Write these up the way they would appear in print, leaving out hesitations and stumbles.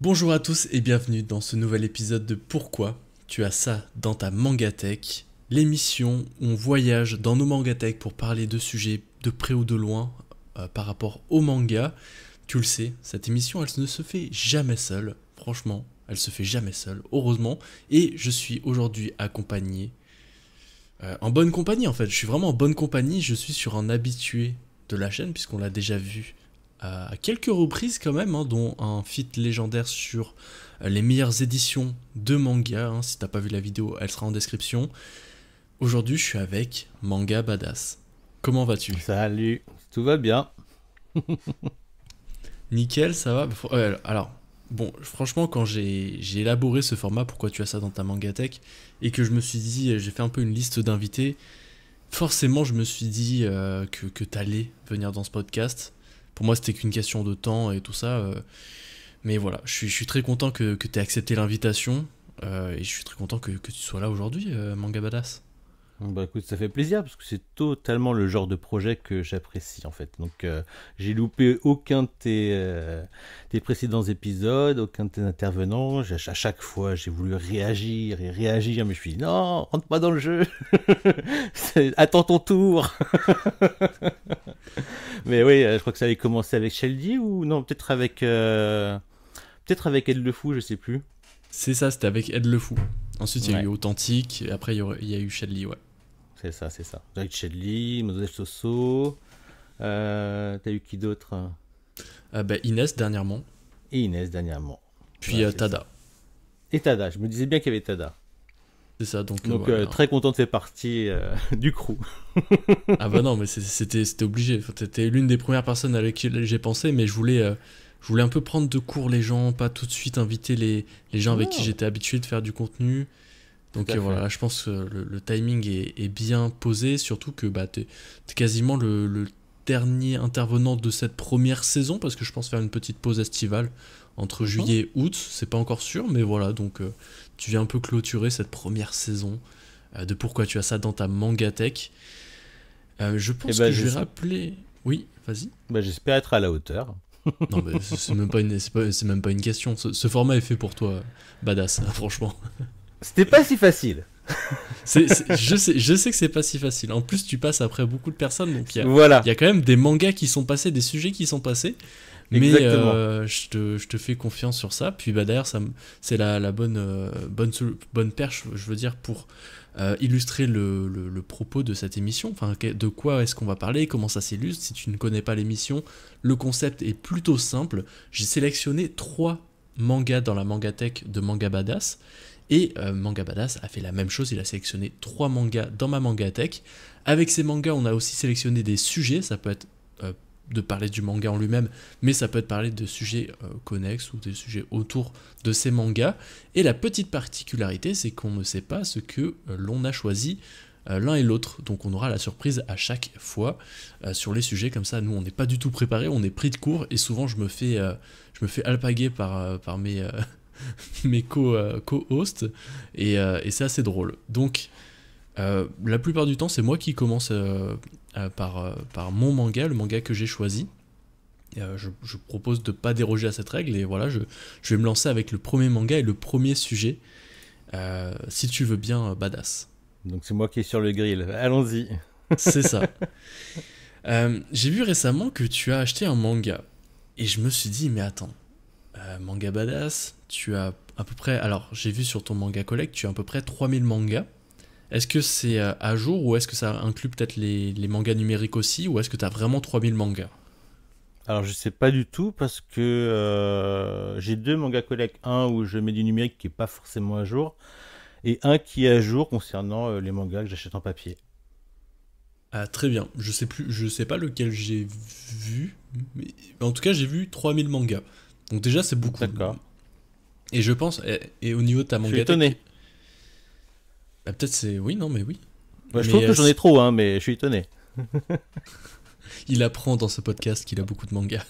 Bonjour à tous et bienvenue dans ce nouvel épisode de Pourquoi tu as ça dans ta mangatech, l'émission où on voyage dans nos mangatech pour parler de sujets de près ou de loin par rapport au manga. Tu le sais, cette émission elle ne se fait jamais seule, franchement, elle se fait jamais seule, heureusement, et je suis aujourd'hui accompagné, en bonne compagnie en fait, je suis vraiment en bonne compagnie, je suis sur un habitué de la chaîne puisqu'on l'a déjà vu à quelques reprises quand même, hein, dont un feat légendaire sur les meilleures éditions de manga. Hein. Si t'as pas vu la vidéo, elle sera en description. Aujourd'hui, je suis avec Manga Badass. Comment vas-tu? Salut, tout va bien. Nickel, ça va? Alors, bon, franchement, quand j'ai élaboré ce format, pourquoi tu as ça dans ta mangatech, et que je me suis dit, j'ai fait un peu une liste d'invités, forcément, je me suis dit que t'allais venir dans ce podcast. Pour moi, c'était qu'une question de temps et tout ça. Mais voilà, je suis très content que tu aies accepté l'invitation. Et je suis très content que tu sois là aujourd'hui, Manga Badass. Bah écoute, ça fait plaisir parce que c'est totalement le genre de projet que j'apprécie en fait. Donc j'ai loupé aucun de tes précédents épisodes, aucun de tes intervenants. À chaque fois, j'ai voulu réagir et réagir, mais je me suis dit non, rentre pas dans le jeu. Attends ton tour. Mais oui, je crois que ça avait commencé avec Sheldy ou non, peut-être avec Ed le Fou, je sais plus. C'est ça, c'était avec Ed le Fou. Ensuite, il y a eu Ouais. Authentique. Et après, il y a eu Shadley, ouais. C'est ça, c'est ça. Avec Chedli, Moses Soso, t'as eu qui d'autre? Bah, Inès, dernièrement. Et Inès dernièrement. Puis Voilà, c'est ça. Tada. Et Tada, je me disais bien qu'il y avait Tada. C'est ça, donc Donc voilà. très content de faire partie du crew. Ah bah non, mais c'était obligé. Enfin, t'étais l'une des premières personnes à laquelle j'ai pensé, mais je voulais un peu prendre de court les gens, pas tout de suite inviter les gens avec qui Non, j'étais habitué de faire du contenu. tout Donc à voilà, fait. là, je pense que le timing est bien posé, surtout que bah, t'es quasiment le dernier intervenant de cette première saison, parce que je pense faire une petite pause estivale entre Mhm. juillet et août, c'est pas encore sûr, mais voilà, donc tu viens un peu clôturer cette première saison de pourquoi tu as ça dans ta mangatech. Je Et pense que je vais rappeler... Oui, vas-y. j'espère être à la hauteur. Non, mais c'est même pas une, c'est même pas une question. Ce format est fait pour toi, badass, franchement. C'était pas si facile. Je sais que c'est pas si facile. En plus, tu passes après beaucoup de personnes, donc il y Voilà, a quand même des mangas qui sont passés, des sujets qui sont passés. Mais exactement. je te fais confiance sur ça. Puis bah, d'ailleurs, c'est la bonne perche, je veux dire, pour illustrer le propos de cette émission. Enfin, de quoi est-ce qu'on va parler, comment ça s'illustre. Si tu ne connais pas l'émission, le concept est plutôt simple. J'ai sélectionné 3 mangas dans la mangatech de Manga Badass. Et Manga Badass a fait la même chose, il a sélectionné 3 mangas dans ma mangatech. Avec ces mangas, on a aussi sélectionné des sujets, ça peut être de parler du manga en lui-même, mais ça peut être parler de sujets connexes ou des sujets autour de ces mangas. Et la petite particularité, c'est qu'on ne sait pas ce que l'on a choisi l'un et l'autre. Donc on aura la surprise à chaque fois sur les sujets. Comme ça, nous, on n'est pas du tout préparé, on est pris de court. Et souvent, je me fais alpaguer par mes co-hosts. Et c'est assez drôle. Donc, la plupart du temps, c'est moi qui commence par mon manga, le manga que j'ai choisi. Je propose de ne pas déroger à cette règle et voilà, je vais me lancer avec le premier manga et le premier sujet. Si tu veux bien, badass. Donc c'est moi qui est sur le grill. Allons-y. C'est ça. J'ai vu récemment que tu as acheté un manga et je me suis dit, mais attends, manga badass, tu as à peu près. Alors, j'ai vu sur ton manga collect, tu as à peu près 3000 mangas. Est-ce que c'est à jour ou est-ce que ça inclut peut-être les mangas numériques aussi ou est-ce que tu as vraiment 3000 mangas? Alors je sais pas du tout parce que j'ai deux mangas collect, un où je mets du numérique qui est pas forcément à jour et un qui est à jour concernant les mangas que j'achète en papier. Ah, très bien. Je sais pas lequel j'ai vu, mais en tout cas, j'ai vu 3000 mangas. Donc déjà, c'est beaucoup. D'accord. Et je pense, et au niveau de ta Je suis mangatech, étonné. bah, peut-être c'est... Oui, non, mais oui. Ouais, je Mais trouve que j'en ai trop, hein, mais je suis étonné. il apprend dans ce podcast qu'il a beaucoup de mangas.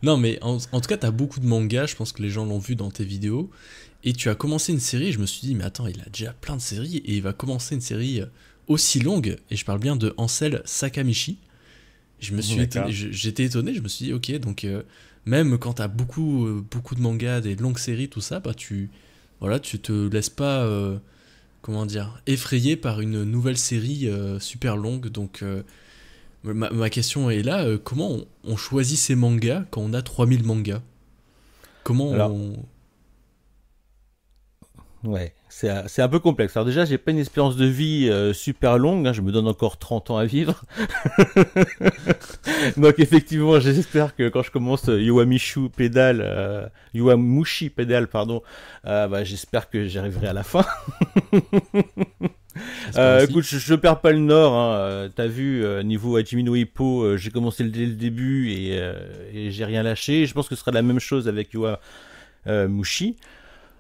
Non, mais en tout cas, t'as beaucoup de mangas, je pense que les gens l'ont vu dans tes vidéos. Et tu as commencé une série, et je me suis dit, mais attends, il a déjà plein de séries, et il va commencer une série aussi longue, et je parle bien de Ansel Sakamichi. Je me suis étonné, D'accord. j'étais étonné, je me suis dit, ok, donc même quand t'as beaucoup de mangas, des longues séries, tout ça, bah voilà, tu te laisses pas, comment dire, effrayer par une nouvelle série super longue. Donc, ma question est là, comment on choisit ces mangas quand on a 3000 mangas? Comment Alors, on... ouais, c'est un peu complexe. Alors déjà, j'ai pas une espérance de vie super longue, hein, je me donne encore 30 ans à vivre. Donc effectivement, j'espère que quand je commence Yowamushi Pedal, pardon, bah, j'espère que j'y arriverai à la fin. J'espère aussi. Écoute, je perds pas le nord. Hein. T'as vu, niveau Hajime no Ippo, j'ai commencé dès le début et j'ai rien lâché. Je pense que ce sera la même chose avec Yowamushi.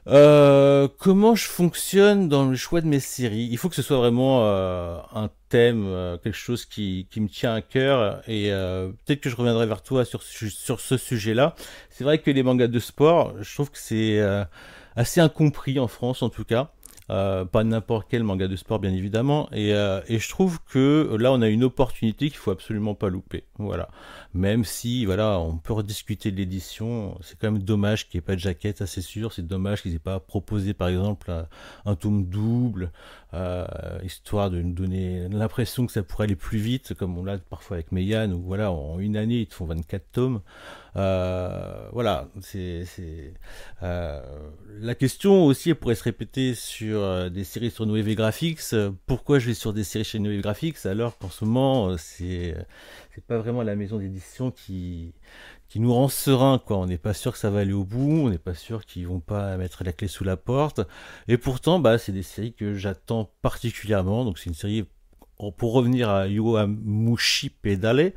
Comment je fonctionne dans le choix de mes séries? Il faut que ce soit vraiment un thème, quelque chose qui me tient à cœur. Et peut-être que je reviendrai vers toi sur ce sujet-là. C'est vrai que les mangas de sport, je trouve que c'est assez incompris en France en tout cas. Pas n'importe quel manga de sport bien évidemment et je trouve que là on a une opportunité qu'il faut absolument pas louper, voilà, même si voilà on peut rediscuter de l'édition, c'est quand même dommage qu'il n'y ait pas de jaquette, ça c'est sûr, c'est dommage qu'ils aient pas proposé par exemple un tome double, histoire de nous donner l'impression que ça pourrait aller plus vite comme on l'a parfois avec Meian, où voilà en une année ils te font 24 tomes. Voilà, la question aussi elle pourrait se répéter sur des séries sur Noévé Graphics. Pourquoi je vais sur des séries chez Noévé Graphics alors qu'en ce moment c'est pas vraiment la maison d'édition qui nous rend serein, quoi. On n'est pas sûr que ça va aller au bout, on n'est pas sûr qu'ils vont pas mettre la clé sous la porte. Et pourtant, bah, c'est des séries que j'attends particulièrement. Donc c'est une série, pour revenir à Yowamushi Pedale,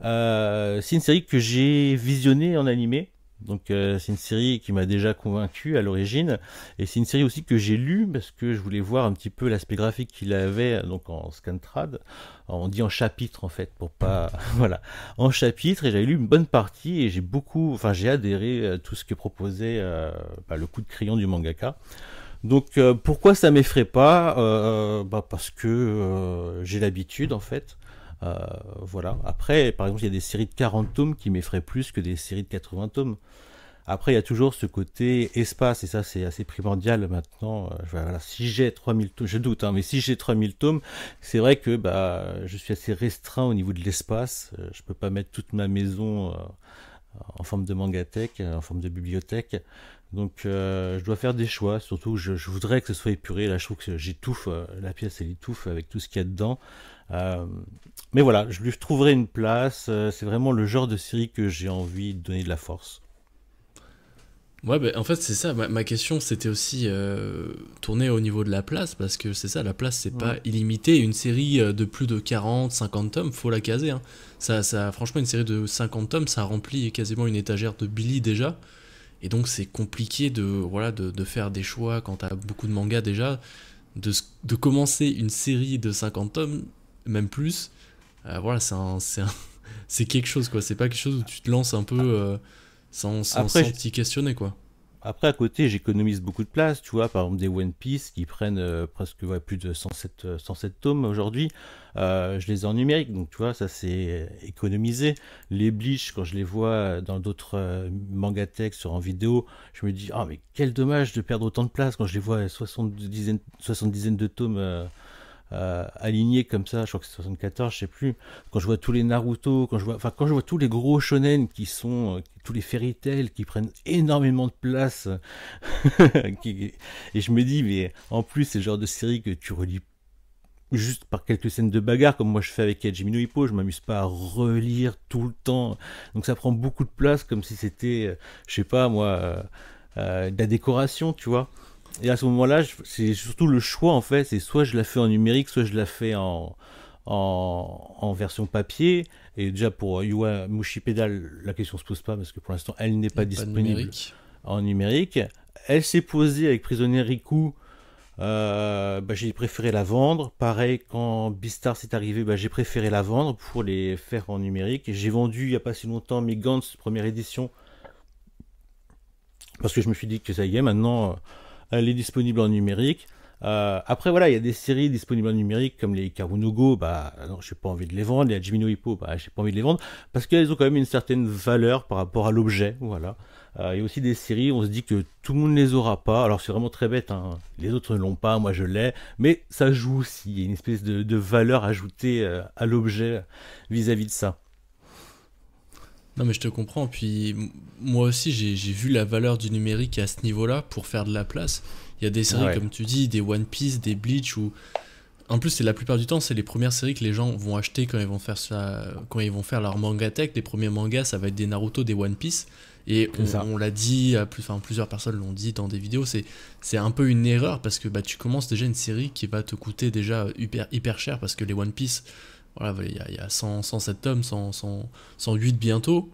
c'est une série que j'ai visionnée en animé. Donc c'est une série qui m'a déjà convaincu à l'origine et c'est une série aussi que j'ai lue parce que je voulais voir un petit peu l'aspect graphique qu'il avait donc en scantrad, on dit en chapitre en fait pour pas voilà, en chapitre, et j'avais lu une bonne partie et j'ai adhéré à tout ce que proposait le coup de crayon du mangaka. Donc pourquoi ça m'effraie pas, parce que j'ai l'habitude en fait. Euh, voilà. Après, par exemple, il y a des séries de 40 tomes qui m'effraient plus que des séries de 80 tomes. Après, il y a toujours ce côté espace, et ça, c'est assez primordial maintenant. Voilà, si j'ai 3000 tomes, je doute, hein, mais si j'ai 3000 tomes, c'est vrai que je suis assez restreint au niveau de l'espace. Je peux pas mettre toute ma maison en forme de mangathèque, en forme de bibliothèque. Donc, je dois faire des choix. Surtout, je voudrais que ce soit épuré. Là, je trouve que j'étouffe, la pièce, elle étouffe avec tout ce qu'il y a dedans. Euh, mais voilà, je lui trouverai une place. C'est vraiment le genre de série que j'ai envie de donner de la force. Ouais, bah, en fait, c'est ça. Ma question, c'était aussi tournée au niveau de la place, parce que c'est ça, la place, c'est pas Ouais. illimité. Une série de plus de 40, 50 tomes, faut la caser. Hein. Franchement, une série de 50 tomes, ça remplit quasiment une étagère de Billy déjà. Et donc, c'est compliqué voilà, de faire des choix quand t'as beaucoup de mangas déjà. De commencer une série de 50 tomes, même plus, voilà, c'est quelque chose, quoi. C'est pas quelque chose où tu te lances un peu Après, sans t'y questionner, quoi. Après, à côté, j'économise beaucoup de place, tu vois, par exemple des One Piece qui prennent presque ouais, plus de 107 tomes aujourd'hui. Je les ai en numérique, donc tu vois, ça c'est économisé. Les Bleach, quand je les vois dans d'autres mangathèques sur en vidéo, je me dis, ah mais quel dommage de perdre autant de place quand je les vois à 70 de tomes alignés comme ça, je crois que c'est 74, je sais plus. Quand je vois tous les Naruto, quand je vois tous les gros shonen qui sont, tous les fairy tales qui prennent énormément de place, et je me dis, mais en plus, c'est le genre de série que tu relis juste par quelques scènes de bagarre, comme moi je fais avec Hajime no Ippo, je m'amuse pas à relire tout le temps, donc ça prend beaucoup de place, comme si c'était, je sais pas moi, de la décoration, tu vois. Et à ce moment-là, c'est surtout le choix en fait. C'est soit je la fais en numérique, soit je la fais en version papier. Et déjà pour Yuwa Mushi Pedal, la question se pose pas parce que pour l'instant elle n'est Il n'y pas a pas de disponible numérique. en numérique. Elle s'est posée avec Prisonnier Riku. J'ai préféré la vendre. Pareil, quand Beastars est arrivé, j'ai préféré la vendre pour les faire en numérique. J'ai vendu il n'y a pas si longtemps mes Gantz première édition parce que je me suis dit que ça y est, maintenant elle est disponible en numérique. Après, voilà, il y a des séries disponibles en numérique comme les Karunugo, bah, non, j'ai pas envie de les vendre. Les Hajime no Ippo, bah, j'ai pas envie de les vendre parce qu'elles ont quand même une certaine valeur par rapport à l'objet, voilà. Il y a aussi des séries où on se dit que tout le monde ne les aura pas. Alors c'est vraiment très bête, hein. Les autres ne l'ont pas, moi je l'ai. Mais ça joue aussi. Il y a une espèce de valeur ajoutée à l'objet vis-à-vis de ça. Non mais je te comprends, puis moi aussi j'ai vu la valeur du numérique à ce niveau-là pour faire de la place. Il y a des séries Ouais, comme tu dis, des One Piece, des Bleach, où en plus c'est la plupart du temps c'est les premières séries que les gens vont acheter quand ils vont faire ça, quand ils vont faire leur manga tech. Les premiers mangas ça va être des Naruto, des One Piece. Et c'est ça. on l'a dit, enfin, plusieurs personnes l'ont dit dans des vidéos, c'est un peu une erreur parce que bah, tu commences déjà une série qui va te coûter déjà hyper cher parce que les One Piece, voilà, il y a 107 tomes, 108 bientôt.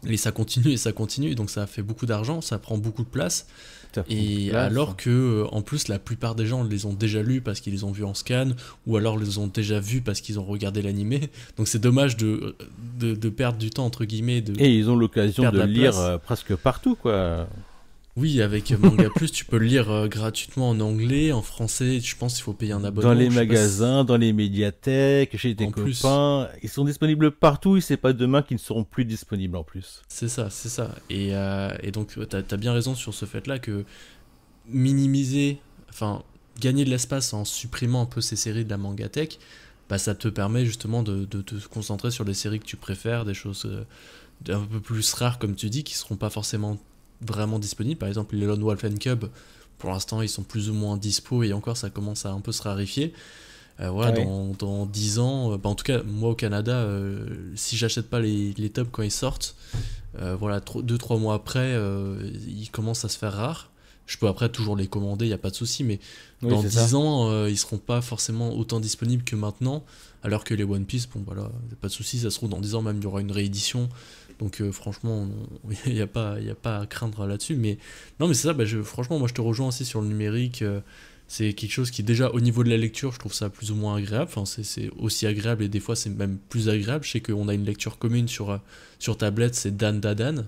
Et ça continue, donc ça fait beaucoup d'argent, ça prend beaucoup de place. Ça prend beaucoup de Et place. alors que, en plus, la plupart des gens les ont déjà lus parce qu'ils les ont vus en scan, ou alors les ont déjà vus parce qu'ils ont regardé l'animé. Donc c'est dommage de perdre du temps, entre guillemets, de Et ils ont l'occasion perdre de la le lire place. presque partout, quoi. Oui, avec Manga Plus, tu peux le lire gratuitement en anglais, en français, je pense qu'il faut payer un Dans abonnement. les Je sais pas magasins, dans les médiathèques, chez tes en plus. copains. Ils sont disponibles partout et c'est pas demain qu'ils ne seront plus disponibles en plus. C'est ça, c'est ça. Et donc, t'as bien raison sur ce fait-là que minimiser, enfin, gagner de l'espace en supprimant un peu ces séries de la mangatech, bah, ça te permet justement de te concentrer sur des séries que tu préfères, des choses un peu plus rares, comme tu dis, qui seront pas forcément vraiment disponibles. Par exemple, les Lone Wolf and Cub, pour l'instant, ils sont plus ou moins dispo et encore, ça commence à un peu se raréfier. Voilà, Ouais. dans 10 ans, bah, en tout cas, moi au Canada, si j'achète pas les tomes quand ils sortent, voilà, 2-3 mois après, ils commencent à se faire rares. Je peux après toujours les commander, il n'y a pas de souci, mais Oui, dans c'est ça. 10 ans, ils seront pas forcément autant disponibles que maintenant, alors que les One Piece, bon voilà, y a pas de souci, ça se trouve dans 10 ans même, il y aura une réédition, donc franchement, il y a pas à craindre là-dessus, mais non, mais c'est ça, bah, franchement, moi je te rejoins aussi sur le numérique, c'est quelque chose qui déjà au niveau de la lecture, je trouve ça plus ou moins agréable, enfin c'est aussi agréable et des fois c'est même plus agréable, je sais qu'on a une lecture commune sur tablette, c'est Dan Dadan.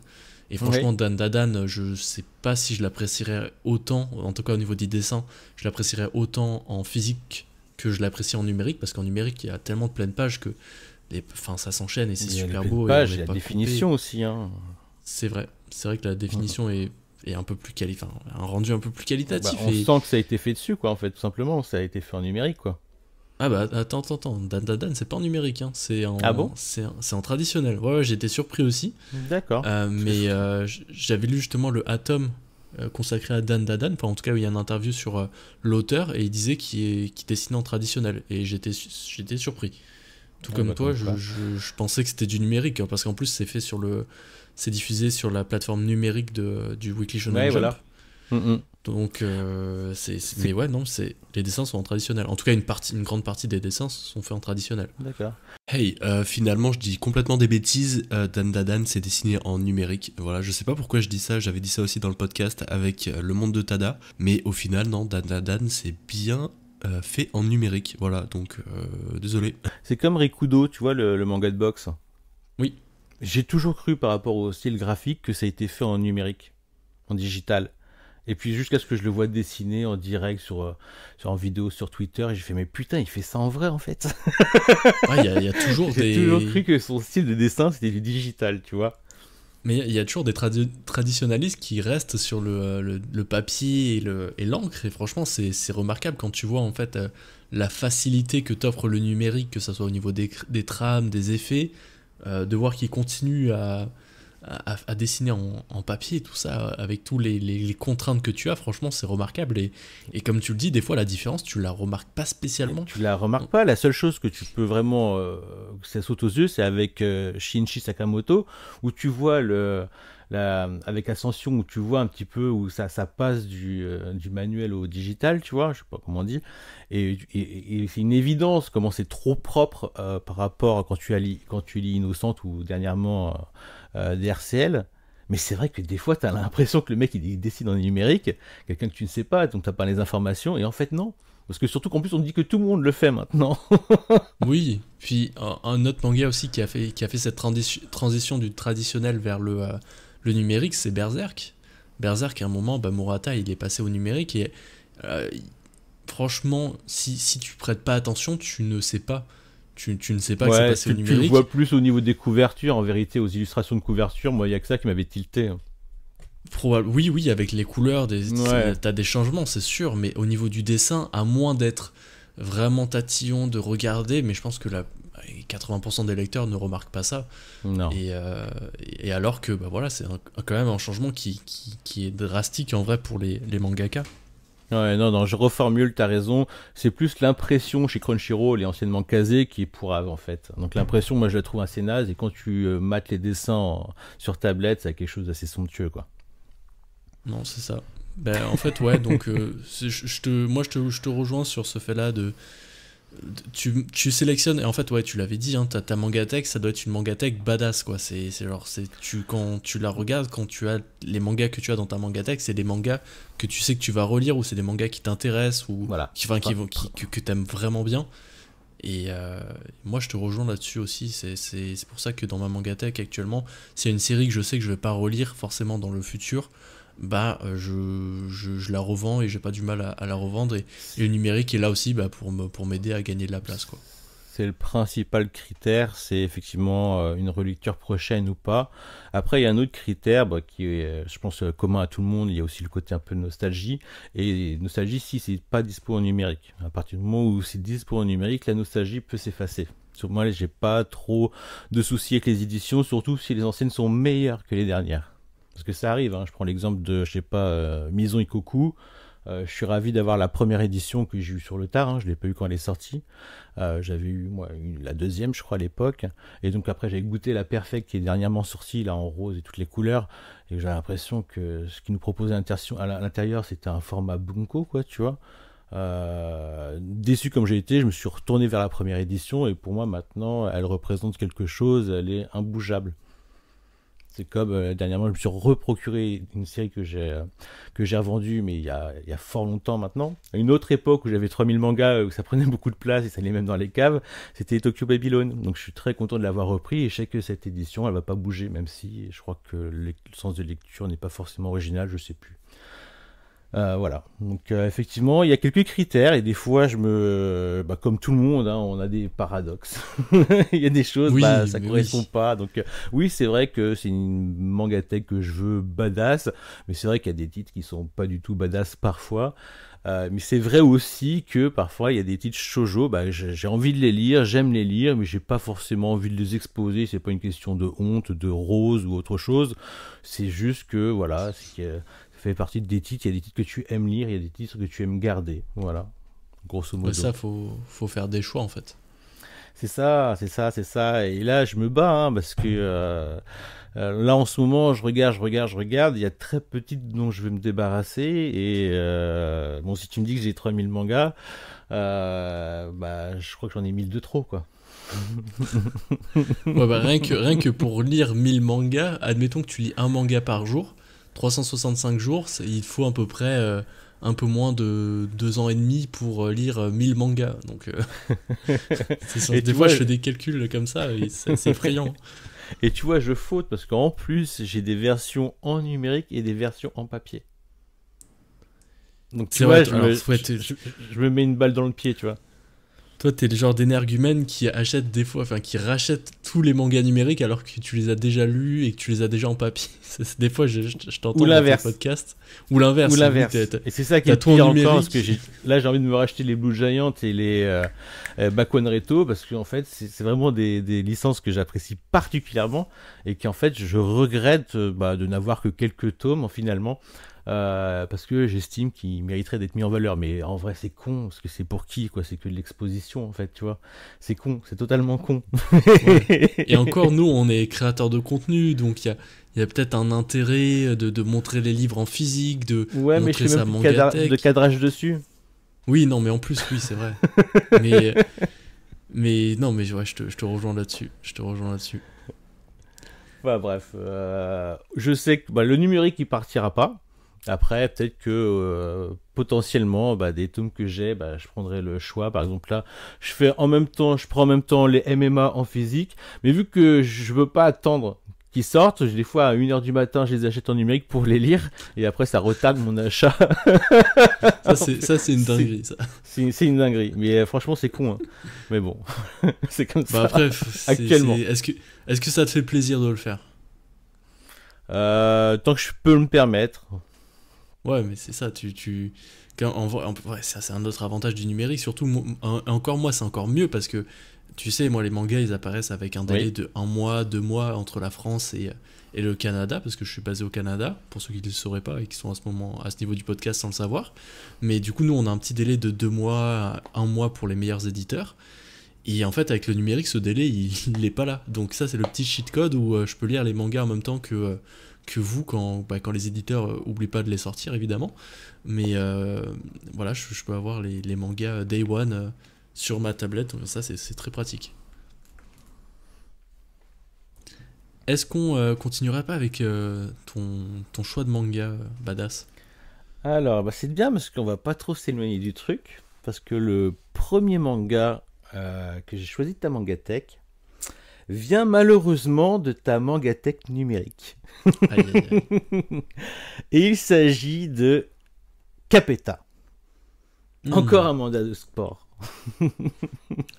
Et Oui. franchement, Dan Dadan, je sais pas si je l'apprécierais autant, en tout cas au niveau des dessins, je l'apprécierais autant en physique que je l'apprécie en numérique, parce qu'en numérique, il y a tellement de pleines pages que enfin, ça s'enchaîne et c'est Il y a les super pleines beau et on pages, n'est il y a la pas coupé. définition aussi, hein. C'est vrai que la définition est un peu plus enfin, un rendu un peu plus Bah, qualitatif. on sent que ça a été fait dessus, quoi, en fait, tout simplement. Ça a été fait en numérique, quoi. Ah bah attends, Dan Dadan, c'est pas en numérique, hein, Ah bon? c'est en traditionnel. Ouais, ouais, j'ai été surpris aussi. D'accord. Parce que Mais j'avais lu justement le Atom consacré à Dan Dadan, enfin en tout cas il y a une interview sur l'auteur et il disait qu'il dessinait en traditionnel et j'étais surpris. Tout Ah comme bah, toi, comme quoi. je pensais que c'était du numérique hein, parce qu'en plus c'est diffusé sur la plateforme numérique du Weekly Shonen Ouais, Jump. voilà. Mm, mm. Donc mais C'est... ouais non, les dessins sont en traditionnel. En tout cas une grande partie des dessins sont faits en traditionnel. D'accord. Hey, finalement, je dis complètement des bêtises. Dan Dadan, c'est dessiné en numérique. Voilà, je sais pas pourquoi je dis ça. J'avais dit ça aussi dans le podcast avec Le Monde de Tada. Mais au final, non, Dan Dadan, c'est bien fait en numérique. Voilà, donc désolé. C'est comme Rikudo, tu vois, le manga de boxe. Oui. J'ai toujours cru par rapport au style graphique que ça a été fait en numérique, en digital. Et puis jusqu'à ce que je le vois dessiner en direct en vidéo sur Twitter, et j'ai fait mais putain, il fait ça en vrai en fait. Ah, il y a toujours J'ai toujours des. cru que son style de dessin c'était du digital, tu vois. Mais il y a toujours des traditionalistes qui restent sur le papier et l'encre. Et franchement, c'est remarquable quand tu vois en fait la facilité que t'offre le numérique, que ce soit au niveau des trames, des effets, de voir qu'ils continuent à dessiner en papier et tout ça, avec tous les contraintes que tu as, franchement, c'est remarquable. Et comme tu le dis, des fois, la différence, tu la remarques pas spécialement. Tu la remarques pas, la seule chose que tu peux vraiment que ça saute aux yeux, c'est avec Shinichi Sakamoto où tu vois avec Ascension où tu vois un petit peu où ça passe du manuel au digital, tu vois, je sais pas comment on dit, et c'est une évidence comment c'est trop propre par rapport à quand tu lis Innocente ou dernièrement des RCL. Mais c'est vrai que des fois, tu as l'impression que le mec il décide en numérique, quelqu'un que tu ne sais pas, donc tu pas les informations, et en fait non. Parce que surtout qu'en plus on dit que tout le monde le fait maintenant. Oui, puis un autre manga aussi qui a fait cette transition du traditionnel vers le numérique, c'est Berserk. Berserk, à un moment, bah, Murata, il est passé au numérique et euh, franchement, si tu prêtes pas attention, tu ne sais pas. Tu ne sais pas que c'est Ouais, passé au tu le numérique. vois plus au niveau des couvertures, en vérité, aux illustrations de couverture. Moi, il y a que ça qui m'avait tilté, hein. Oui, avec les couleurs, Ouais. t'as des changements, c'est sûr, mais au niveau du dessin, à moins d'être vraiment tatillon, de regarder, mais je pense que 80% des lecteurs ne remarquent pas ça. Non. Et alors que, bah voilà, c'est quand même un changement qui est drastique en vrai pour les mangaka. Ouais, non, non, je reformule, t'as raison. C'est plus l'impression chez Crunchyroll et anciennement Kazé qui est pourrave, en fait. Donc l'impression, moi, je la trouve assez naze. Et quand tu mates les dessins sur tablette, ça a quelque chose d'assez somptueux, quoi. Non, c'est ça. Ben, en fait, ouais, donc je te rejoins sur ce fait-là tu sélectionnes, et en fait, ouais, tu l'avais dit, hein, ta mangatech, ça doit être une mangatech badass, quoi. C'est genre, quand tu la regardes, quand tu as les mangas que tu as dans ta mangatech, c'est des mangas que tu sais que tu vas relire, ou c'est des mangas qui t'intéressent, ou Voilà. que t'aimes vraiment bien. Et moi, je te rejoins là-dessus aussi. C'est pour ça que dans ma mangatech actuellement, s'il y a une série que je sais que je vais pas relire forcément dans le futur, bah je la revends et j'ai pas du mal à la revendre. Et le numérique est là aussi bah, pour m'aider à gagner de la place, quoi. C'est le principal critère, c'est effectivement une relecture prochaine ou pas. Après, il y a un autre critère bah, qui est, je pense, commun à tout le monde. Il y a aussi le côté un peu de nostalgie. Et nostalgie, si c'est pas dispo en numérique. À partir du moment où c'est dispo en numérique, la nostalgie peut s'effacer. Sur moi, j'ai pas trop de soucis avec les éditions, surtout si les anciennes sont meilleures que les dernières. Parce que ça arrive, hein. Je prends l'exemple de, je sais pas, Maison Ikoku. Je suis ravi d'avoir la première édition que j'ai eue sur le tard, hein. Je l'ai pas eu quand elle est sortie. J'avais eu moi la deuxième, je crois, à l'époque. Et donc après, j'ai goûté la Perfect qui est dernièrement sortie, là en rose et toutes les couleurs. Et j'ai l'impression que ce qu'ils nous proposaient à l'intérieur, c'était un format Bunko, quoi, tu vois. Déçu comme j'ai été, je me suis retourné vers la première édition et pour moi maintenant, elle représente quelque chose, elle est imbougeable. C'est comme dernièrement, je me suis reprocuré une série que j'ai revendue, mais il y a fort longtemps maintenant. À une autre époque où j'avais 3000 mangas, où ça prenait beaucoup de place et ça allait même dans les caves, c'était Tokyo Babylon. Donc je suis très content de l'avoir repris et je sais que cette édition, elle va pas bouger, même si je crois que le sens de lecture n'est pas forcément original, je sais plus. Voilà. Donc effectivement, il y a quelques critères et des fois, bah, comme tout le monde, hein, on a des paradoxes. Il y a des choses, Oui, bah, ça mais correspond oui. pas. Donc oui, c'est vrai que c'est une mangatech que je veux badass, mais c'est vrai qu'il y a des titres qui sont pas du tout badass parfois. Mais c'est vrai aussi que parfois il y a des titres shoujo, bah, j'ai envie de les lire, j'aime les lire, mais j'ai pas forcément envie de les exposer. C'est pas une question de honte, de rose ou autre chose. C'est juste que voilà, ça fait partie des titres. Il y a des titres que tu aimes lire, il y a des titres que tu aimes garder. Voilà, grosso Ouais, modo. ça, faut faire des choix, en fait. C'est ça, c'est ça, c'est ça. Et là, je me bats hein, parce que là, en ce moment, je regarde. Il y a très peu de titres dont je vais me débarrasser. Et bon, si tu me dis que j'ai 3000 mangas, bah, je crois que j'en ai 1000 de trop, quoi. Ouais, bah, rien que pour lire 1000 mangas, admettons que tu lis un manga par jour, 365 jours, il te faut à peu près un peu moins de 2 ans et demi pour lire 1000 mangas. Donc, Et des tu fois, vois, je fais des calculs comme ça, et c'est effrayant. et tu vois, je faute parce qu'en plus, j'ai des versions en numérique et des versions en papier. Donc tu C'est vrai, vois, alors, ouais, je me mets une balle dans le pied, tu vois. toi, t'es le genre d'énergumène qui achète des fois, enfin, qui rachète tous les mangas numériques alors que tu les as déjà lus et que tu les as déjà en papier. Des fois, je Ou t'entends dans tes l'inverse. podcasts. Ou Ou l'inverse, oui, l'inverse. Et c'est ça qui est t'as le tout en pire encore, parce que numérique. là j'ai envie de me racheter les Blue Giant et les Back One Reto, parce qu'en fait c'est vraiment des licences que j'apprécie particulièrement et qu'en fait je regrette bah, de n'avoir que quelques tomes finalement. Parce que j'estime qu'ils mériteraient d'être mis en valeur, mais en vrai c'est con, parce que c'est pour qui quoi, c'est que de l'exposition en fait, tu vois, c'est con, c'est totalement con. Ouais. Et encore, nous, on est créateurs de contenu, donc il y a peut-être un intérêt de montrer les livres en physique, de Ouais, mais je montrer fais même sa plus de mangatech. cadrage dessus. Oui, non, mais en plus, oui, c'est vrai. Mais, mais non, mais ouais, je te rejoins là-dessus. Je te rejoins là-dessus. Bah, bref, je sais que bah, le numérique il partira pas. Après, peut-être que potentiellement, bah, des tomes que j'ai, bah, je prendrai le choix. Par exemple, là, je prends en même temps les MMA en physique, mais vu que je veux pas attendre qui sortent. Des fois, à 1h du matin, je les achète en numérique pour les lire. Et après, ça retarde mon achat. Ça, c'est une dinguerie, ça. C'est une dinguerie. Mais franchement, c'est con. Hein. Mais bon, c'est comme ça. Après, actuellement. Est-ce que ça te fait plaisir de le faire? Tant que je peux me permettre. Ouais, mais c'est ça. Ouais, ça, c'est un autre avantage du numérique. Surtout, encore moi, c'est encore mieux parce que tu sais, moi, les mangas, ils apparaissent avec un délai de 1 mois, 2 mois entre la France et le Canada, parce que je suis basé au Canada, pour ceux qui ne le sauraient pas et qui sont à ce niveau du podcast sans le savoir. Mais du coup, nous, on a un petit délai de 2 mois, 1 mois pour les meilleurs éditeurs. Et en fait, avec le numérique, ce délai, il n'est pas là. Donc ça, c'est le petit cheat code où je peux lire les mangas en même temps que vous, quand les éditeurs oublient pas de les sortir, évidemment. Mais voilà, je peux avoir les mangas Day One sur ma tablette, donc ça, c'est très pratique. Est-ce qu'on continuerait pas avec ton choix de manga, Badass? Alors, c'est bien parce qu'on va pas trop s'éloigner du truc. Parce que le premier manga que j'ai choisi de ta Mangatech vient malheureusement de ta Mangatech numérique. Aïe, aïe, aïe. Et il s'agit de Capeta. Encore un mandat de sport.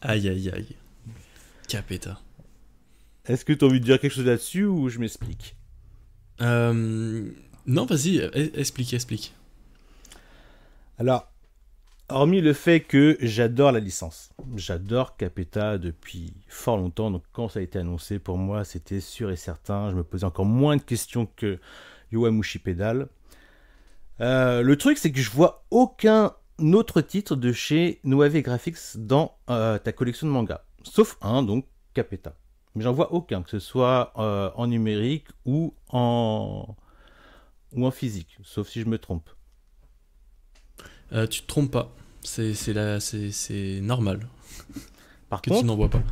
Aïe, aïe, aïe. Capeta. Est-ce que tu as envie de dire quelque chose là-dessus ou je m'explique? Non, vas-y, explique. Alors, hormis le fait que j'adore la licence, j'adore Capeta depuis fort longtemps, donc quand ça a été annoncé, pour moi, c'était sûr et certain. Je me posais encore moins de questions que Yowamushi Pedal. Le truc, c'est que je vois aucun autre titre de chez Noave Graphics dans ta collection de mangas, sauf un, donc Capeta. Mais j'en vois aucun, que ce soit en numérique ou en physique, sauf si je me trompe. Tu te trompes pas. C'est normal. Par que contre, tu n'en vois pas.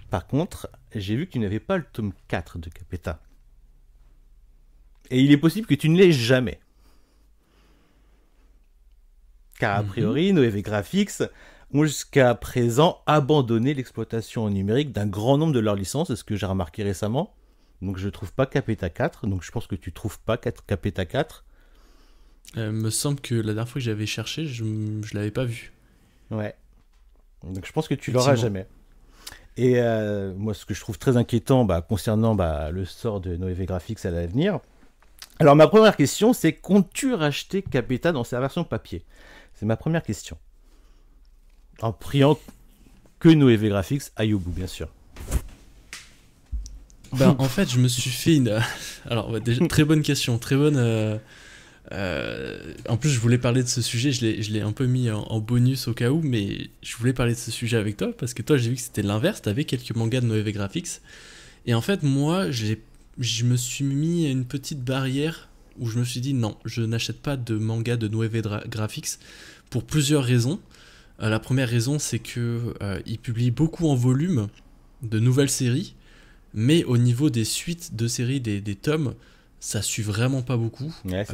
Par contre, j'ai vu que tu n'avais pas le tome 4 de Capeta. Et il est possible que tu ne l'aies jamais. Car a priori, Noave Graphics ont jusqu'à présent abandonné l'exploitation en numérique d'un grand nombre de leurs licences, c'est ce que j'ai remarqué récemment. Donc je ne trouve pas Capeta 4, donc je pense que tu ne trouves pas Capeta 4. Me semble que la dernière fois que j'avais cherché, je l'avais pas vu. Ouais. Donc je pense que tu l'auras jamais. Et moi, ce que je trouve très inquiétant concernant le sort de Noave Graphics à l'avenir. Alors ma première question, c'est comptes-tu racheter Capeta dans sa version papier? C'est ma première question. En priant que Noave Graphics aille au bout, bien sûr. En fait, je me suis fait une... Alors, déjà, très bonne question, très bonne... En plus, je voulais parler de ce sujet, je l'ai un peu mis en bonus au cas où, mais je voulais parler de ce sujet avec toi, parce que toi, j'ai vu que c'était l'inverse, t'avais quelques mangas de Noave Graphics, et en fait, moi, je me suis mis une petite barrière où je me suis dit, non, je n'achète pas de manga de Noave Graphics pour plusieurs raisons. La première raison, c'est que ils publient beaucoup en volume de nouvelles séries, mais au niveau des suites de séries, des tomes, ça suit vraiment pas beaucoup. Ouais,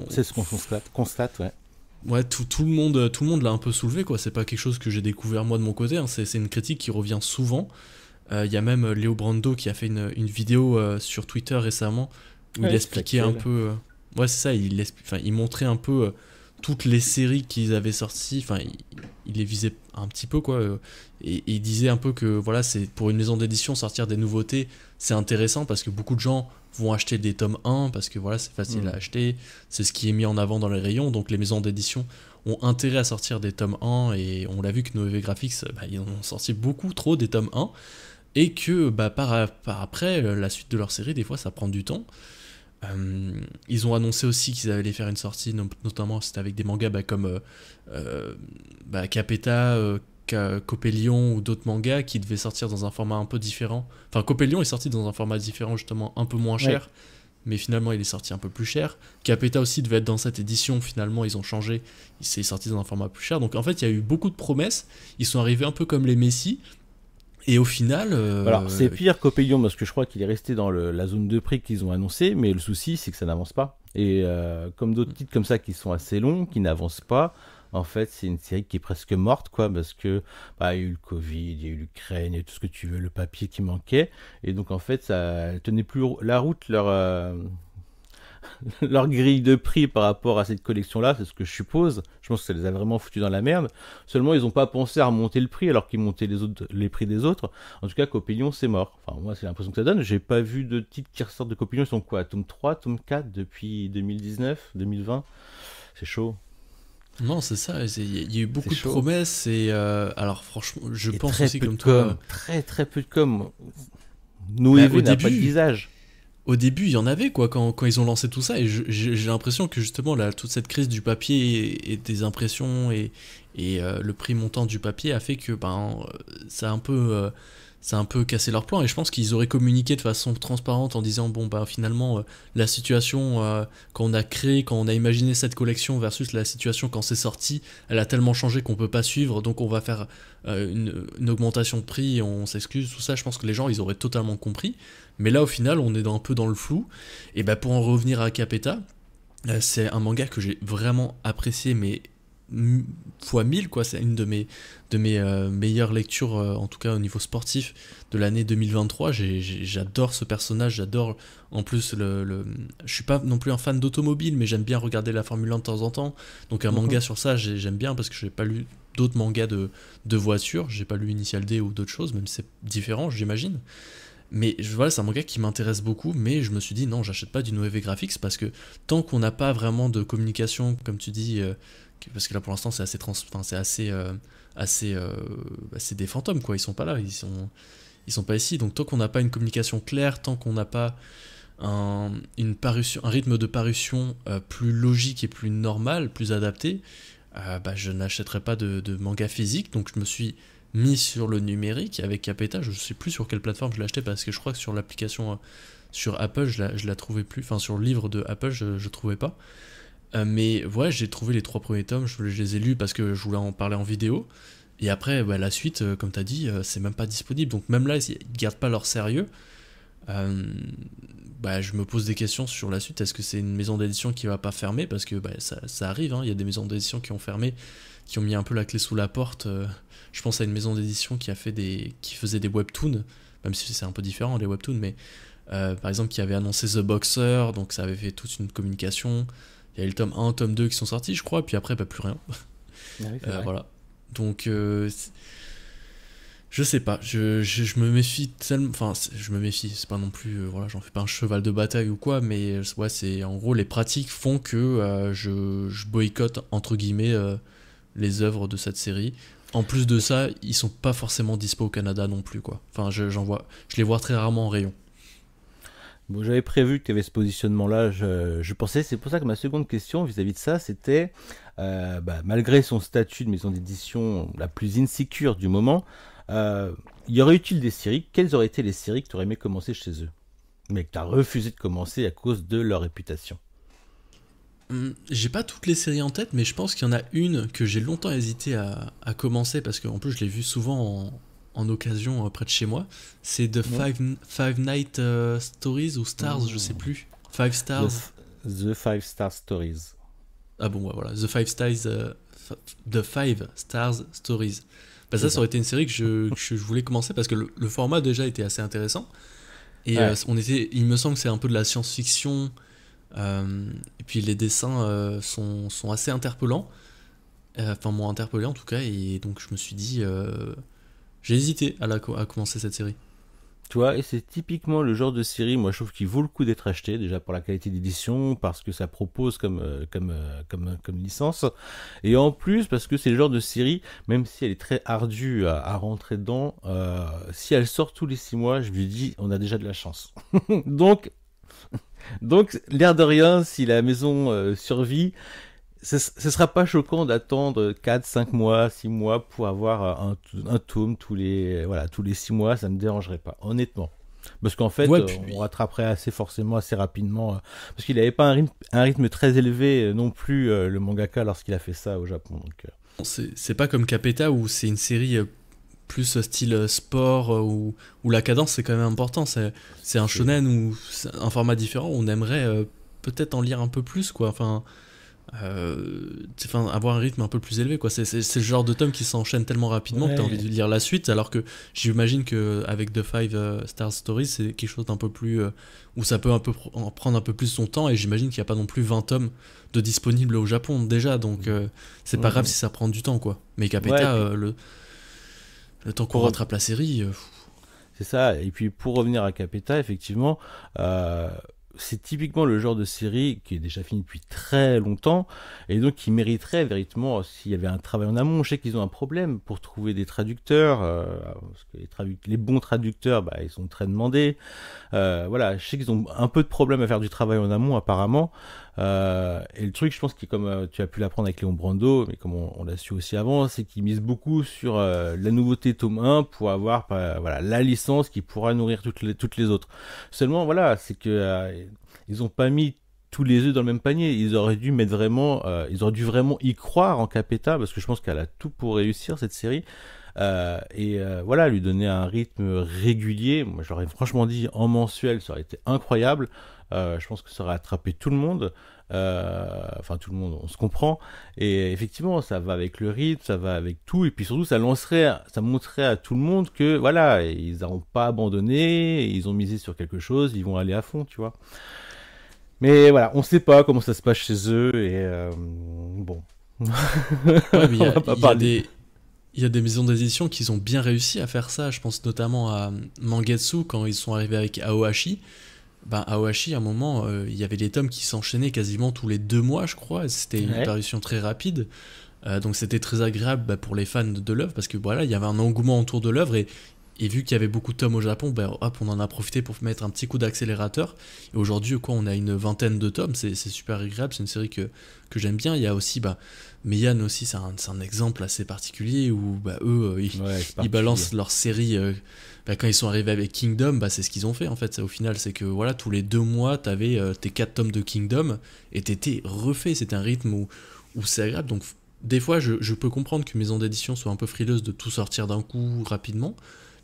c'est ce qu'on constate, ouais. Ouais, tout le monde l'a un peu soulevé, quoi. C'est pas quelque chose que j'ai découvert moi de mon côté, hein. C'est une critique qui revient souvent. Y a même Léo Brando qui a fait une vidéo sur Twitter récemment où il expliquait un peu... ouais, c'est ça, il montrait un peu toutes les séries qu'ils avaient sorties, enfin, il les visait un petit peu, quoi. Et il disait un peu que, voilà, c'est pour une maison d'édition, sortir des nouveautés, c'est intéressant parce que beaucoup de gens vont acheter des tomes 1 parce que voilà, c'est facile à acheter, c'est ce qui est mis en avant dans les rayons, donc les maisons d'édition ont intérêt à sortir des tomes 1 et on l'a vu que Noave Graphics, ils en ont sorti beaucoup trop des tomes 1 et que par après, la suite de leur série, des fois ça prend du temps. Ils ont annoncé aussi qu'ils allaient faire une sortie, notamment c'était avec des mangas comme Capeta, Copélion ou d'autres mangas qui devaient sortir dans un format un peu différent. Enfin, Copélion est sorti dans un format différent, justement un peu moins cher, mais finalement il est sorti un peu plus cher. Capeta aussi devait être dans cette édition, finalement ils ont changé, il s'est sorti dans un format plus cher. Donc en fait il y a eu beaucoup de promesses, ils sont arrivés un peu comme les Messi. Et au final... Alors, c'est pire qu'Opélion, parce que je crois qu'il est resté dans la zone de prix qu'ils ont annoncé, mais le souci, c'est que ça n'avance pas. Et comme d'autres titres comme ça qui sont assez longs, qui n'avancent pas, En fait, c'est une série qui est presque morte, quoi, parce que bah, il y a eu le Covid, il y a eu l'Ukraine, il y a eu tout ce que tu veux, le papier qui manquait, et donc en fait, ça elle tenait plus la route leur grille de prix par rapport à cette collection-là, c'est ce que je suppose. Je pense que ça les a vraiment foutus dans la merde. Seulement, ils n'ont pas pensé à remonter le prix alors qu'ils montaient les prix des autres. En tout cas, Copélion, c'est mort. Enfin, moi, c'est l'impression que ça donne. J'ai pas vu de titres qui ressortent de Copélion. Ils sont quoi, tome 3, tome 4 depuis 2019, 2020. C'est chaud. Non, c'est ça, il y a eu C'est beaucoup de chaud. promesses, et alors franchement, je Et pense très aussi peu de comme toi. com. Très, très peu de com. Bah, au Noé n'a pas de début, visage. Au début, il y en avait quoi quand ils ont lancé tout ça, et j'ai l'impression que justement là, toute cette crise du papier et des impressions et le prix montant du papier a fait que ça a un peu cassé leur plan, et je pense qu'ils auraient communiqué de façon transparente en disant bon bah finalement la situation quand on a imaginé cette collection versus la situation quand c'est sorti, elle a tellement changé qu'on peut pas suivre, donc on va faire une augmentation de prix et on s'excuse, tout ça. Je pense que les gens ils auraient totalement compris. Mais là, au final, on est un peu dans le flou. Et bah, pour en revenir à Capeta, c'est un manga que j'ai vraiment apprécié, mais fois 1000, quoi. C'est une de mes meilleures lectures, en tout cas au niveau sportif, de l'année 2023. J'adore ce personnage, j'adore en plus je suis pas non plus un fan d'automobile, mais j'aime bien regarder la Formule 1 de temps en temps. Donc un Mhm. manga sur ça, j'aime bien parce que j'ai pas lu d'autres mangas de voitures. J'ai pas lu Initial D ou d'autres choses, même si c'est différent, j'imagine. Mais voilà, c'est un manga qui m'intéresse beaucoup, mais je me suis dit non, j'achète pas du Noévé Graphics parce que tant qu'on n'a pas vraiment de communication, comme tu dis, parce que là pour l'instant c'est assez enfin, c'est assez, c'est des fantômes quoi, ils sont pas là, ils sont pas ici. Donc tant qu'on n'a pas une communication claire, tant qu'on n'a pas un rythme de parution plus logique et plus normal, plus adapté, bah, je n'achèterai pas de manga physique. Donc je me suis mis sur le numérique avec Capeta. Je sais plus sur quelle plateforme je l'ai acheté parce que je crois que sur l'application sur Apple, je la trouvais plus. Enfin, sur le livre de Apple, je trouvais pas. Mais ouais, j'ai trouvé les trois premiers tomes, je les ai lus parce que je voulais en parler en vidéo. Et après, bah, la suite, comme tu as dit, c'est même pas disponible. Donc même là, ils gardent pas leur sérieux. Euh, Bah, je me pose des questions sur la suite. Est-ce que c'est une maison d'édition qui va pas fermer? Parce que bah, ça arrive, hein. Il y a des maisons d'édition qui ont fermé, qui ont mis un peu la clé sous la porte. Je pense à une maison d'édition qui faisait des webtoons, même si c'est un peu différent les webtoons, mais par exemple qui avait annoncé The Boxer, donc ça avait fait toute une communication. Il y a eu le tome 1, tome 2 qui sont sortis, je crois, et puis après, bah, plus rien. Ah oui, c'est vrai. Voilà. Donc, je sais pas, je me méfie tellement. Enfin, je me méfie, c'est pas non plus. Voilà, j'en fais pas un cheval de bataille ou quoi, mais ouais, c'est. En gros, les pratiques font que je boycotte, entre guillemets, les œuvres de cette série. En plus de ça, ils sont pas forcément dispo au Canada non plus, quoi. Enfin, je les vois très rarement en rayon. Bon, j'avais prévu que tu avais ce positionnement-là, je pensais, c'est pour ça que ma seconde question vis-à-vis de ça, c'était, bah, malgré son statut de maison d'édition la plus insécure du moment, y aurait-il des séries, quelles auraient été les séries que tu aurais aimé commencer chez eux, mais que tu as refusé de commencer à cause de leur réputation? J'ai pas toutes les séries en tête, mais je pense qu'il y en a une que j'ai longtemps hésité à commencer parce qu'en plus je l'ai vue souvent en occasion près de chez moi. C'est The Ouais. Five Night Stories ou Stars, je sais Mmh. plus. Five The, Stars. The Five Star Stories. Ah bon, ouais, voilà. The Five Stars Stories. Bah C'est ça ça. aurait été une série que je voulais commencer parce que le format déjà était assez intéressant. Et Ouais. il me semble que c'est un peu de la science-fiction. Et puis les dessins sont assez interpellants. Enfin, m'ont interpellé en tout cas. Et donc je me suis dit. J'ai hésité à commencer cette série. Tu vois, et c'est typiquement le genre de série, moi je trouve qu'il vaut le coup d'être acheté, déjà pour la qualité d'édition, parce que ça propose comme licence, et en plus parce que c'est le genre de série, même si elle est très ardue à rentrer dedans, si elle sort tous les 6 mois, je lui dis, on a déjà de la chance. donc, donc, l'air de rien, si la maison survit, ce sera pas choquant d'attendre 4, 5 mois, 6 mois pour avoir un tome tous les 6 mois, ça me dérangerait pas, honnêtement. Parce qu'en fait, Ouais, on puis rattraperait assez rapidement. Parce qu'il n'avait pas un rythme très élevé non plus, le mangaka, lorsqu'il a fait ça au Japon. Donc, c'est pas comme Capeta où c'est une série plus style sport où la cadence c'est quand même important. C'est un c'est shonen où c'est un format différent. On aimerait peut-être en lire un peu plus, quoi. Enfin, enfin, avoir un rythme un peu plus élevé, quoi. C'est le genre de tome qui s'enchaîne tellement rapidement que t'as envie de lire la suite, alors que j'imagine qu'avec The Five Star Stories, c'est quelque chose d'un peu plus... où ça peut un peu en prendre un peu plus son temps, et j'imagine qu'il n'y a pas non plus 20 tomes de disponibles au Japon déjà, donc c'est pas grave si ça prend du temps, quoi. Mais Capeta, puis... le temps qu'on rattrape la série... C'est ça, et puis pour revenir à Capeta, effectivement... c'est typiquement le genre de série qui est déjà finie depuis très longtemps et donc qui mériterait véritablement s'il y avait un travail en amont. Je sais qu'ils ont un problème pour trouver des traducteurs, parce que les bons traducteurs, ils sont très demandés. Voilà, je sais qu'ils ont un peu de problème à faire du travail en amont apparemment. Et le truc, je pense que comme tu as pu l'apprendre avec Léon Brando, mais comme on l'a su aussi avant, c'est qu'ils misent beaucoup sur la nouveauté tome 1 pour avoir voilà, la licence qui pourra nourrir toutes les autres. Seulement, voilà, c'est que ils ont pas mis tous les œufs dans le même panier. Ils auraient dû ils auraient dû vraiment y croire en Capeta, parce que je pense qu'elle a tout pour réussir cette série. Voilà, lui donner un rythme régulier. Moi, j'aurais franchement dit en mensuel, ça aurait été incroyable. Je pense que ça aurait attrapé tout le monde. Enfin, tout le monde, on se comprend. Et effectivement, ça va avec le rythme, ça va avec tout. Et puis surtout, ça montrerait à tout le monde que, voilà, ils n'auront pas abandonné, ils ont misé sur quelque chose, ils vont aller à fond, tu vois. Mais voilà, on ne sait pas comment ça se passe chez eux. Et bon. Ouais, mais il y a des maisons d'édition qui ont bien réussi à faire ça. Je pense notamment à Mangetsu quand ils sont arrivés avec Aohashi. Aohashi, à un moment, il y avait des tomes qui s'enchaînaient quasiment tous les 2 mois, je crois. C'était une parution très rapide. Donc c'était très agréable pour les fans de l'œuvre, parce que voilà, il y avait un engouement autour de l'œuvre, et vu qu'il y avait beaucoup de tomes au Japon, hop, on en a profité pour mettre un petit coup d'accélérateur. Et aujourd'hui, on a une 20aine de tomes, c'est super agréable, c'est une série que j'aime bien. Il y a aussi, Meian aussi, c'est un exemple assez particulier où eux, ils balancent leur série. Quand ils sont arrivés avec Kingdom, c'est ce qu'ils ont fait en fait. Au final, c'est que voilà, tous les 2 mois, t'avais tes 4 tomes de Kingdom et t'étais refait. C'était un rythme où c'est agréable. Donc, des fois, je peux comprendre que maison d'édition soit un peu frileuse de tout sortir d'un coup rapidement.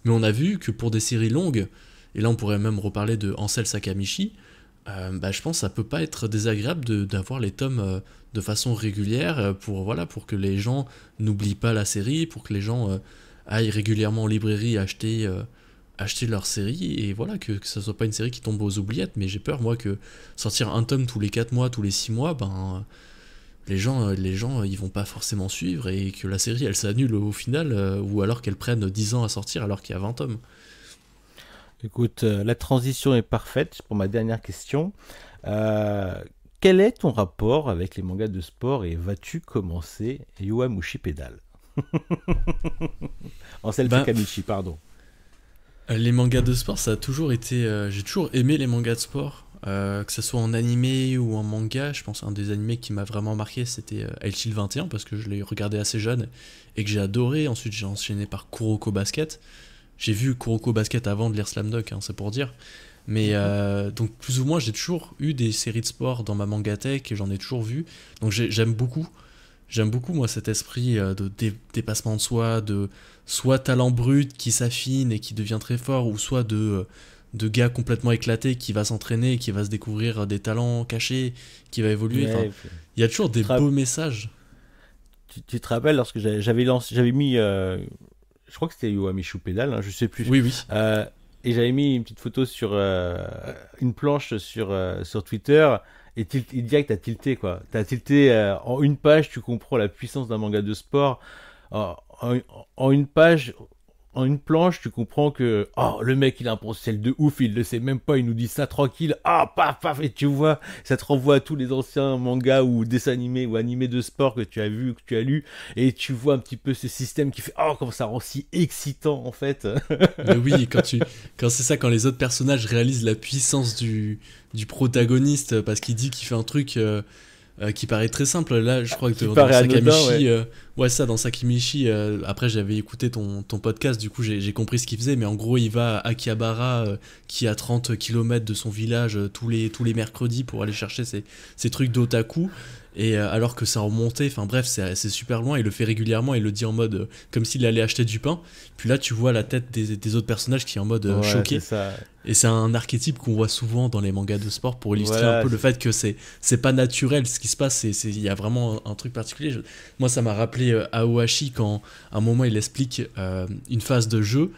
Mais on a vu que pour des séries longues, et là on pourrait même reparler de Ansel Sakamichi, je pense que ça peut pas être désagréable d'avoir les tomes de façon régulière pour que les gens n'oublient pas la série, pour que les gens aillent régulièrement en librairie acheter leur série, et voilà, que ça soit pas une série qui tombe aux oubliettes. Mais j'ai peur, moi, que sortir un tome tous les 4 mois, tous les 6 mois, les gens ils vont pas forcément suivre, et que la série elle s'annule au final, ou alors qu'elle prenne 10 ans à sortir alors qu'il y a 20 tomes. Écoute, la transition est parfaite pour ma dernière question. Quel est ton rapport avec les mangas de sport, et vas-tu commencer Yowamushi Pedal? Ansel Sakamichi, pardon. Les mangas de sport, ça a toujours été... j'ai toujours aimé les mangas de sport. Que ce soit en animé ou en manga. Je pense un des animés qui m'a vraiment marqué, c'était Hellchill 21, parce que je l'ai regardé assez jeune et que j'ai adoré. Ensuite j'ai enchaîné par Kuroko Basket. J'ai vu Kuroko Basket avant de lire Slam Dunk, c'est pour dire. Mais donc plus ou moins j'ai toujours eu des séries de sport dans ma mangatech, et j'en ai toujours vu. Donc j'aime beaucoup moi cet esprit de dépassement de soi, de soit talent brut qui s'affine et qui devient très fort, ou soit de gars complètement éclatés qui va s'entraîner, qui va se découvrir des talents cachés, qui va évoluer. Il y a toujours des beaux messages. Tu te rappelles lorsque j'avais mis, je crois que c'était Yowamushi Pedal, je sais plus. Oui. Et j'avais mis une petite photo sur une planche sur Twitter, et direct t'as tilté quoi. T'as tilté en une page, tu comprends la puissance d'un manga de sport. En une page. En une planche, tu comprends que le mec il a un potentiel de ouf, il le sait même pas, il nous dit ça tranquille, paf, et tu vois, ça te renvoie à tous les anciens mangas ou dessins animés ou animés de sport que tu as vu, que tu as lu, et tu vois un petit peu ce système qui fait comment ça rend si excitant en fait. Mais oui, quand c'est ça, quand les autres personnages réalisent la puissance du protagoniste, parce qu'il dit qu'il fait un truc qui paraît très simple. Là, je crois que dans Sakamichi, dans Sakamichi, après j'avais écouté ton podcast, du coup j'ai compris ce qu'il faisait, mais en gros il va à Akihabara, qui est à 30 km de son village, tous les mercredis pour aller chercher ces trucs d'otaku, et alors que c'est en montée, enfin bref, c'est super loin, il le fait régulièrement, il le dit en mode comme s'il allait acheter du pain, puis là tu vois la tête des autres personnages qui est en mode Ouais, choqué, c'est ça. et c'est un archétype qu'on voit souvent dans les mangas de sport pour illustrer un Voilà, peu le fait que c'est pas naturel ce qui se passe, il y a vraiment un truc particulier. Moi ça m'a rappelé Aohashi quand à un moment il explique une phase de jeu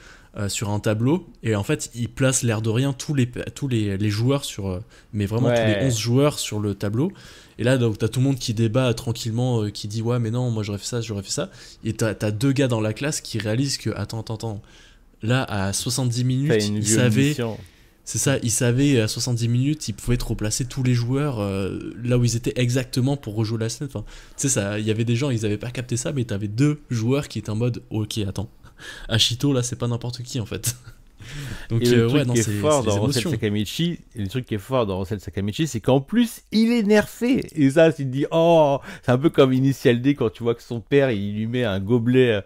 sur un tableau, et en fait il place l'air de rien tous les joueurs mais vraiment tous les 11 ouais. joueurs sur le tableau, et là donc t'as tout le monde qui débat tranquillement, qui dit ouais mais non moi j'aurais fait ça, et t'as deux gars dans la classe qui réalisent que attends, là à 70 T'as minutes une ils vue savaient, omniscient. c'est ça, ils savaient à 70 minutes ils pouvaient te replacer tous les joueurs là où ils étaient exactement pour rejouer la scène, enfin tu sais, ça, il y avait des gens ils avaient pas capté ça, mais t'avais deux joueurs qui étaient en mode ok attends, Ashito là c'est pas n'importe qui en fait. Donc Et le truc ouais non qui est c'est fort les dans Russell émotions. Sakamichi, et le truc qui est fort dans Russell Sakamichi, c'est qu'en plus, il est nerfé. Et ça, tu te dis, oh, c'est un peu comme Initial D quand tu vois que son père, il lui met un gobelet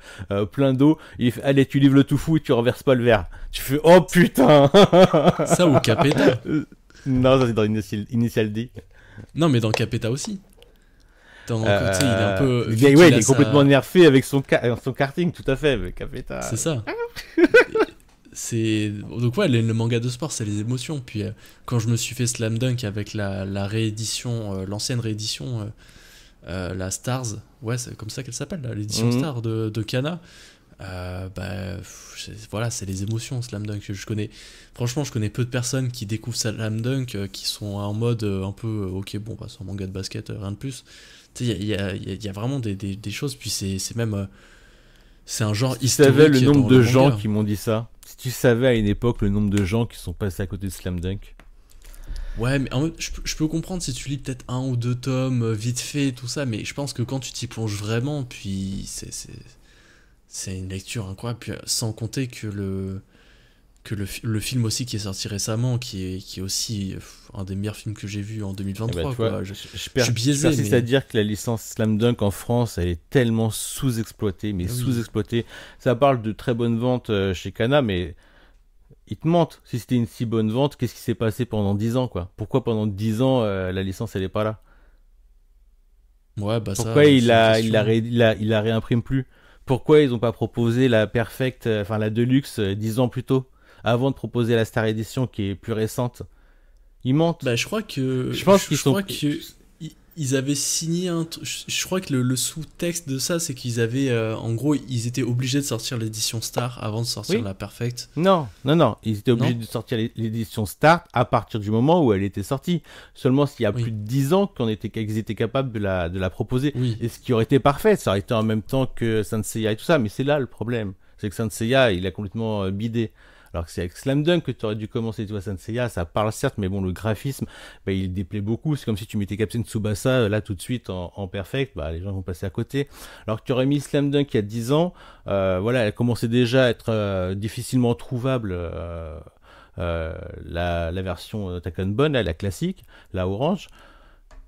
plein d'eau, il fait, allez, tu livres le tofu et tu renverses pas le verre. Tu fais, oh putain. Ça ou Capeta. Non, ça c'est dans Initial D. Non mais dans Capeta aussi. Tu sais il est un peu vu Ouais, qu'il il a est complètement sa, nerfé avec son karting, tout à fait, avec c'est Capeta. ça. C'est donc ouais le manga de sport c'est les émotions, puis quand je me suis fait Slam Dunk avec la réédition, l'ancienne réédition, la Stars, ouais c'est comme ça qu'elle s'appelle là, l'édition Mhm. Star de Kana, voilà c'est les émotions Slam Dunk. Je connais peu de personnes qui découvrent Slam Dunk qui sont en mode un peu ok bon bah c'est un manga de basket, rien de plus. Tu sais il y a vraiment des choses, puis c'est même c'est un genre Si tu savais le historique nombre dans le de gens manga. qui m'ont dit ça, si tu savais à une époque le nombre de gens qui sont passés à côté de Slam Dunk. Ouais, mais je peux comprendre si tu lis peut-être un ou deux tomes vite fait, tout ça, mais je pense que quand tu t'y plonges vraiment, puis c'est une lecture incroyable, puis sans compter que le film aussi qui est sorti récemment, qui est aussi un des meilleurs films que j'ai vu en Eh ben, 2023, tu vois, quoi. je Je suis biaisé, persiste à mais dire que la licence Slam Dunk en France, elle est tellement sous-exploitée, mais ah oui. sous-exploitée. Ça parle de très bonnes ventes chez Kana, mais ils te mentent. Si c'était une si bonne vente, qu'est-ce qui s'est passé pendant 10 ans, quoi? Pourquoi pendant 10 ans, la licence, elle est pas là? Ouais, bah Pourquoi ça, c'est une question. il la réimprime plus? Pourquoi ils ont pas proposé la Perfect, enfin la Deluxe, 10 ans plus tôt, avant de proposer la Star Edition qui est plus récente? Ils mentent. Bah, je crois que. Je pense qu'ils Je sont. crois que. Ils avaient signé je crois que le sous-texte de ça, c'est qu'ils avaient. En gros, ils étaient obligés de sortir l'édition Star avant de sortir Oui. la Perfect. Non. Ils étaient obligés Non? de sortir l'édition Start à partir du moment où elle était sortie. Seulement s'il y a plus Oui. de 10 ans qu'ils étaient capables de la proposer. Oui. Et ce qui aurait été parfait, ça aurait été en même temps que Saint Seiya et tout ça. Mais c'est là le problème. C'est que Saint Seiya, il a complètement bidé. Alors que c'est avec Slam Dunk que tu aurais dû commencer, tu vois, Saint Seiya, ça parle certes, mais bon, le graphisme, bah, il déplaît beaucoup. C'est comme si tu mettais Captain Tsubasa là tout de suite en perfect, bah, les gens vont passer à côté. Alors que tu aurais mis Slam Dunk il y a 10 ans, voilà, elle commençait déjà à être difficilement trouvable. La version Takenbon, là, la classique, la orange.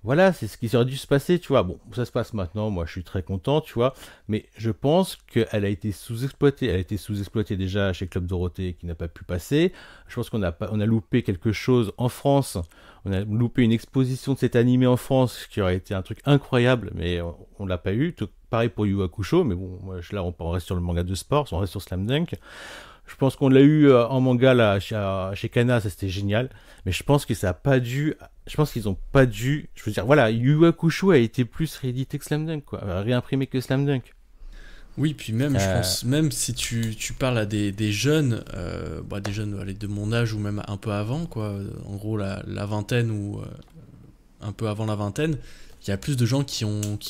Voilà, c'est ce qui aurait dû se passer, tu vois. Bon, ça se passe maintenant, moi je suis très content, tu vois. Mais je pense qu'elle a été sous-exploitée. Elle a été sous-exploitée déjà chez Club Dorothée qui n'a pas pu passer. Je pense on a loupé quelque chose en France. On a loupé une exposition de cet animé en France qui aurait été un truc incroyable, mais on l'a pas eu. Tout, pareil pour Yu Hakusho, mais bon, moi, là on reste sur le manga de sport, on reste sur Slam Dunk. Je pense qu'on l'a eu en manga là, chez Kana, ça c'était génial. Mais je pense que ça a pas dû. Je pense qu'ils ont pas dû. Je veux dire, voilà, Yu Hakusho a été plus réédité que Slam Dunk, quoi. Réimprimé que Slam Dunk. Oui, puis même, je Euh, pense, même si tu parles à des jeunes, des jeunes allez, de mon âge ou même un peu avant, quoi, en gros la vingtaine ou un peu avant la vingtaine, il y a plus de gens qui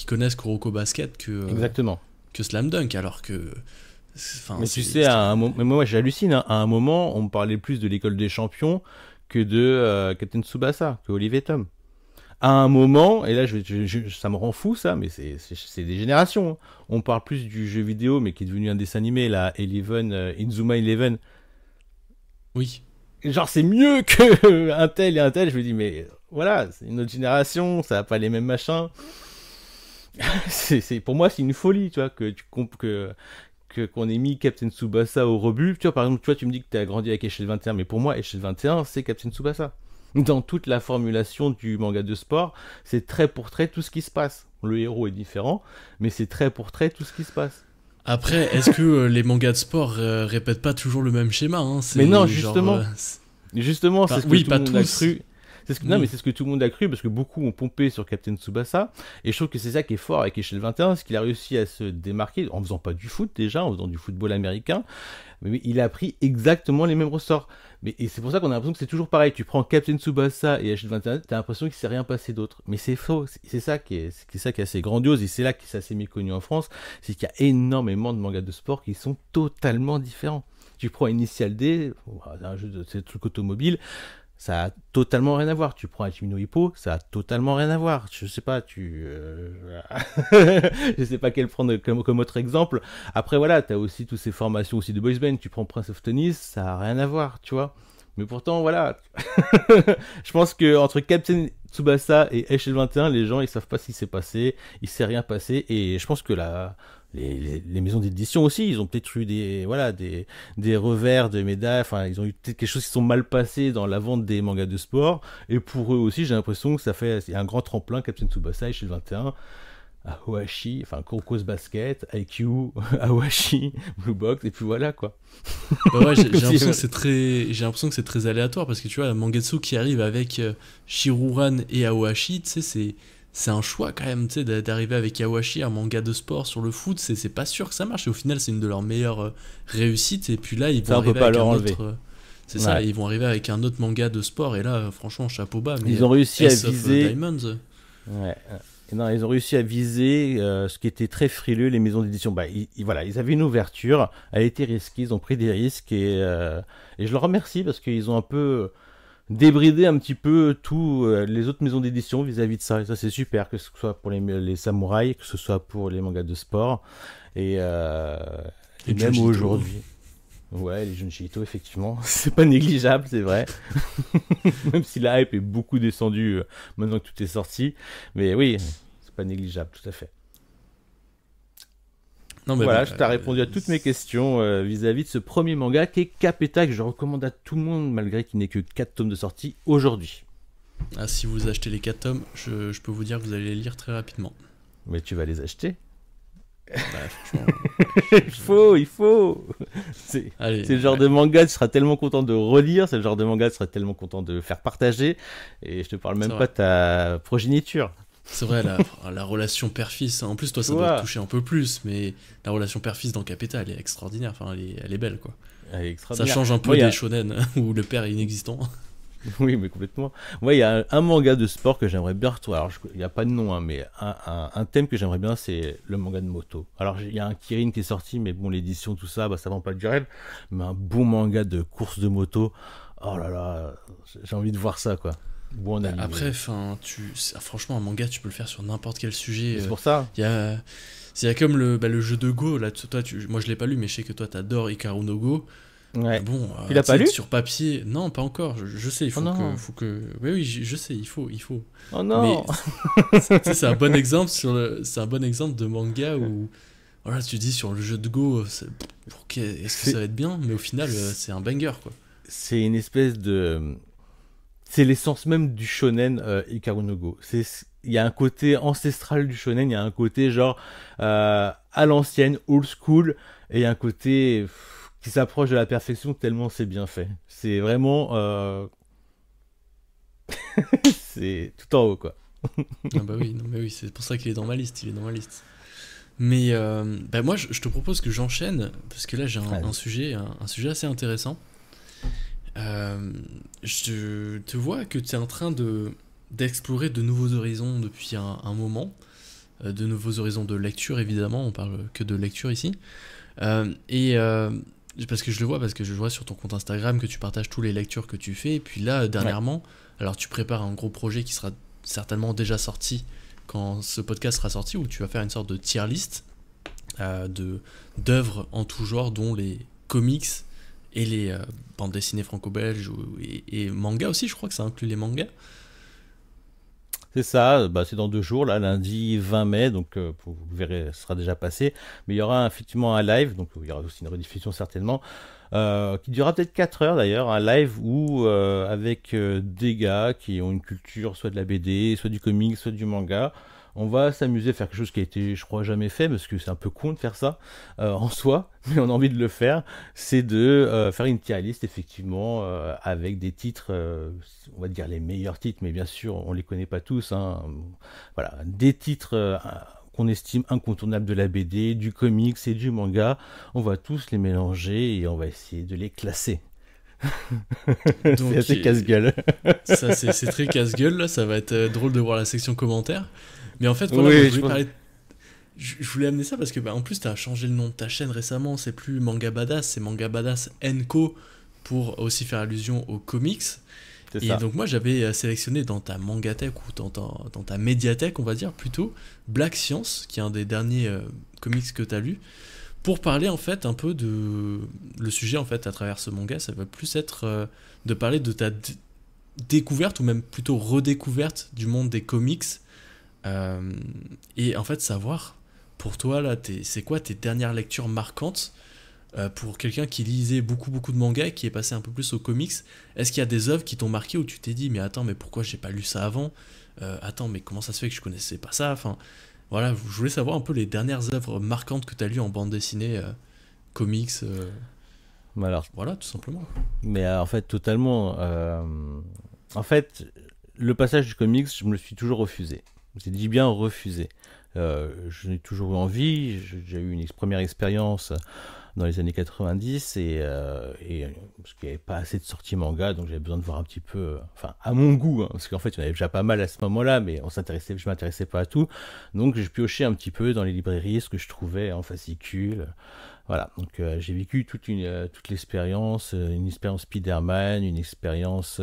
connaissent Kuroko Basket exactement. que Slam Dunk, alors que. Enfin, Mais tu sais, mais moi j'hallucine. Hein. À un moment, on me parlait plus de l'école des champions que de Captain Tsubasa, que Olivier Tom. À un moment, et là ça me rend fou ça, mais c'est des générations. Hein. On parle plus du jeu vidéo, mais qui est devenu un dessin animé, là, Eleven, Inzuma Eleven. Oui. Genre c'est mieux que un tel et un tel. Je me dis, mais voilà, c'est une autre génération, ça n'a pas les mêmes machins. Pour moi, c'est une folie, tu vois, qu'on ait mis Captain Tsubasa au rebut. Tu vois, par exemple, tu me dis que tu as grandi avec Echelle 21, mais pour moi, Echelle 21, c'est Captain Tsubasa. dans toute la formulation du manga de sport, c'est trait pour trait tout ce qui se passe. Le héros est différent, mais c'est trait pour trait tout ce qui se passe. Après, est-ce que les mangas de sport répètent pas toujours le même schéma, hein? Mais non, genre, justement, c'est ce que oui, tout pas le monde a tous. cru. Non, mais c'est ce que tout le monde a cru parce que beaucoup ont pompé sur Captain Tsubasa. Et je trouve que c'est ça qui est fort avec Échelle 21, c'est qu'il a réussi à se démarquer en faisant pas du foot déjà, en faisant du football américain. Mais il a pris exactement les mêmes ressorts. Et c'est pour ça qu'on a l'impression que c'est toujours pareil. Tu prends Captain Tsubasa et Échelle 21, t'as l'impression qu'il s'est rien passé d'autre. Mais c'est faux. C'est ça qui est assez grandiose et c'est là que c'est assez méconnu en France. C'est qu'il y a énormément de mangas de sport qui sont totalement différents. Tu prends Initial D, un jeu c'est un truc automobile. Ça a totalement rien à voir. Tu prends Hachimi no Hippo, ça a totalement rien à voir. Je sais pas, je sais pas quel prendre comme autre exemple. Après voilà, t'as aussi toutes ces formations aussi de boys band. Tu prends Prince of Tennis, ça a rien à voir, tu vois. Mais pourtant voilà, je pense que entre Captain Tsubasa et HL21, les gens ils savent pas ce qui s'est passé, il s'est rien passé et je pense que les maisons d'édition aussi, ils ont peut-être eu des revers de médailles, enfin ils ont eu peut-être quelque chose qui sont mal passés dans la vente des mangas de sport et pour eux aussi j'ai l'impression que ça fait un grand tremplin. Captain Tsubasa, HL21, Aoashi, enfin Kurokos Basket, IQ, Aoashi, Blue Box et puis voilà quoi. Bah ouais, j'ai l'impression que c'est très aléatoire parce que tu vois, Mangetsu qui arrive avec Shiruran et Aoashi, tu sais, c'est un choix quand même, tu sais, d'arriver avec Aoashi, un manga de sport sur le foot, c'est pas sûr que ça marche. Et au final, c'est une de leurs meilleures réussites. Et puis là, ils vont Ça, on peut arriver pas avec leur un enlever. autre. C'est ça, ils vont arriver avec un autre manga de sport. Et là, franchement, chapeau bas. Mais Ils ont réussi à Ace of viser. Diamonds. Ouais. Et non, ils ont réussi à viser ce qui était très frileux, les maisons d'édition. Bah, voilà, ils avaient une ouverture, elle était risquée, ils ont pris des risques et je leur remercie parce qu'ils ont un peu débridé un petit peu tous les autres maisons d'édition vis-à-vis de ça. Et ça, c'est super, que ce soit pour les samouraïs, que ce soit pour les mangas de sport et même Junji Ito. aujourd'hui. Ouais, les Junji Ito, effectivement, c'est pas négligeable, c'est vrai. Même si la hype est beaucoup descendue maintenant que tout est sorti. Mais oui, c'est pas négligeable, tout à fait. Non, mais Voilà, bon, je t'ai répondu à toutes mes questions vis-à-vis de ce premier manga qui est Capeta, que je recommande à tout le monde, malgré qu'il n'ait que 4 tomes de sortie aujourd'hui. Ah, si vous achetez les 4 tomes, je peux vous dire que vous allez les lire très rapidement. Mais tu vas les acheter. Bah, franchement. Il faut. C'est le genre de manga que tu seras tellement content de relire, c'est le genre de manga que tu seras tellement content de faire partager, et je te parle même pas de ta progéniture. C'est vrai, la relation père-fils, en plus toi ça doit te toucher un peu plus, mais la relation père-fils dans Capeta, elle est extraordinaire, enfin elle est belle quoi. Elle est extraordinaire. Ça change un peu des shonen où le père est inexistant. Oui, mais complètement. Moi, il y a un manga de sport que j'aimerais bien retrouver. Alors, il n'y a pas de nom, hein, mais un thème que j'aimerais bien, c'est le manga de moto. Alors, il y a un Kirin qui est sorti, mais bon, l'édition, tout ça, bah, ça vend pas du rêve. Mais un bon manga de course de moto, oh là là, j'ai envie de voir ça, quoi. Bon, après, franchement, un manga, tu peux le faire sur n'importe quel sujet. C'est pour ça. Il y a comme le jeu de Go. Là, toi, moi, je l'ai pas lu, mais je sais que toi, t'adores Hikaru no Go. Ouais. Bon, tu l'as pas lu sur papier, non, pas encore. Je sais, il faut que. Oui, je sais, il faut. Oh non. Mais c'est un bon exemple c'est un bon exemple de manga où voilà, tu dis sur le jeu de Go, est-ce que ça va être bien, mais au final, c'est un banger quoi. C'est une espèce c'est l'essence même du shonen Hikaru no Go. Il y a un côté ancestral du shonen, il y a un côté genre à l'ancienne, old school, et il y a un côté qui s'approche de la perfection tellement c'est bien fait. C'est vraiment c'est tout en haut quoi. Ah bah oui, non, mais oui, c'est pour ça qu'il est dans ma liste, Mais bah moi je te propose que j'enchaîne parce que là j'ai un sujet assez intéressant. Je te vois que tu es en train d'explorer de nouveaux horizons depuis un moment, de nouveaux horizons de lecture évidemment, on parle que de lecture ici, parce que je le vois, parce que je vois sur ton compte Instagram que tu partages toutes les lectures que tu fais, et puis là dernièrement, alors tu prépares un gros projet qui sera certainement déjà sorti quand ce podcast sera sorti, où tu vas faire une sorte de tier list d'œuvres en tout genre, dont les comics et les bandes dessinées franco-belges et manga aussi, je crois que ça inclut les mangas. C'est ça, bah, c'est dans 2 jours, là, lundi 20 mai, donc vous verrez, ce sera déjà passé. Mais il y aura effectivement un live, donc il y aura aussi une rediffusion certainement, qui durera peut-être 4 heures d'ailleurs, un live où, avec des gars qui ont une culture soit de la BD, soit du comics, soit du manga, on va s'amuser à faire quelque chose qui a été, je crois, jamais fait, parce que c'est un peu con de faire ça en soi, mais on a envie de le faire. C'est de faire une tier list, effectivement, avec des titres, on va dire les meilleurs titres, mais bien sûr, on les connaît pas tous. Hein. Voilà, des titres qu'on estime incontournables de la BD, du comics et du manga. On va tous les mélanger et on va essayer de les classer. C'est Donc, assez casse-gueule. ça, c'est très casse-gueule, là. Ça va être drôle de voir la section commentaires. Mais en fait, voilà, moi, Oui, je je voulais pense. parler. Je voulais amener ça parce que, bah, en plus, t'as changé le nom de ta chaîne récemment. C'est plus Manga Badass, c'est Manga Badass Co. Pour aussi faire allusion aux comics. C'est Et ça. donc, moi, j'avais sélectionné dans ta mangathèque ou dans ta médiathèque, on va dire plutôt, Black Science, qui est un des derniers comics que t'as lu, pour parler en fait un peu de. Le sujet, en fait, à travers ce manga, ça va plus être de parler de ta découverte ou même plutôt redécouverte du monde des comics. Euh, et en fait, savoir, pour toi, là, c'est quoi tes dernières lectures marquantes pour quelqu'un qui lisait beaucoup, beaucoup de mangas et qui est passé un peu plus aux comics? Est-ce qu'il y a des œuvres qui t'ont marqué où tu t'es dit, mais attends, mais pourquoi j'ai pas lu ça avant? Attends, mais comment ça se fait que je connaissais pas ça? Enfin, voilà, je voulais savoir un peu les dernières œuvres marquantes que tu as lues en bande dessinée, comics, Mais alors, voilà, tout simplement. mais en fait, totalement. En fait, le passage du comics, je me le suis toujours refusé. J'ai dit bien refusé. Je n'ai toujours eu envie. J'ai eu une première expérience dans les années 90 parce qu'il n'y avait pas assez de sorties manga, donc j'avais besoin de voir un petit peu, enfin à mon goût, hein, parce qu'en fait il y en avait déjà pas mal à ce moment-là, mais je m'intéressais pas à tout, donc j'ai pioché un petit peu dans les librairies ce que je trouvais en fascicule. Voilà, donc j'ai vécu toute l'expérience, une expérience Spider-Man, une expérience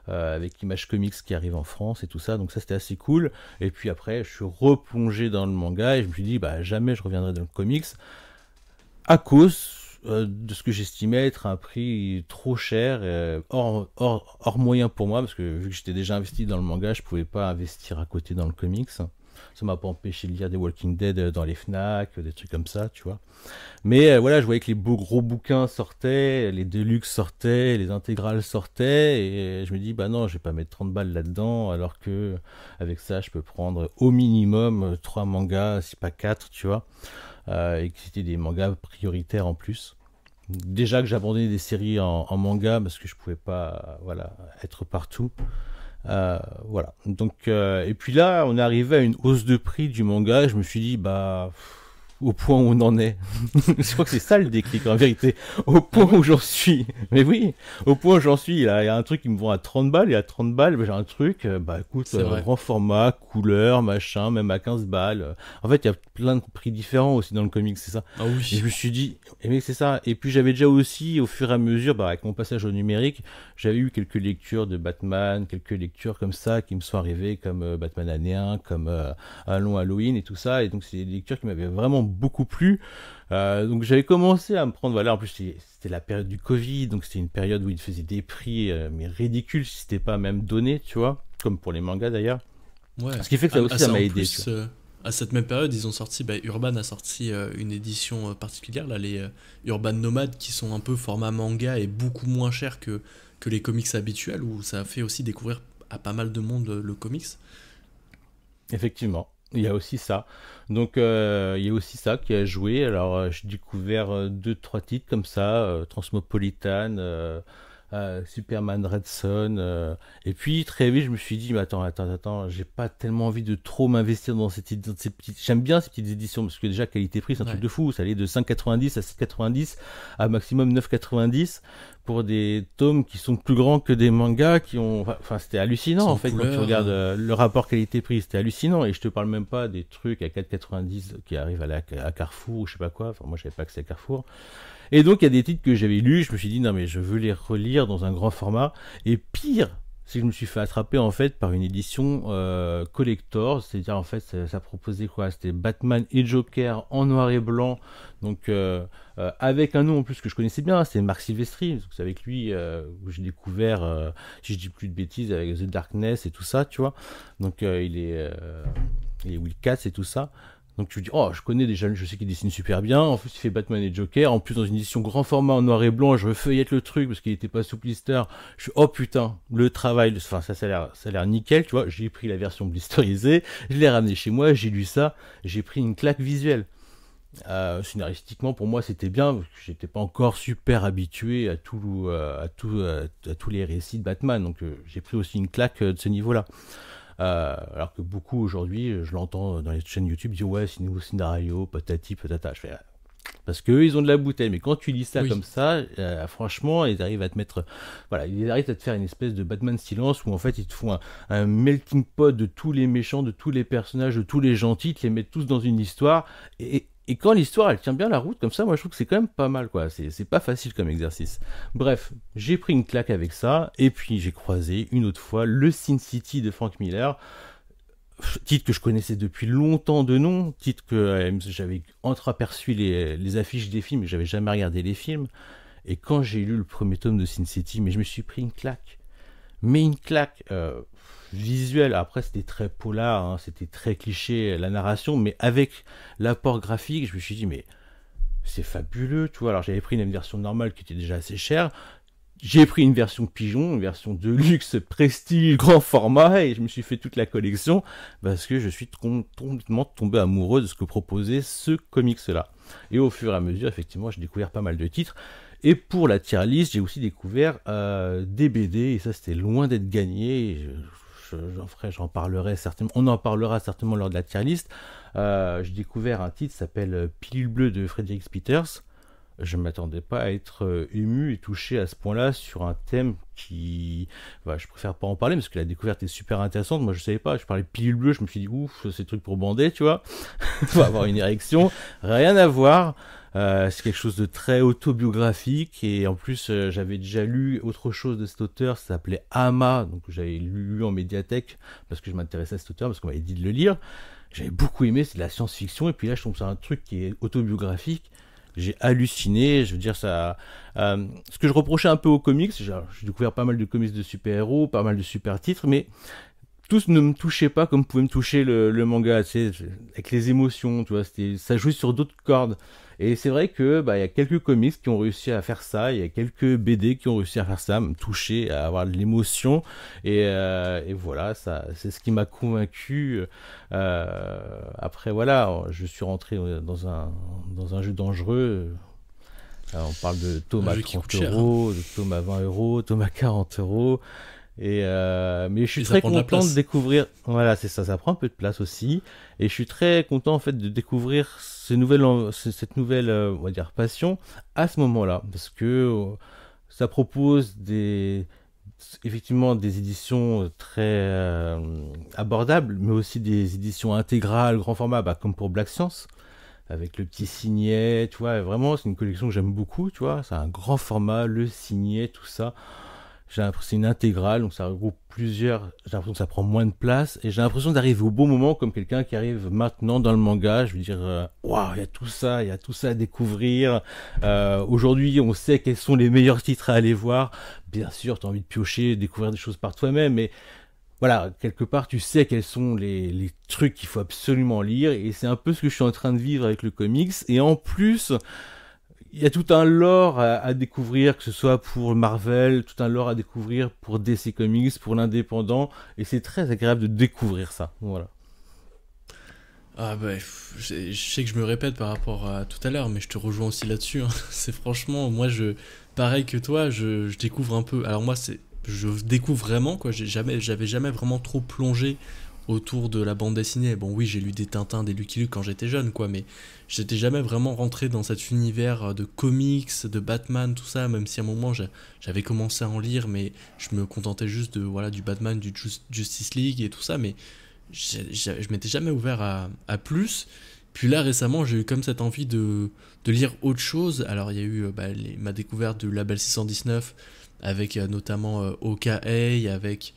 avec Image Comics qui arrive en France et tout ça, donc ça c'était assez cool. Et puis après, je suis replongé dans le manga et je me suis dit, bah jamais je reviendrai dans le comics à cause de ce que j'estimais être un prix trop cher, hors moyen pour moi, parce que vu que j'étais déjà investi dans le manga, je pouvais pas investir à côté dans le comics. Ça m'a pas empêché de lire des Walking Dead dans les Fnac, des trucs comme ça, tu vois. Mais voilà, je voyais que les beaux gros bouquins sortaient, les Deluxe sortaient, les intégrales sortaient, et je me dis, bah non, je vais pas mettre 30 balles là-dedans, alors que avec ça, je peux prendre au minimum 3 mangas, si pas 4, tu vois. Et que c'était des mangas prioritaires en plus. Déjà que j'abandonnais des séries en manga parce que je pouvais pas voilà, être partout. Voilà. Donc, et puis là, on est arrivé à une hausse de prix du manga. Je me suis dit, bah, au point où on en est. Je crois que c'est ça le déclic en vérité. Au point où j'en suis. Mais oui, au point où j'en suis. Là, il y a un truc qui me vend à 30 balles et à 30 balles, bah, j'ai un truc, bah écoute, C'est vrai. grand format, couleur, machin, même à 15 balles. En fait, il y a plein de prix différents aussi dans le comics, c'est ça. Ah Et je oui, me suis dit, eh mais c'est ça. Et puis j'avais déjà aussi, au fur et à mesure, bah, avec mon passage au numérique, j'avais eu quelques lectures de Batman, quelques lectures comme ça qui me sont arrivées, comme Batman année 1, comme Un long Halloween et tout ça. Et donc c'est des lectures qui m'avaient vraiment beaucoup plu. Donc j'avais commencé à me prendre, voilà, en plus c'était la période du Covid, donc c'était une période où ils faisaient des prix mais ridicules si c'était pas même donné, tu vois, comme pour les mangas d'ailleurs. ouais. Ce qui fait que ça aussi ça Ça m'a en aidé, tu plus, à cette même période, ils ont sorti, bah, Urban a sorti une édition particulière, là, les Urban Nomades, qui sont un peu format manga et beaucoup moins cher que les comics habituels, où ça a fait aussi découvrir à pas mal de monde le comics. Effectivement, il y a aussi ça. Donc, il y a aussi ça qui a joué. Alors, j'ai découvert deux, trois titres comme ça, Transmopolitan, Superman Red Son. Et puis, très vite, je me suis dit, mais attends, j'ai pas tellement envie de trop m'investir dans ces petites. J'aime bien ces petites éditions, parce que déjà, qualité-prix, c'est un truc Ouais, de fou. Ça allait de 5,90 à 7,90 à maximum 9,90 pour des tomes qui sont plus grands que des mangas qui ont. Enfin, c'était hallucinant en sans fait quand tu couleur. regardes le rapport qualité-prix, c'était hallucinant. Et je te parle même pas des trucs à 4,90 qui arrivent à Carrefour ou je sais pas quoi. Enfin, moi, j'avais pas accès à Carrefour. Et donc, il y a des titres que j'avais lus. Je me suis dit non mais je veux les relire dans un grand format. Et pire. c'est que je me suis fait attraper en fait par une édition collector, c'est-à-dire en fait ça proposait quoi? C'était Batman et Joker en noir et blanc, donc avec un nom en plus que je connaissais bien, c'est Marc Silvestri, c'est avec lui que j'ai découvert, si je dis plus de bêtises, avec The Darkness et tout ça, tu vois. Donc il est Will Katz et tout ça. Donc tu dis, oh, je connais déjà, je sais qu'il dessine super bien. En plus, il fait Batman et Joker. En plus, dans une édition grand format en noir et blanc, je feuillette le truc parce qu'il était pas sous blister. Je suis, oh putain, le travail, enfin, ça a l'air nickel, tu vois. J'ai pris la version blisterisée, je l'ai ramené chez moi, j'ai lu ça, j'ai pris une claque visuelle. Scénaristiquement, pour moi, c'était bien, parce que j'étais pas encore super habitué à tous les récits de Batman. Donc, j'ai pris aussi une claque de ce niveau-là. Alors que beaucoup aujourd'hui, je l'entends dans les chaînes YouTube, dire ouais, c'est nouveau scénario, patati patata. Je fais parce qu'eux, ils ont de la bouteille, mais quand tu lis ça comme ça, franchement, ils arrivent à te mettre, voilà, ils arrivent à te faire une espèce de Batman silence où en fait ils te font un melting pot de tous les méchants, de tous les personnages, de tous les gentils, ils te les mettent tous dans une histoire et quand l'histoire elle tient bien la route comme ça, moi je trouve que c'est quand même pas mal quoi. C'est pas facile comme exercice. Bref, j'ai pris une claque avec ça et puis j'ai croisé une autre fois le Sin City de Frank Miller. Titre que je connaissais depuis longtemps de nom, titre que j'avais entreaperçu les affiches des films, mais j'avais jamais regardé les films. Et quand j'ai lu le premier tome de Sin City, mais je me suis pris une claque. Mais une claque visuelle. Après, c'était très polar, hein, c'était très cliché la narration, mais avec l'apport graphique, je me suis dit, mais c'est fabuleux, tu vois. Alors, j'avais pris une version normale qui était déjà assez chère. J'ai pris une version pigeon, une version de luxe, prestige, grand format, et je me suis fait toute la collection parce que je suis complètement tombé amoureux de ce que proposait ce comics-là. Et au fur et à mesure, effectivement, j'ai découvert pas mal de titres. Et pour la tier list, j'ai aussi découvert des BD, et ça, c'était loin d'être gagné. J'en parlerai certainement. On en parlera certainement lors de la tier list. J'ai découvert un titre qui s'appelle Pilule bleue de Frederik Peters. Je ne m'attendais pas à être ému et touché à ce point-là sur un thème qui... Bah, je préfère pas en parler parce que la découverte est super intéressante. Moi, je savais pas. Je parlais de pilule bleue. Je me suis dit, ouf, c'est truc pour bander, tu vois. Faut avoir une érection. Rien à voir. C'est quelque chose de très autobiographique. Et en plus, j'avais déjà lu autre chose de cet auteur. Ça s'appelait Ama. Donc, j'avais lu en médiathèque parce que je m'intéressais à cet auteur, parce qu'on m'avait dit de le lire. J'avais beaucoup aimé. C'est de la science-fiction. Et puis là, je tombe sur un truc qui est autobiographique. J'ai halluciné, je veux dire ça. Ce que je reprochais un peu aux comics, j'ai découvert pas mal de comics de super-héros, pas mal de super titres, mais tous ne me touchaient pas comme pouvait me toucher le manga, tu sais, avec les émotions, tu vois, ça jouait sur d'autres cordes. Et c'est vrai que bah il y a quelques comics qui ont réussi à faire ça, il y a quelques BD qui ont réussi à faire ça, à me toucher, à avoir de l'émotion. Et voilà, ça, c'est ce qui m'a convaincu. Après voilà, je suis rentré dans un jeu dangereux. On parle de tome à 30 euros, de tome à 20 euros, tome à 40 euros. Mais je suis très content de découvrir. Voilà, c'est ça, ça prend un peu de place aussi. Et je suis très content en fait de découvrir cette nouvelle, on va dire, passion à ce moment-là, parce que ça propose effectivement des éditions très abordables, mais aussi des éditions intégrales, grand format, bah, comme pour Black Science, avec le petit signet, tu vois. Vraiment, c'est une collection que j'aime beaucoup, tu vois. C'est un grand format, le signet, tout ça. J'ai l'impression que c'est une intégrale, donc ça regroupe plusieurs. J'ai l'impression que ça prend moins de place et j'ai l'impression d'arriver au bon moment, comme quelqu'un qui arrive maintenant dans le manga. Je veux dire, waouh, il y a tout ça à découvrir. Aujourd'hui, on sait quels sont les meilleurs titres à aller voir. Bien sûr, tu as envie de piocher, découvrir des choses par toi-même, mais voilà, quelque part, tu sais quels sont les trucs qu'il faut absolument lire, et c'est un peu ce que je suis en train de vivre avec le comics. Et en plus, il y a tout un lore à découvrir, que ce soit pour Marvel, tout un lore à découvrir pour DC Comics, pour l'indépendant, et c'est très agréable de découvrir ça. Voilà. Ah bah, je sais que je me répète par rapport à tout à l'heure, mais je te rejoins aussi là-dessus, hein. C'est franchement, moi, pareil que toi, je découvre un peu. Alors moi, je découvre vraiment, quoi. J'avais jamais vraiment trop plongé autour de la bande dessinée. Bon, oui, j'ai lu des Tintins, des Lucky Luke quand j'étais jeune, quoi, mais j'étais jamais vraiment rentré dans cet univers de comics, de Batman, tout ça, même si à un moment j'avais commencé à en lire, mais je me contentais juste voilà, du Batman, du Justice League et tout ça, mais je m'étais jamais ouvert à plus. Puis là, récemment, j'ai eu comme cette envie de lire autre chose. Alors, il y a eu ma découverte du Label 619, avec notamment OKA, avec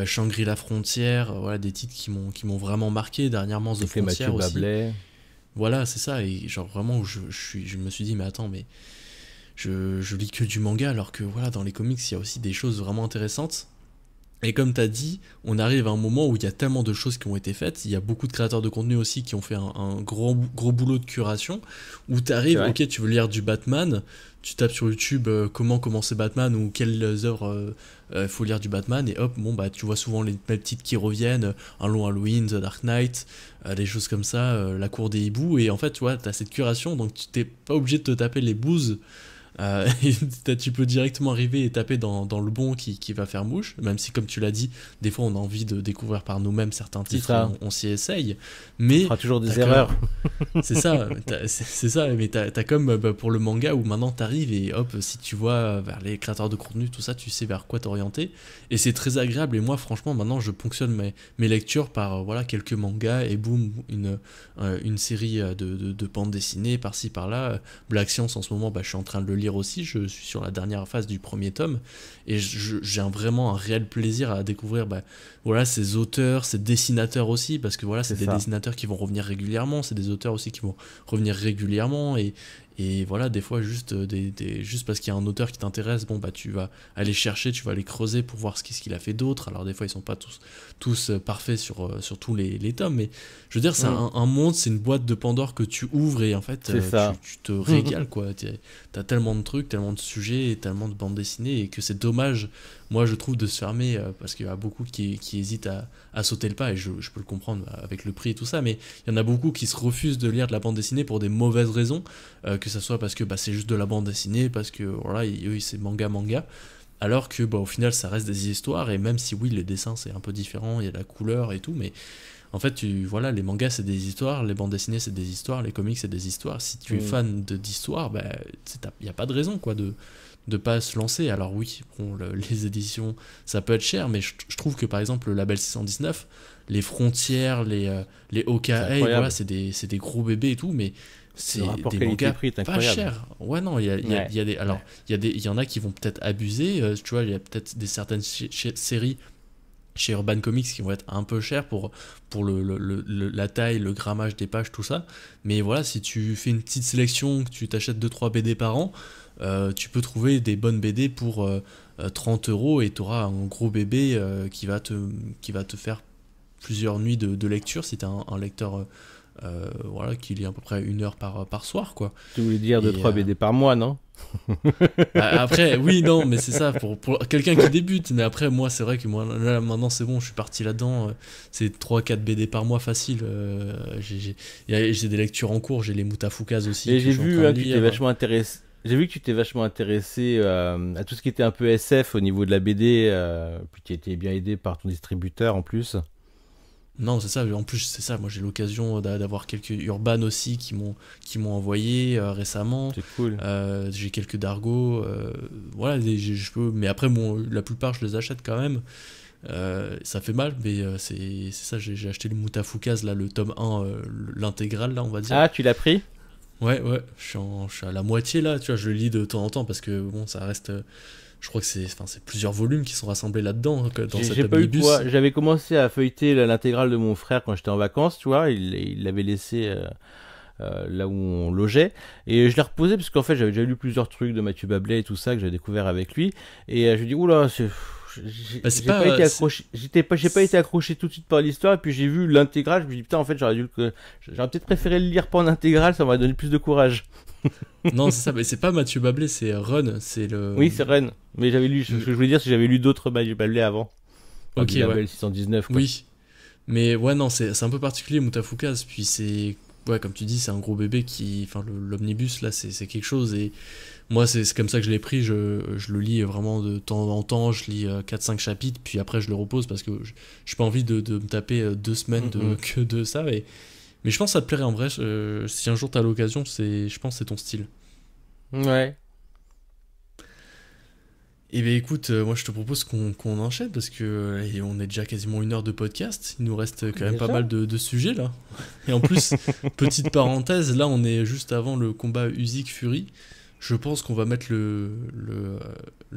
Shangri-La Frontière, voilà, des titres qui m'ont vraiment marqué. Dernièrement, The Frontier aussi. Bablet. Voilà, c'est ça, et genre vraiment, je me suis dit, mais attends, mais je lis que du manga, alors que voilà, dans les comics, il y a aussi des choses vraiment intéressantes. Et comme tu as dit, on arrive à un moment où il y a tellement de choses qui ont été faites, il y a beaucoup de créateurs de contenu aussi qui ont fait un gros boulot de curation, où tu arrives, ok, tu veux lire du Batman, tu tapes sur YouTube comment commencer Batman ou quelles œuvres faut lire du Batman, et hop, bon bah tu vois souvent les mêmes titres qui reviennent, un long Halloween, The Dark Knight, des choses comme ça, La Cour des Hiboux, et en fait tu vois, tu as cette curation, donc tu t'es pas obligé de te taper les bouses. Tu peux directement arriver et taper dans le bon qui va faire mouche, même si comme tu l'as dit, des fois on a envie de découvrir par nous-mêmes certains titres et on s'y essaye, mais on fera toujours des erreurs. C'est ça, c'est ça, mais t'as comme pour le manga où maintenant t'arrives et hop, si tu vois vers les créateurs de contenu, tout ça, tu sais vers quoi t'orienter, et c'est très agréable. Et moi franchement maintenant je ponctionne mes lectures par voilà, quelques mangas et boum, une série de bandes dessinées par-ci par-là. Black Science en ce moment, je suis en train de le lire aussi, je suis sur la dernière phase du premier tome, et j'ai vraiment un réel plaisir à découvrir voilà, ces auteurs, ces dessinateurs aussi, parce que voilà, c'est des dessinateurs qui vont revenir régulièrement, c'est des auteurs aussi qui vont revenir régulièrement, et voilà, des fois juste juste parce qu'il y a un auteur qui t'intéresse, bon tu vas aller chercher, tu vas aller creuser pour voir ce qu'il a fait d'autre. Alors des fois ils sont pas tous parfaits sur tous les tomes, mais je veux dire, c'est un monde, c'est une boîte de Pandore que tu ouvres, et en fait tu te régales quoi. T'as tellement de trucs, tellement de sujets et tellement de bandes dessinées, et que c'est dommage, moi je trouve, de se fermer, parce qu'il y a beaucoup qui hésitent à sauter le pas, et je peux le comprendre avec le prix et tout ça, mais il y en a beaucoup qui se refusent de lire de la bande dessinée pour des mauvaises raisons, que ça soit parce que c'est juste de la bande dessinée, parce que voilà, eux c'est manga, alors que au final ça reste des histoires, et même si oui, les dessins c'est un peu différent, il y a la couleur et tout, mais en fait voilà, les mangas c'est des histoires, les bandes dessinées c'est des histoires, les comics c'est des histoires. Si tu es fan d'histoire, il n'y a pas de raison quoi de pas se lancer. Alors oui, bon, les éditions ça peut être cher, mais je trouve que par exemple le label 619, les Frontières, les OKA, voilà, c'est des gros bébés et tout, mais c'est des mangas pas chers. Ouais, non, il y en a qui vont peut-être abuser, tu vois, il y a peut-être certaines séries chez Urban Comics qui vont être un peu chères pour la taille, le grammage des pages, tout ça, mais voilà, si tu fais une petite sélection, que tu t'achètes 2-3 BD par an, tu peux trouver des bonnes BD pour 30 € et tu auras un gros bébé qui va te faire plusieurs nuits de lecture si tu es un lecteur voilà, qui lit à peu près 1 heure par soir quoi. Tu voulais dire 2-3 BD par mois, non? Après oui, non, mais c'est ça pour quelqu'un qui débute, mais après moi c'est vrai que moi là maintenant c'est bon, je suis parti là-dedans, c'est 3-4 BD par mois facile, j'ai des lectures en cours, j'ai les Mutafukas aussi. Et j'ai vu que tu t'es vachement intéressé. J'ai vu que tu t'es vachement intéressé à tout ce qui était un peu SF au niveau de la BD, puis tu étais bien aidé par ton distributeur en plus. Non, c'est ça, en plus c'est ça, moi j'ai l'occasion d'avoir quelques Urban aussi qui m'ont envoyé récemment. C'est cool. J'ai quelques Dargo, voilà, je peux, mais après la plupart je les achète quand même. Ça fait mal, mais c'est ça, j'ai acheté le Mutafukas là, le tome 1, l'intégrale là, on va dire. Ah, tu l'as pris? Ouais, je suis à la moitié là, tu vois, je le lis de temps en temps parce que bon, ça reste. Je crois que c'est plusieurs volumes qui sont rassemblés là-dedans, dans cet omnibus. J'avais commencé à feuilleter l'intégrale de mon frère quand j'étais en vacances, tu vois, il l'avait laissé là où on logeait, et je l'ai reposé parce qu'en fait j'avais déjà lu plusieurs trucs de Mathieu Bablet et tout ça que j'avais découvert avec lui, et je lui dis oula, j'ai pas été accroché tout de suite par l'histoire, et puis j'ai vu l'intégrale, je me dis putain, en fait j'aurais peut-être préféré le lire pas en intégrale, ça m'aurait donné plus de courage. Non, c'est ça, mais c'est pas Mathieu Bablet, c'est Run, c'est le... Oui, c'est Run, mais j'avais lu, ce que je voulais dire, c'est que j'avais lu d'autres Mathieu Bablet avant. Ok, ouais. 619 quoi. Oui, mais ouais, non, c'est un peu particulier Mutafukas, puis c'est... Ouais, comme tu dis, c'est un gros bébé qui... Enfin, l'omnibus, là, c'est quelque chose, et moi, c'est comme ça que je l'ai pris, je le lis vraiment de temps en temps, je lis 4-5 chapitres, puis après je le repose, parce que j'ai pas envie de me taper 2 semaines que de ça, mais je pense que ça te plairait en vrai, si un jour t'as l'occasion, je pense que c'est ton style. Ouais. Et bien écoute, moi je te propose qu'on enchaîne, parce que on est déjà quasiment 1 heure de podcast, il nous reste quand même pas mal de sujets là. Et en plus, petite parenthèse, là on est juste avant le combat Usyk Fury. je pense qu'on va mettre le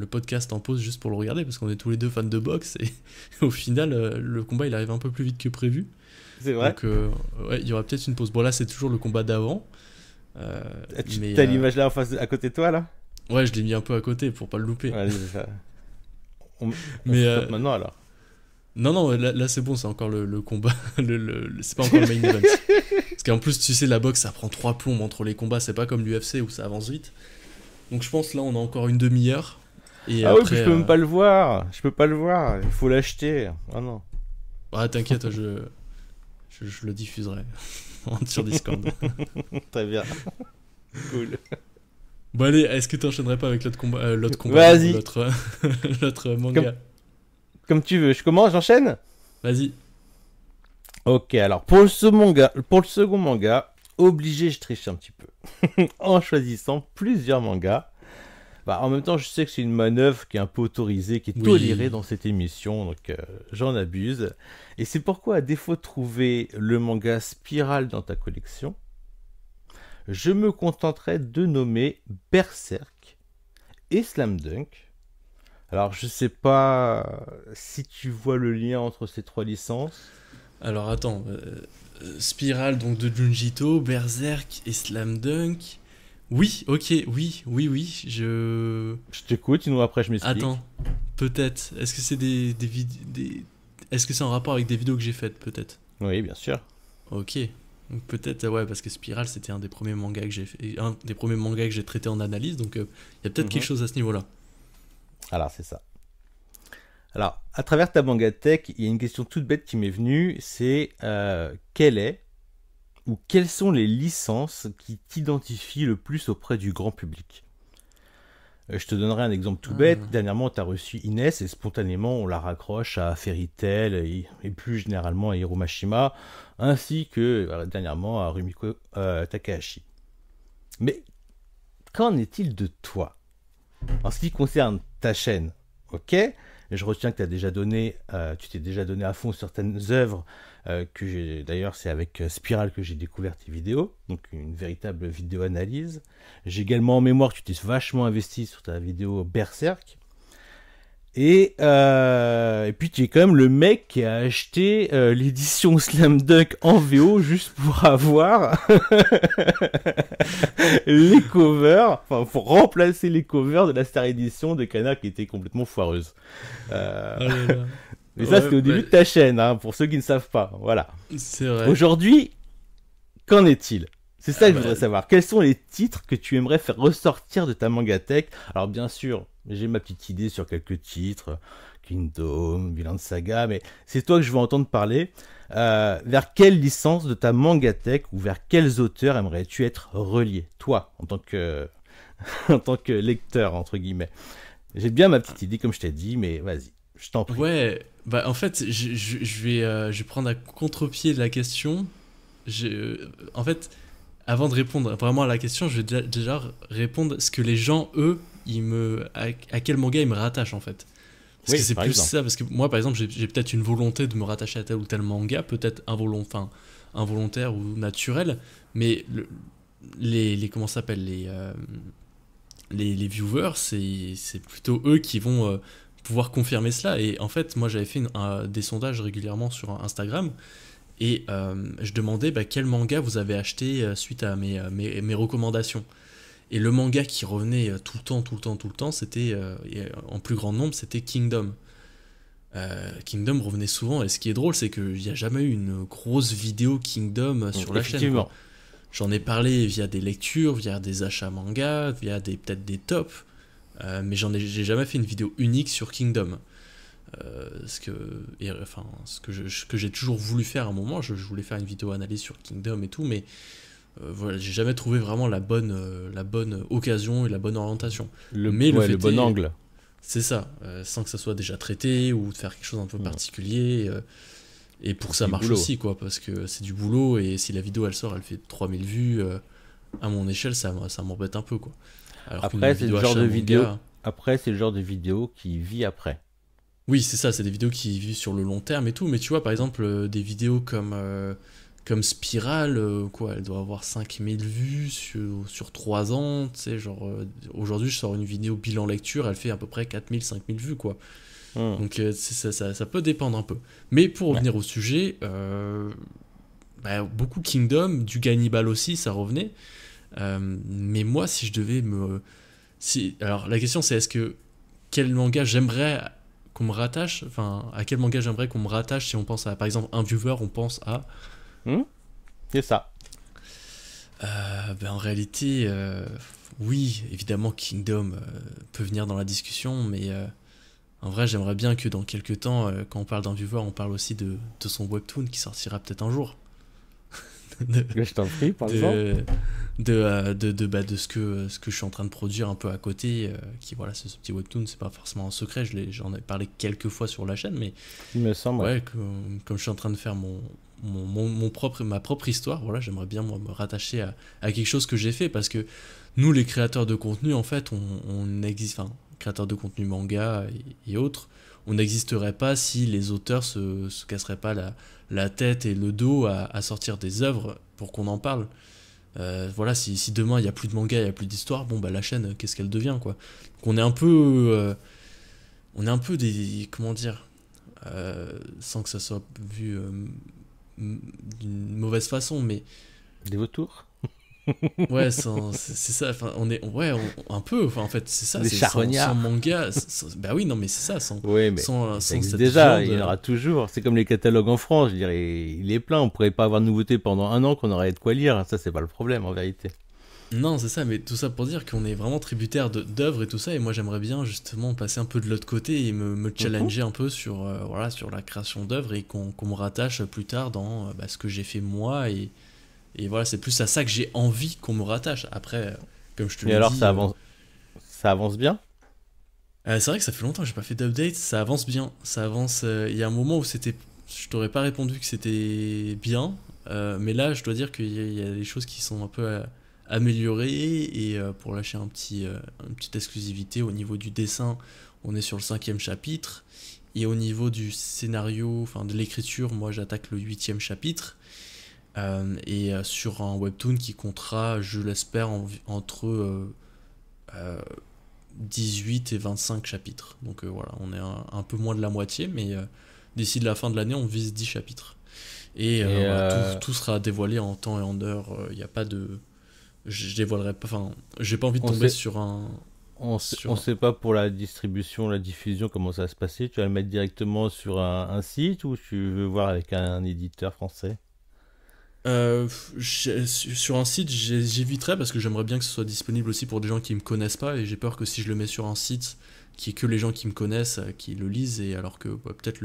podcast en pause juste pour le regarder, parce qu'on est tous les deux fans de boxe, et au final, le combat, il arrive un peu plus vite que prévu. C'est vrai. Donc, ouais, il y aura peut-être une pause. Bon, là, c'est toujours le combat d'avant. Mais, T'as l'image là en face, à côté de toi, là? ouais, je l'ai mis un peu à côté pour pas le louper. Ouais, c'est ça. On Mais, se stoppe maintenant, alors. non, là, c'est bon, c'est encore le combat. C'est pas encore le main event. Parce qu'en plus, tu sais, la boxe, ça prend 3 plombes entre les combats. C'est pas comme l'UFC où ça avance vite. Donc, je pense là, on a encore une demi-heure. Et Ah après, oui, puis je peux même pas le voir. Je peux pas le voir. Il faut l'acheter. Ah non. Ah, t'inquiète, je le diffuserai sur Discord. Très bien. Cool. Bon, allez, est-ce que t'enchaînerais pas avec l'autre combat Vas-y. l'autre manga? Comme tu veux. Je commence, j'enchaîne? Vas-y. Ok, alors pour le second manga, obligé, je triche un petit peu. En choisissant plusieurs mangas. Bah, en même temps, je sais que c'est une manœuvre qui est un peu autorisée, qui est Oui. tolérée dans cette émission, donc j'en abuse. Et c'est pourquoi, à défaut de trouver le manga Spiral dans ta collection, je me contenterai de nommer Berserk et Slam Dunk. Alors, je sais pas si tu vois le lien entre ces trois licences. Alors, attends. Spiral, donc de Junjito, Berserk et Slam Dunk. Oui, ok, oui, je... Je t'écoute, sinon après je m'explique. Attends, peut-être. Est-ce que c'est Est-ce que c'est en rapport avec des vidéos que j'ai faites, peut-être? Oui, bien sûr. Ok. Donc peut-être, ouais, parce que Spiral, c'était un des premiers mangas que j'ai fait, un des premiers mangas que j'ai traité en analyse, donc il y a peut-être quelque chose à ce niveau-là. Alors, c'est ça. Alors, à travers ta mangatech, il y a une question toute bête qui m'est venue, c'est quelle est ou quelles sont les licences qui t'identifient le plus auprès du grand public? Je te donnerai un exemple tout bête. Dernièrement, tu as reçu Inès et spontanément, on la raccroche à Fairy Tail et plus généralement à Hiro Mashima, ainsi que dernièrement à Rumiko Takahashi. Mais qu'en est-il de toi? En ce qui concerne ta chaîne, ok, je retiens que tu t'es déjà donné à fond certaines œuvres, que j'ai, d'ailleurs c'est avec Spiral que j'ai découvert tes vidéos, donc une véritable vidéo analyse. J'ai également en mémoire que tu t'es vachement investi sur ta vidéo Berserk. Et puis tu es quand même le mec qui a acheté l'édition Slam Dunk en VO juste pour avoir les covers, enfin pour remplacer les covers de la Star Edition de Kana qui était complètement foireuse. Oh là là. Mais ça c'était au début de ta chaîne, hein, pour ceux qui ne savent pas. Voilà. C'est vrai. Aujourd'hui, qu'en est-il? C'est ça que je voudrais savoir. Quels sont les titres que tu aimerais faire ressortir de ta mangatech? Alors bien sûr, j'ai ma petite idée sur quelques titres, Kingdom, Vinland Saga, mais c'est toi que je veux entendre parler. Vers quelle licence de ta mangatech ou vers quels auteurs aimerais-tu être relié? Toi, en tant que en tant que lecteur, entre guillemets. J'ai bien ma petite idée, comme je t'ai dit, mais vas-y, je t'en prie. Ouais, bah en fait, je vais prendre à contre-pied de la question. En fait, avant de répondre vraiment à la question, je vais déjà répondre ce que les gens, eux, à quel manga ils me rattachent en fait. Parce Oui, que c'est par plus exemple. ça, parce que moi par exemple, j'ai peut-être une volonté de me rattacher à tel ou tel manga, peut-être involontaire ou naturel, mais comment ça s'appelle, les viewers, c'est plutôt eux qui vont pouvoir confirmer cela. Et en fait, moi j'avais fait des sondages régulièrement sur Instagram. Et je demandais quel manga vous avez acheté suite à mes recommandations. Et le manga qui revenait tout le temps, c'était, en plus grand nombre, c'était Kingdom. Kingdom revenait souvent, et ce qui est drôle, c'est qu'il n'y a jamais eu une grosse vidéo Kingdom sur la chaîne, quoi. J'en ai parlé via des lectures, via des achats manga, via peut-être des tops, mais j'ai jamais fait une vidéo unique sur Kingdom. Ce que j'ai toujours voulu faire à un moment, je voulais faire une vidéo analyse sur Kingdom et tout, mais voilà, j'ai jamais trouvé vraiment la bonne occasion et la bonne orientation. Le bon angle. C'est ça, sans que ça soit déjà traité ou de faire quelque chose un peu particulier. Et pour que ça marche aussi, quoi, parce que c'est du boulot, et si la vidéo elle sort, elle fait 3000 vues, à mon échelle, ça m'embête un peu, quoi. Alors après, c'est le genre de vidéo. Après, c'est le genre de vidéo qui vit après. Oui, c'est ça, c'est des vidéos qui vivent sur le long terme et tout, mais tu vois, par exemple, des vidéos comme comme Spiral, quoi, elle doit avoir 5000 vues sur 3 ans, tu sais, genre, aujourd'hui je sors une vidéo bilan lecture, elle fait à peu près 4000 5000 vues, quoi. Hmm. Donc ça peut dépendre un peu. Mais pour Ouais. revenir au sujet, bah, beaucoup Kingdom, du Gannibal aussi, ça revenait. Mais moi, si je devais me... Alors la question c'est quel manga j'aimerais qu'on me rattache, enfin à quel manga j'aimerais qu'on me rattache si on pense à par exemple un viewer, on pense à Hmm. C'est ça. ben, en réalité oui évidemment Kingdom peut venir dans la discussion mais en vrai j'aimerais bien que dans quelques temps quand on parle d'un viewer on parle aussi de son webtoon qui sortira peut-être un jour de, Je t'en prie, par exemple. de, de ce que je suis en train de produire un peu à côté, qui voilà, ce petit webtoon, c'est pas forcément un secret, j'en ai parlé quelques fois sur la chaîne, mais Il me semble, ouais. ouais, comme je suis en train de faire ma propre histoire, voilà, j'aimerais bien moi, me rattacher à quelque chose que j'ai fait, parce que nous, les créateurs de contenu, en fait, on existe, enfin, créateurs de contenu manga et autres, on n'existerait pas si les auteurs se casseraient pas la tête et le dos à sortir des œuvres pour qu'on en parle. Voilà, si demain il n'y a plus de manga, il n'y a plus d'histoire, bon bah la chaîne, qu'est-ce qu'elle devient quoi. Donc on est un peu des, comment dire, sans que ça soit vu d'une mauvaise façon, mais Des vautours. ouais, c'est ça, enfin on est, ouais, un peu, enfin en fait c'est ça, Des c'est sans charognards. manga, bah oui non mais c'est ça, Oui, mais ça sans existe cette déjà, il y en viande. aura toujours. C'est comme les catalogues en France, je dirais, il est plein, on pourrait pas avoir de nouveautés pendant un an qu'on aurait de quoi lire. Ça, c'est pas le problème en vérité. Non, c'est ça, mais tout ça pour dire qu'on est vraiment tributaire d'œuvres et tout ça, et moi j'aimerais bien justement passer un peu de l'autre côté et me Mhm. challenger un peu sur, voilà, sur la création d'œuvres et qu'on me rattache plus tard dans bah, ce que j'ai fait moi, et voilà, c'est plus à ça que j'ai envie qu'on me rattache. Après, comme je te Et l'ai alors, dit, ça avance bien? c'est vrai que ça fait longtemps que j'ai pas fait d'update, ça avance bien, ça avance, il y a un moment où je t'aurais pas répondu que c'était bien, mais là je dois dire qu'il y a des choses qui sont un peu améliorées, et pour lâcher une petite exclusivité au niveau du dessin, on est sur le 5e chapitre, et au niveau du scénario, enfin de l'écriture, moi j'attaque le 8e chapitre, et sur un webtoon qui comptera, je l'espère, entre euh, 18 et 25 chapitres. Donc voilà, on est un peu moins de la moitié, mais d'ici de la fin de l'année, on vise 10 chapitres. Et Et voilà, tout sera dévoilé en temps et en heure. Il n'y a pas de. Je dévoilerai pas. Enfin, j'ai pas envie de on tomber sait, sur un. on Sur sait pas pour la distribution, la diffusion, comment ça va se passer. Tu vas le mettre directement sur un site ou tu veux voir avec un éditeur français? sur un site, j'éviterai parce que j'aimerais bien que ce soit disponible aussi pour des gens qui me connaissent pas, et j'ai peur que si je le mets sur un site qui est que les gens qui me connaissent qui le lisent, et alors que bah, peut-être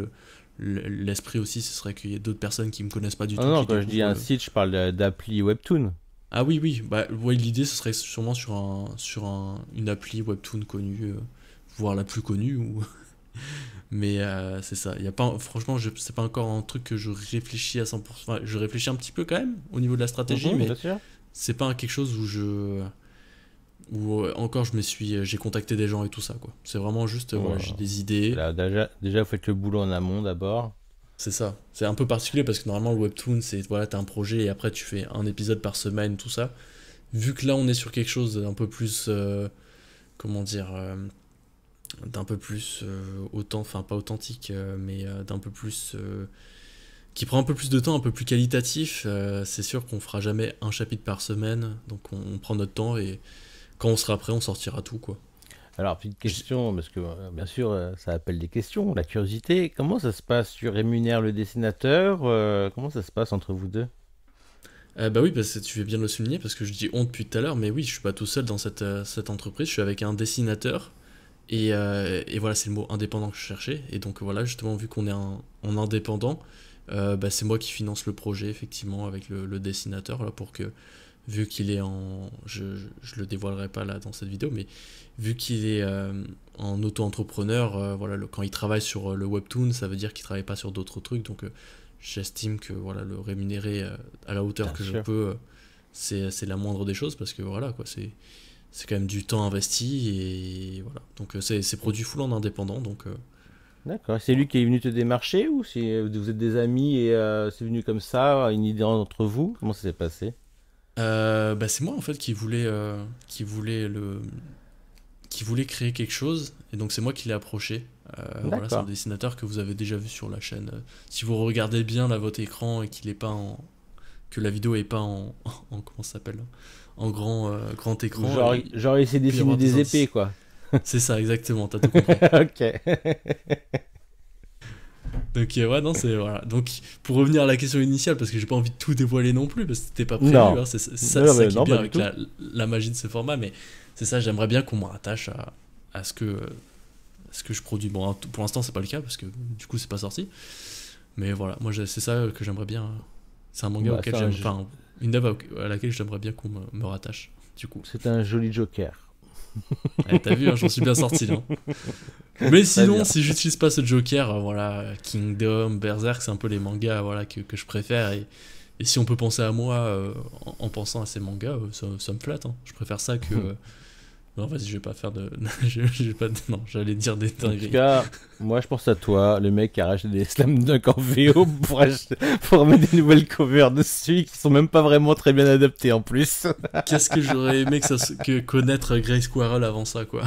l'esprit aussi ce serait qu'il y ait d'autres personnes qui me connaissent pas du Ah tout non, qui quand je dis découvrent un le. site, je parle d'appli Webtoon. Ah oui, oui, bah ouais, l'idée ce serait sûrement une appli webtoon connue, voire la plus connue, ou mais c'est ça. Il y a pas, franchement, c'est pas encore un truc que je réfléchis à 100%. Enfin, je réfléchis un petit peu quand même au niveau de la stratégie, Mhm, mais bien sûr. c'est pas quelque chose où encore j'ai contacté des gens et tout ça quoi. C'est vraiment juste voilà, j'ai Voilà. des idées. Là, déjà, vous faites le boulot en amont d'abord. C'est ça. C'est un peu particulier parce que normalement le webtoon c'est voilà, t'as un projet et après tu fais un épisode par semaine tout ça. Vu que là on est sur quelque chose d'un peu plus comment dire d'un peu plus enfin pas authentique mais d'un peu plus qui prend un peu plus de temps, un peu plus qualitatif, c'est sûr qu'on fera jamais un chapitre par semaine, donc on prend notre temps et quand on sera prêt, on sortira tout quoi. Alors, petite J- question, parce que bien sûr, ça appelle des questions, la curiosité. Comment ça se passe? Tu rémunères le dessinateur? Comment ça se passe entre vous deux? Bah oui, parce que tu fais bien de le souligner, parce que je dis on depuis tout à l'heure, mais oui, je suis pas tout seul dans cette entreprise, je suis avec un dessinateur, et voilà, c'est le mot indépendant que je cherchais, et donc voilà, justement, vu qu'on est en indépendant, bah, c'est moi qui finance le projet, effectivement, avec le dessinateur, là, pour que, vu qu'il est je le dévoilerai pas là dans cette vidéo, mais vu qu'il est en auto-entrepreneur, voilà, quand il travaille sur le webtoon, ça veut dire qu'il travaille pas sur d'autres trucs, donc j'estime que voilà, le rémunérer à la hauteur Bien que je sûr. peux, c'est la moindre des choses, parce que voilà, quoi, c'est quand même du temps investi, et voilà. Donc c'est produit full en indépendant, donc D'accord. C'est lui qui est venu te démarcher ou si vous êtes des amis et c'est venu comme ça, une idée entre vous? Comment ça s'est passé? Bah, c'est moi en fait qui voulait créer quelque chose, et donc c'est moi qui l'ai approché. Voilà, c'est un D'accord. dessinateur que vous avez déjà vu sur la chaîne. Si vous regardez bien là votre écran et qu'il est pas en, que la vidéo est pas en comment ça s'appelle, en grand écran, Genre essayer de peut y dessiner avoir des des épées, indices. quoi. C'est ça exactement, t'as tout compris. Ok. Donc ouais, non, c'est voilà. Donc pour revenir à la question initiale, parce que j'ai pas envie de tout dévoiler non plus, parce que c'était pas prévu, Non. hein, c'est Non, ça mais qui est non, bien pas du avec tout. la magie de ce format, mais c'est ça, j'aimerais bien qu'on me rattache à ce que je produis. Bon, pour l'instant c'est pas le cas, parce que du coup c'est pas sorti, mais voilà, moi c'est ça que j'aimerais bien. C'est un manga Bah, auquel enfin, une œuvre à laquelle j'aimerais bien qu'on me rattache, du coup. c'est un joli joker. T'as vu, hein, j'en suis bien sorti là. Mais Très sinon, bien. si j'utilise pas ce Joker, voilà, Kingdom, Berserk, c'est un peu les mangas voilà, que je préfère. Et si on peut penser à moi en pensant à ces mangas, ça me flatte. Hein. Je préfère ça que. Non, vas-y, je vais pas faire de. Je vais pas. Non, j'allais dire des En tout dingueries. cas, moi je pense à toi, le mec qui a racheté des Slam Dunk en VO pour mettre des nouvelles covers dessus qui sont même pas vraiment très bien adaptées en plus. Qu'est-ce que j'aurais aimé que connaître Grace Quarrel avant ça, quoi.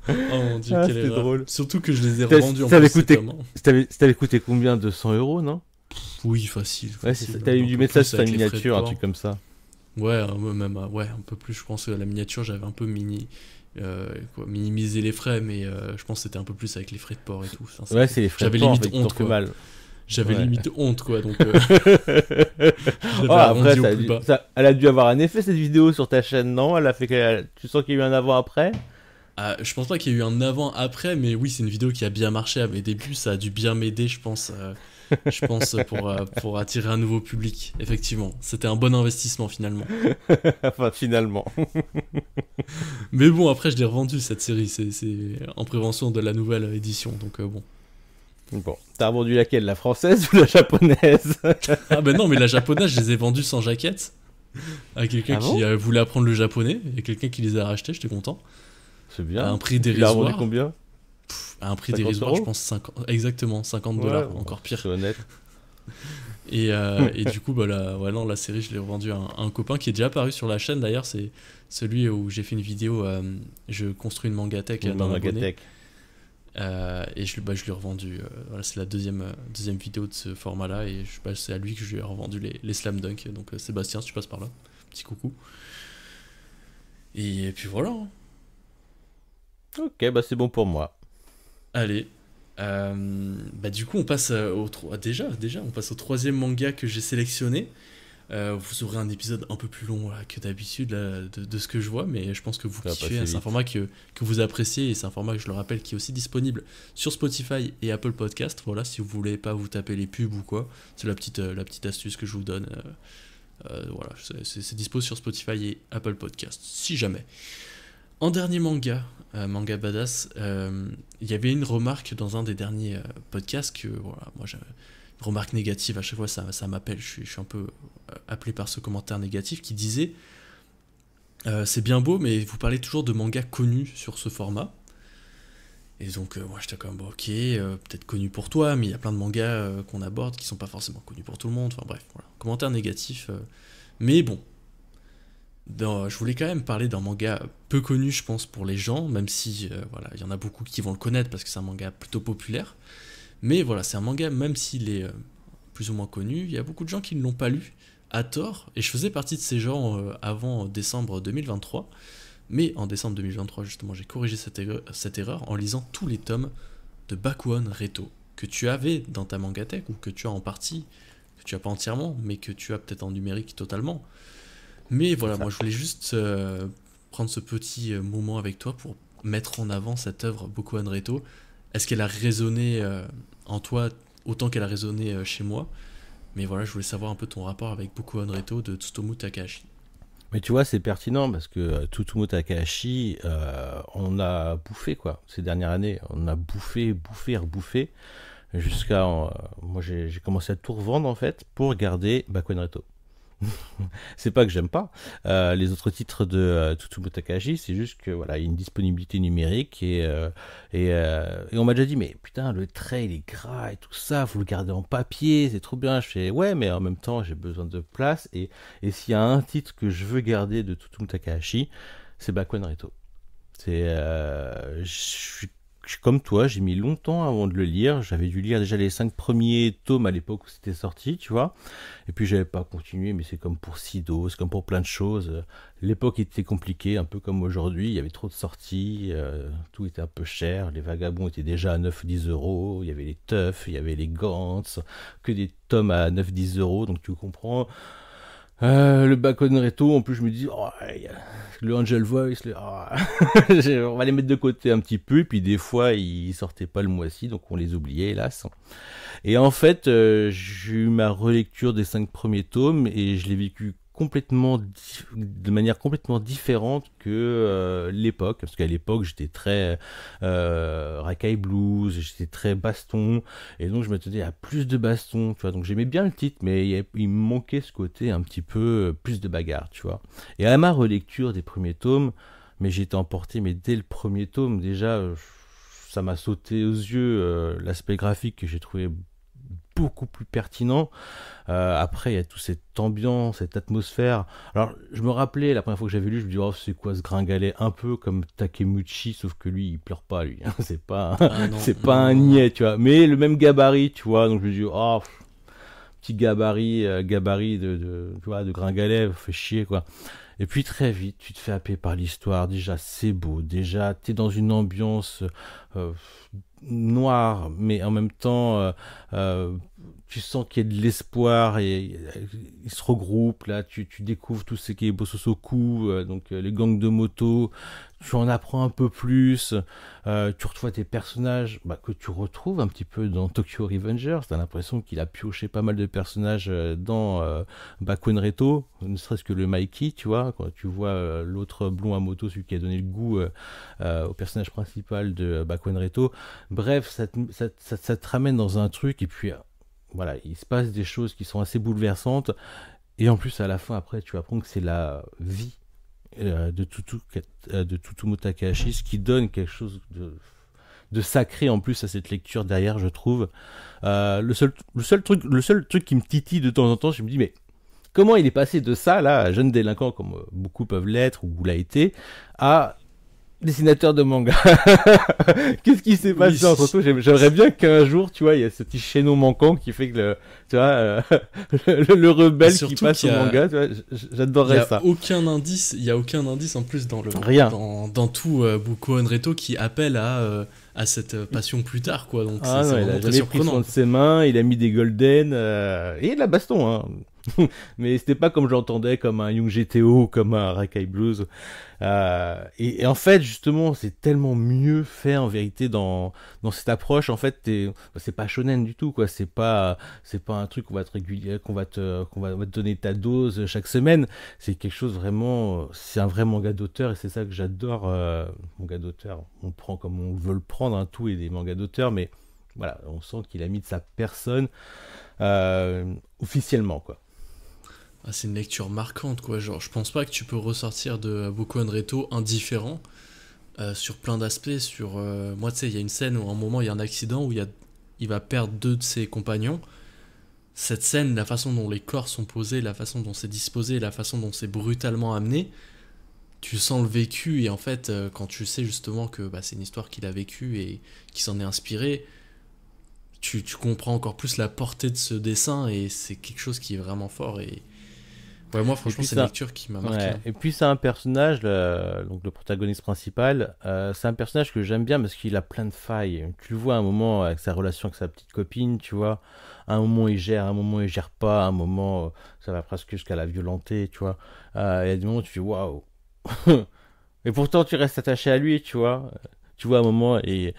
Oh mon dieu, Ah, quelle c'était erreur. drôle. Surtout que je les ai Ça revendus en t'avait plus, ces coûté, tomes. Hein. ça t'avait coûté combien? 200 €, non? Oui, facile, Ouais, facile. t'avais Un dû peu mettre ça plus sur ta avec les frais de miniature, un port. truc comme ça. Ouais, même, ouais, un peu plus. Je pense que la miniature, j'avais un peu minimisé les frais, mais je pense que c'était un peu plus avec les frais de port et tout. Enfin, Ouais, c'est les frais de j'avais port en limite fait qui t'ont honte, fait quoi. mal. J'avais Ouais. limite honte, quoi, donc je Oh, l'avais après, revendu au plus bas. elle a dû avoir un effet cette vidéo sur ta chaîne, non? Tu sens qu'il y a eu un avant-après? Ah, je pense pas qu'il y ait eu un avant-après, mais oui, c'est une vidéo qui a bien marché à mes débuts. Ça a dû bien m'aider, je pense pour attirer un nouveau public. Effectivement, c'était un bon investissement finalement. Enfin, finalement. Mais bon, après, je l'ai revendu cette série. C'est en prévention de la nouvelle édition, donc bon. Bon, t'as vendu laquelle? La française ou la japonaise? Ah ben non, mais la japonaise, je les ai vendus sans jaquette à quelqu'un Ah qui bon? voulait apprendre le japonais et quelqu'un qui les a rachetés, j'étais content. C'est À un bien. prix Tu l'as revendu dérisoire. combien? À un prix 50 dérisoire, je euros pense 50, exactement 50 Ouais, dollars, encore c'est pire. honnête. Et du coup, bah, ouais, non, la série, je l'ai revendue à un copain qui est déjà apparu sur la chaîne d'ailleurs. C'est celui où j'ai fait une vidéo. Je construis une mangatech Dans d'un abonné. Magatech. Et je lui ai revendu. Voilà, c'est la deuxième vidéo de ce format-là. Et c'est à lui que je lui ai revendu les Slam Dunk. Donc, Sébastien, si tu passes par là, petit coucou. Et puis voilà. Hein. Ok, bah c'est bon pour moi. Allez. Bah, du coup, on passe déjà, on passe au troisième manga que j'ai sélectionné. Vous aurez un épisode un peu plus long là, que d'habitude là, de ce que je vois, mais je pense que vous Ça va kiffez. passer C'est un vite. format que vous appréciez et c'est un format que je le rappelle qui est aussi disponible sur Spotify et Apple Podcast. Voilà, si vous voulez pas vous taper les pubs ou quoi, c'est la petite astuce que je vous donne. Voilà, c'est dispo sur Spotify et Apple Podcast, si jamais. En dernier manga, manga badass, il y avait une remarque dans un des derniers podcasts que voilà, moi j'ai une remarque négative à chaque fois, ça m'appelle, je suis un peu appelé par ce commentaire négatif qui disait c'est bien beau, mais vous parlez toujours de mangas connus sur ce format. Et donc moi j'étais comme bon, ok, peut-être connu pour toi, mais il y a plein de mangas qu'on aborde qui sont pas forcément connus pour tout le monde. Enfin bref, voilà, commentaire négatif. Mais bon, je voulais quand même parler d'un manga peu connu, je pense, pour les gens, même si voilà, il y en a beaucoup qui vont le connaître parce que c'est un manga plutôt populaire. Mais voilà, c'est un manga, même s'il est plus ou moins connu, il y a beaucoup de gens qui ne l'ont pas lu, à tort, et je faisais partie de ces gens avant décembre 2023. Mais en décembre 2023, justement, j'ai corrigé cette erreur en lisant tous les tomes de Bakuon Reto, que tu avais dans ta mangatech, ou que tu as en partie, que tu as pas entièrement, mais que tu as peut-être en numérique totalement. Mais voilà, Ça. moi je voulais juste prendre ce petit moment avec toi pour mettre en avant cette œuvre Boku Reto. Est-ce qu'elle a résonné en toi autant qu'elle a résonné chez moi? Mais voilà, je voulais savoir un peu ton rapport avec Boku Reto de Tsutomu Takahashi. Mais tu vois, c'est pertinent parce que Tsutomu Takahashi, on a bouffé quoi, ces dernières années. On a bouffé, rebouffé, jusqu'à. Moi, j'ai commencé à tout revendre en fait pour garder Bakuon Reto. C'est pas que j'aime pas les autres titres de Tsutomu Takahashi, c'est juste que voilà, il y a une disponibilité numérique et on m'a déjà dit mais putain le trait il est gras et tout ça, faut le garder en papier, c'est trop bien. Je fais ouais mais en même temps j'ai besoin de place et s'il y a un titre que je veux garder de Tsutomu Takahashi, c'est Bakuen Reto. Je suis comme toi, j'ai mis longtemps avant de le lire. J'avais dû lire déjà les 5 premiers tomes à l'époque où c'était sorti, tu vois. Et puis j'avais pas continué, mais c'est comme pour Sido, c'est comme pour plein de choses. L'époque était compliquée, un peu comme aujourd'hui. Il y avait trop de sorties, tout était un peu cher. Les vagabonds étaient déjà à 9-10 euros. Il y avait les teufs, il y avait les Gantz, que des tomes à 9-10 euros. Donc tu comprends. Le Bakon Reto, en plus je me dis, oh, le Angel Voice, on va les mettre de côté un petit peu, et puis des fois ils sortaient pas le mois-ci, donc on les oubliait hélas. Et en fait, j'ai eu ma relecture des 5 premiers tomes, et je l'ai vécu de manière complètement différente que l'époque, parce qu'à l'époque j'étais très racaille blues, j'étais très baston, et donc je m'attendais à plus de baston, tu vois, donc j'aimais bien le titre, mais il me manquait ce côté un petit peu plus de bagarre, tu vois. Et à ma relecture des premiers tomes, mais j'ai été emporté, mais dès le premier tome déjà, ça m'a sauté aux yeux l'aspect graphique que j'ai trouvé beaucoup plus pertinent. Après, il y a toute cette ambiance, cette atmosphère. Alors, je me rappelais, la première fois que j'avais lu, je me dis, oh, c'est quoi ce gringalet? Un peu comme Takemuchi, sauf que lui, il pleure pas, lui. C'est pas, c'est pas un niais, tu vois. Mais le même gabarit, tu vois. Donc, je me dis, oh, petit gabarit, tu vois, de gringalet, fait chier, quoi. Et puis très vite, tu te fais happer par l'histoire. Déjà, c'est beau. Déjà, t'es dans une ambiance noire, mais en même temps, tu sens qu'il y a de l'espoir et ils se regroupent. Là, tu découvres tout ce qui est Bososoku, donc les gangs de moto. Tu en apprends un peu plus. Tu retrouves tes personnages que tu retrouves un petit peu dans Tokyo Revengers. T'as l'impression qu'il a pioché pas mal de personnages dans Bakuen Reto, ne serait-ce que le Mikey, tu vois. Quand tu vois l'autre blond à moto, celui qui a donné le goût au personnage principal de Bakuen Reto. Bref, ça te ramène dans un truc et puis voilà, il se passe des choses qui sont assez bouleversantes et en plus à la fin après tu apprends que c'est la vie de Tsutomu Takahashi, ce qui donne quelque chose de sacré en plus à cette lecture derrière, je trouve. Le seul truc qui me titille de temps en temps, je me dis mais comment il est passé de ça là, jeune délinquant comme beaucoup peuvent l'être ou l'a été, à dessinateur de manga. Qu'est-ce qui s'est passé entre toi? J'aimerais bien qu'un jour, tu vois, il y a ce petit chaînon manquant qui fait que tu vois, le rebelle qui passe au manga, tu vois, j'adorerais ça. Il y a aucun indice en plus dans dans tout Bakuen Reto qui appelle à cette passion plus tard, quoi. Donc c'est non, il a jamais pris soin de ses mains, il a mis des golden et de la baston, hein. Mais c'était pas comme j'entendais, comme un Young GTO, comme un Rakai Blues. Et en fait, justement, c'est tellement mieux fait en vérité dans cette approche. En fait, c'est pas shonen du tout, quoi. C'est pas un truc qu'on va te régulier, qu'on va te donner ta dose chaque semaine. C'est quelque chose vraiment, c'est un vrai manga d'auteur et c'est ça que j'adore. Manga d'auteur, on le prend comme on veut le prendre, hein, tout est des mangas d'auteur, mais voilà, on sent qu'il a mis de sa personne officiellement, quoi. C'est une lecture marquante, quoi. Genre, je pense pas que tu peux ressortir de Bakuen Reto indifférent sur plein d'aspects. Moi, tu sais, il y a une scène où à un moment il y a un accident où il va perdre 2 de ses compagnons. Cette scène, la façon dont les corps sont posés, la façon dont c'est disposé, la façon dont c'est brutalement amené, tu sens le vécu. Et en fait, quand tu sais justement que c'est une histoire qu'il a vécue et qui s'en est inspiré, tu comprends encore plus la portée de ce dessin et c'est quelque chose qui est vraiment fort. Et ouais, moi franchement c'est une lecture qui m'a marqué. Ouais. Et puis c'est un personnage, donc le protagoniste principal, c'est un personnage que j'aime bien parce qu'il a plein de failles. Tu le vois à un moment avec sa relation avec sa petite copine, tu vois. À un moment il gère, à un moment il gère pas, à un moment ça va presque jusqu'à la violenter, tu vois. Il y a des moments où tu dis waouh. Et pourtant tu restes attaché à lui, tu vois. Tu vois, à un moment, il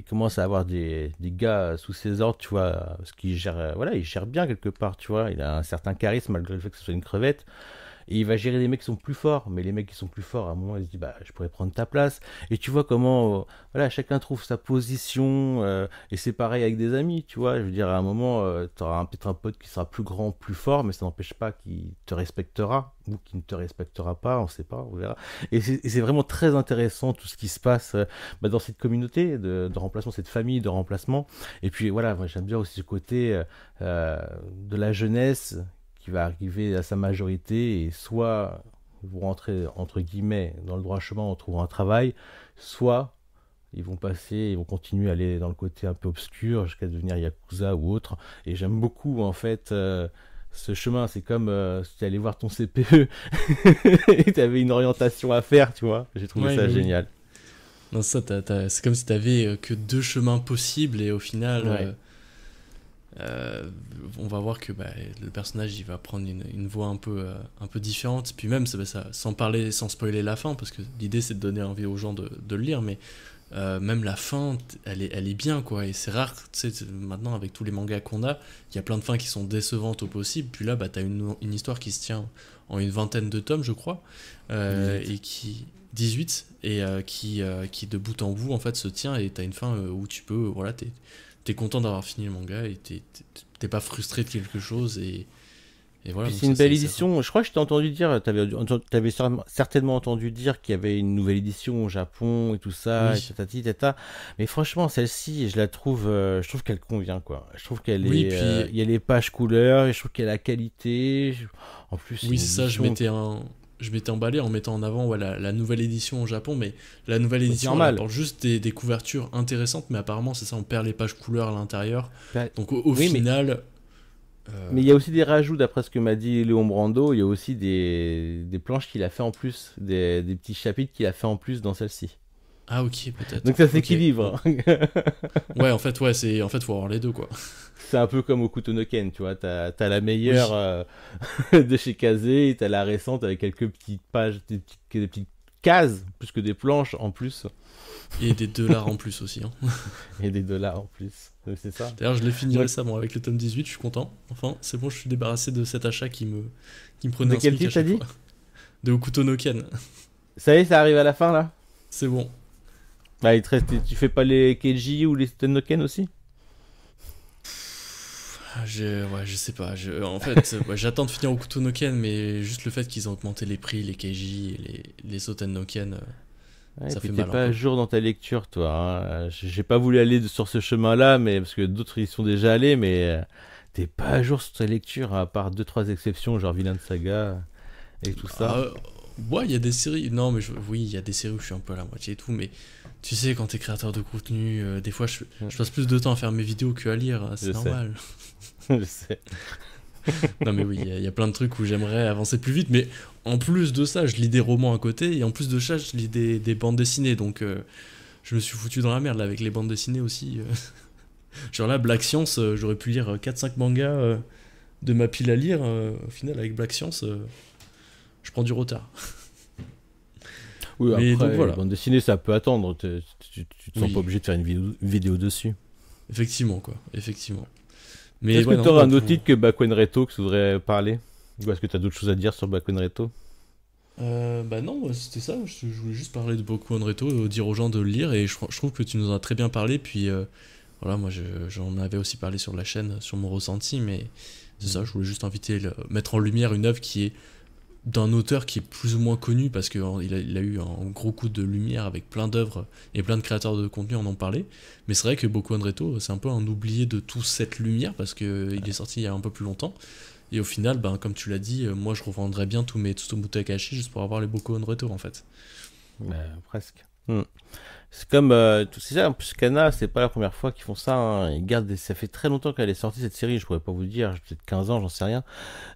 commence à avoir des gars sous ses ordres, tu vois, parce qu'il gère, voilà, il gère bien quelque part, tu vois. Il a un certain charisme malgré le fait que ce soit une crevette. Et il va gérer les mecs qui sont plus forts. Mais les mecs qui sont plus forts, à un moment, ils se disent, bah, je pourrais prendre ta place. Et tu vois comment, voilà, chacun trouve sa position. Et c'est pareil avec des amis, tu vois. Je veux dire, à un moment, tu auras peut-être un pote qui sera plus grand, plus fort, mais ça n'empêche pas qu'il te respectera ou qu'il ne te respectera pas, on sait pas, on verra. Et c'est vraiment très intéressant tout ce qui se passe dans cette communauté de remplacement, cette famille de remplacement. Et puis voilà, moi j'aime bien aussi ce côté de la jeunesse qui va arriver à sa majorité et soit ils vont rentrer entre guillemets dans le droit chemin en trouvant un travail, soit ils vont continuer à aller dans le côté un peu obscur jusqu'à devenir yakuza ou autre. Et j'aime beaucoup en fait ce chemin. C'est comme si tu allais voir ton CPE et tu avais une orientation à faire, tu vois. J'ai trouvé ça génial. Non, ça, c'est comme si tu avais que deux chemins possibles et au final, on va voir que le personnage il va prendre une voie un peu différente. Puis même, sans parler, sans spoiler la fin, parce que l'idée c'est de donner envie aux gens de le lire, mais même la fin, elle est bien, quoi. Et c'est rare, tu sais, maintenant avec tous les mangas qu'on a, il y a plein de fins qui sont décevantes au possible. Puis là, t'as une histoire qui se tient en une vingtaine de tomes, je crois, et qui 18 et qui de bout en bout en fait se tient, et t'as une fin où tu peux, voilà, t'es content d'avoir fini le manga et t'es pas frustré de quelque chose, et voilà. Puis c'est une belle édition. Je crois que je t'ai entendu dire, t'avais certainement entendu dire qu'il y avait une nouvelle édition au Japon et tout ça, oui. et tatati tata. Mais franchement, celle-ci, je trouve qu'elle convient, quoi. Je trouve qu'elle est, puis il y a les pages couleurs, et je trouve qu'elle a la qualité. En plus, oui, c'est ça. Je m'étais emballé en mettant en avant la nouvelle édition au Japon, mais la nouvelle édition elle apporte juste des couvertures intéressantes, mais apparemment c'est ça, on perd les pages couleurs à l'intérieur. Donc au final. Mais il y a aussi des rajouts, d'après ce que m'a dit Léon Brando, il y a aussi des planches qu'il a fait en plus, des petits chapitres qu'il a fait en plus dans celle-ci. Ah ok, peut-être. Donc ça s'équilibre. Ouais, en fait, faut avoir les deux, quoi. C'est un peu comme Hokuto no Ken, tu vois, t'as la meilleure de chez Kaze, et t'as la récente avec quelques petites pages, des petites cases, plus que des planches en plus. Et des dollars en plus aussi. Hein. Et des dollars en plus, c'est ça. D'ailleurs, je l'ai fini récemment avec le tome 18, je suis content. Enfin, c'est bon, je suis débarrassé de cet achat qui me prenait un quel SMIC à titre t'as dit fois. De Hokuto no Ken. Ça y est, ça arrive à la fin là. C'est bon. Bah, il te reste, tu fais pas les Keiji ou les Tennoken aussi? Je sais pas. En fait, j'attends de finir Hokuto no Ken, mais juste le fait qu'ils ont augmenté les prix, les Keiji et les Soten no Ken, ça fait mal. T'es pas à jour dans ta lecture, toi. Hein. J'ai pas voulu aller sur ce chemin-là, mais parce que d'autres y sont déjà allés, mais t'es pas à jour sur ta lecture, à part 2-3 exceptions, genre Vinland Saga et tout ça. Ouais, il y a des séries. Non, mais oui, il y a des séries où je suis un peu à la moitié et tout, mais tu sais, quand t'es créateur de contenu, des fois je passe plus de temps à faire mes vidéos qu'à lire, c'est normal. Je sais. Non, mais oui, il y a plein de trucs où j'aimerais avancer plus vite, mais en plus de ça, je lis des romans à côté, et en plus de ça, je lis des bandes dessinées, donc je me suis foutu dans la merde là, avec les bandes dessinées aussi. Genre là, Black Science, j'aurais pu lire 4-5 mangas de ma pile à lire, au final, avec Black Science, je prends du retard. Oui, mais après, donc, voilà. bande dessinée, ça peut attendre. Tu te sens pas obligé de faire une vidéo dessus. Effectivement, quoi. Effectivement. Mais est-ce que tu auras un autre titre que Bakuen Reto que tu voudrais parler? Ou est-ce que tu as d'autres choses à dire sur Bakuen Reto? Bah non, c'était ça. Je voulais juste parler de Bakuen Reto, dire aux gens de le lire, et je trouve que tu nous en as très bien parlé. Puis voilà, moi j'en avais aussi parlé sur la chaîne, sur mon ressenti, mais c'est ça, je voulais juste mettre en lumière une œuvre qui est d'un auteur qui est plus ou moins connu, parce qu'il a eu un gros coup de lumière avec plein d'œuvres, et plein de créateurs de contenu en ont parlé. Mais c'est vrai que Bakuen Reto, c'est un peu un oublié de toute cette lumière, parce qu'il est sorti il y a un peu plus longtemps. Et au final, comme tu l'as dit, moi je revendrais bien tous mes Tsutomu Takahashi juste pour avoir les Bakuen Reto, en fait. Presque. C'est comme c'est ça, en plus Kana, c'est pas la première fois qu'ils font ça, hein. Ils gardent ça fait très longtemps qu'elle est sortie cette série, je pourrais pas vous dire, j'ai peut-être 15 ans, j'en sais rien.